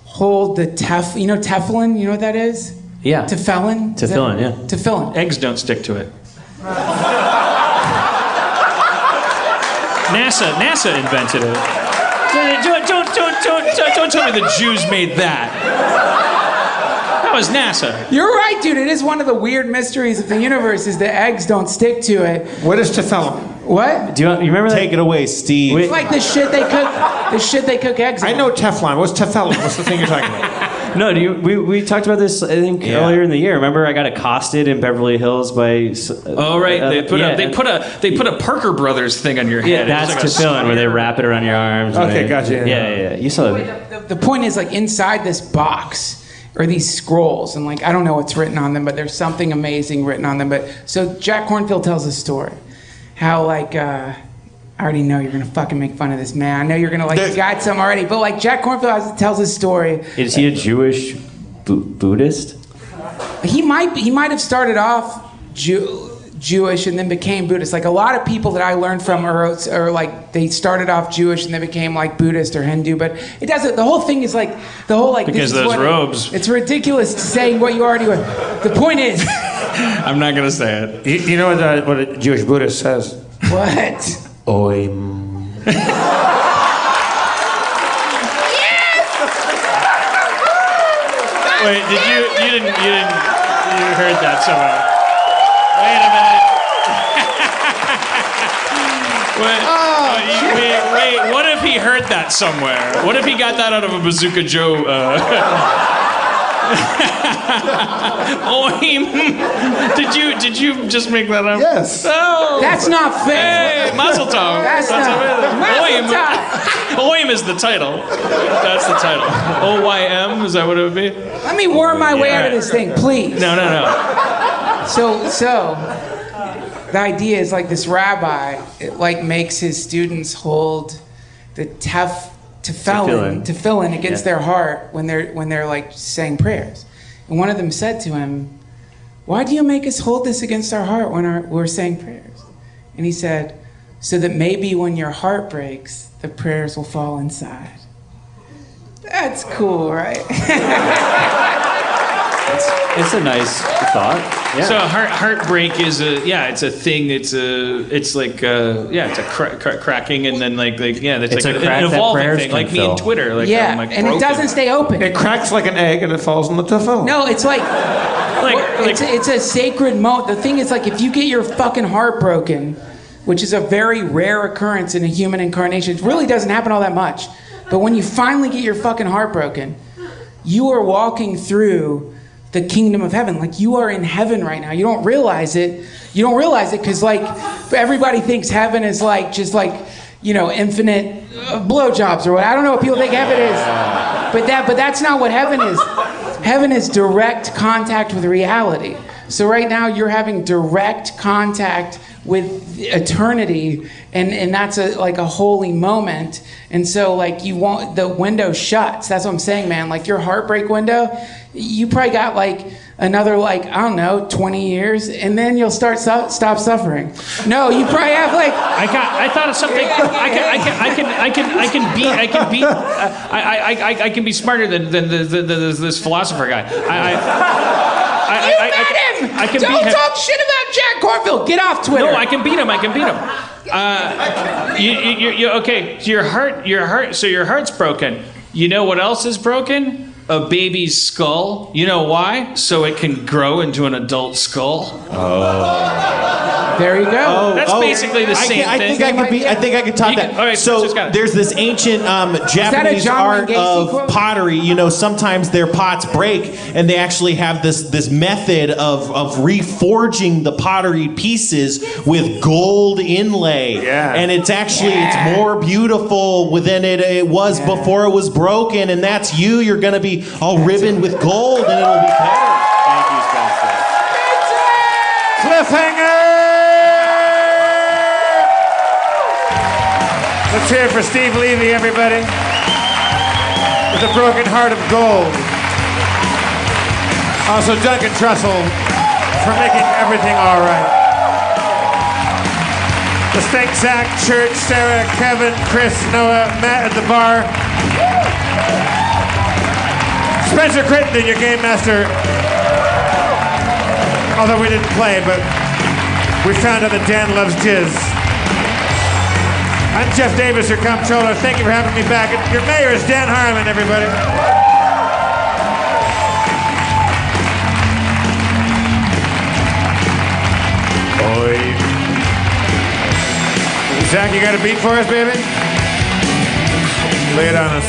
[SPEAKER 7] hold the tefillin, you know what that is?
[SPEAKER 11] Yeah.
[SPEAKER 7] Tefillin?
[SPEAKER 11] Tefillin, yeah.
[SPEAKER 7] Tefillin.
[SPEAKER 6] Eggs don't stick to it. NASA invented it. Don't tell me the Jews made that. That was NASA.
[SPEAKER 7] You're right, dude. It is one of the weird mysteries of the universe is that eggs don't stick to it.
[SPEAKER 8] What is tefillin?
[SPEAKER 7] What?
[SPEAKER 11] Do you remember that?
[SPEAKER 4] Take it away, Steve.
[SPEAKER 7] It's like the shit they cook eggs in.
[SPEAKER 8] I know Teflon. What's tefillin? What's the thing you're talking about?
[SPEAKER 11] No, we talked about this, I think, earlier in the year. Remember, I got accosted in Beverly Hills by.
[SPEAKER 6] Oh right, they put a Parker Brothers thing on your head.
[SPEAKER 11] Yeah, that's to fill in, where they wrap it around your arms.
[SPEAKER 8] Okay, gotcha.
[SPEAKER 11] Yeah. You saw it.
[SPEAKER 7] The point is, like, inside this box are these scrolls, and like I don't know what's written on them, but there's something amazing written on them. But so Jack Kornfield tells a story, how like I already know you're gonna fucking make fun of this man. I know you're gonna like you got some already, but like Jack Kornfield tells his story.
[SPEAKER 11] Is he a Jewish Buddhist?
[SPEAKER 7] He might have started off Jewish and then became Buddhist. Like a lot of people that I learned from are like they started off Jewish and they became like Buddhist or Hindu. But it doesn't. The whole thing is like the whole like
[SPEAKER 6] because
[SPEAKER 7] this is
[SPEAKER 6] those robes.
[SPEAKER 7] It's ridiculous saying what you already were. The point is.
[SPEAKER 6] I'm not gonna say it.
[SPEAKER 8] You know what a Jewish Buddhist says?
[SPEAKER 7] What?
[SPEAKER 8] Oim.
[SPEAKER 6] Wait, you heard that somewhere? Wait a minute. Wait, what if he heard that somewhere? What if he got that out of a Bazooka Joe? Did you just make that up?
[SPEAKER 8] Yes.
[SPEAKER 6] Oh,
[SPEAKER 7] that's not fair.
[SPEAKER 6] Hey, Mazel Tov.
[SPEAKER 7] That's not. Mazel Tov.
[SPEAKER 6] Oim is the title. That's the title. OYM, is that what it would be?
[SPEAKER 7] Let me worm my way out of this thing, please.
[SPEAKER 6] No.
[SPEAKER 7] So the idea is like this rabbi, it like makes his students hold the tefillin against their heart when they're like saying prayers. And one of them said to him, "Why do you make us hold this against our heart when we're saying prayers?" And he said, "So that maybe when your heart breaks, the prayers will fall inside." That's cool, right?
[SPEAKER 11] It's a nice thought. Yeah.
[SPEAKER 6] So heartbreak is it's a thing. It's like it's a cracking and then like that's
[SPEAKER 11] it's
[SPEAKER 6] like
[SPEAKER 11] a crack
[SPEAKER 6] an evolving
[SPEAKER 11] that
[SPEAKER 6] thing, like
[SPEAKER 11] fill.
[SPEAKER 6] me and Twitter. Like
[SPEAKER 7] yeah,
[SPEAKER 6] I'm like
[SPEAKER 7] and
[SPEAKER 6] broken.
[SPEAKER 7] it doesn't stay open.
[SPEAKER 8] It cracks like an egg and it falls in the tefillin.
[SPEAKER 7] No, it's like it's a sacred moment. The thing is, like, if you get your fucking heart broken, which is a very rare occurrence in a human incarnation, it really doesn't happen all that much. But when you finally get your fucking heart broken, you are walking through the kingdom of heaven. Like, you are in heaven right now. You don't realize it. You don't realize it because, like, everybody thinks heaven is like just like, you know, infinite blowjobs or what. I don't know what people think heaven is, but that's not what heaven is. Heaven is direct contact with reality. So right now you're having direct contact with eternity, and that's like a holy moment. And so like the window shuts. That's what I'm saying, man. Like your heartbreak window, you probably got like another, like, I don't know, 20 years, and then you'll stop suffering. No, you probably have like.
[SPEAKER 6] I thought of something. I can be smarter than this philosopher guy.
[SPEAKER 7] You met him.
[SPEAKER 6] I can
[SPEAKER 7] Don't
[SPEAKER 6] beat him.
[SPEAKER 7] talk shit about Jack Kornfield. Get off Twitter.
[SPEAKER 6] No, I can beat him. Okay. Your heart. So your heart's broken. You know what else is broken? A baby's skull. You know why? So it can grow into an adult skull.
[SPEAKER 7] There you go.
[SPEAKER 6] That's basically the same thing.
[SPEAKER 4] I think I could top that.
[SPEAKER 6] All right,
[SPEAKER 4] so there's this ancient Japanese art of pottery. You know, sometimes their pots break, and they actually have this method of reforging the pottery pieces with gold inlay.
[SPEAKER 8] Yeah.
[SPEAKER 4] And it's actually it's more beautiful than it was before it was broken. And that's you. You're gonna be all ribboned with gold, and it'll be better. Thank you, Spencer.
[SPEAKER 8] Cliffhanger! Let's hear it for Steve Levy, everybody. With a broken heart of gold. Also, Duncan Trussell for making everything all right. Let's thank Zach, Church, Sarah, Kevin, Chris, Noah, Matt at the bar. Spencer Crittenden, your game master. Although we didn't play, but we found out that Dan loves jizz. I'm Jeff Davis, your comptroller. Thank you for having me back. Your mayor is Dan Harlan, everybody. Oi. Zach, you got a beat for us, baby? Lay it on us.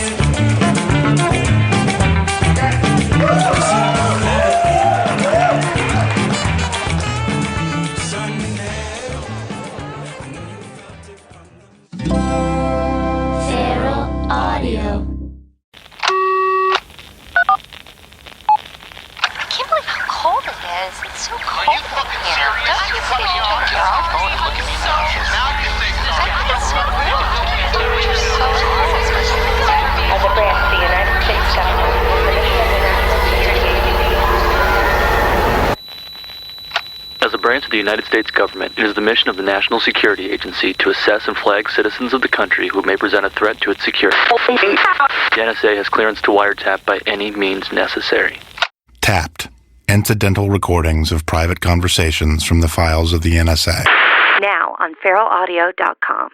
[SPEAKER 12] branch of the United States government, it is the mission of the National Security Agency to assess and flag citizens of the country who may present a threat to its security. The NSA has clearance to wiretap by any means necessary.
[SPEAKER 13] Tapped. Incidental recordings of private conversations from the files of the NSA.
[SPEAKER 14] Now on feralaudio.com.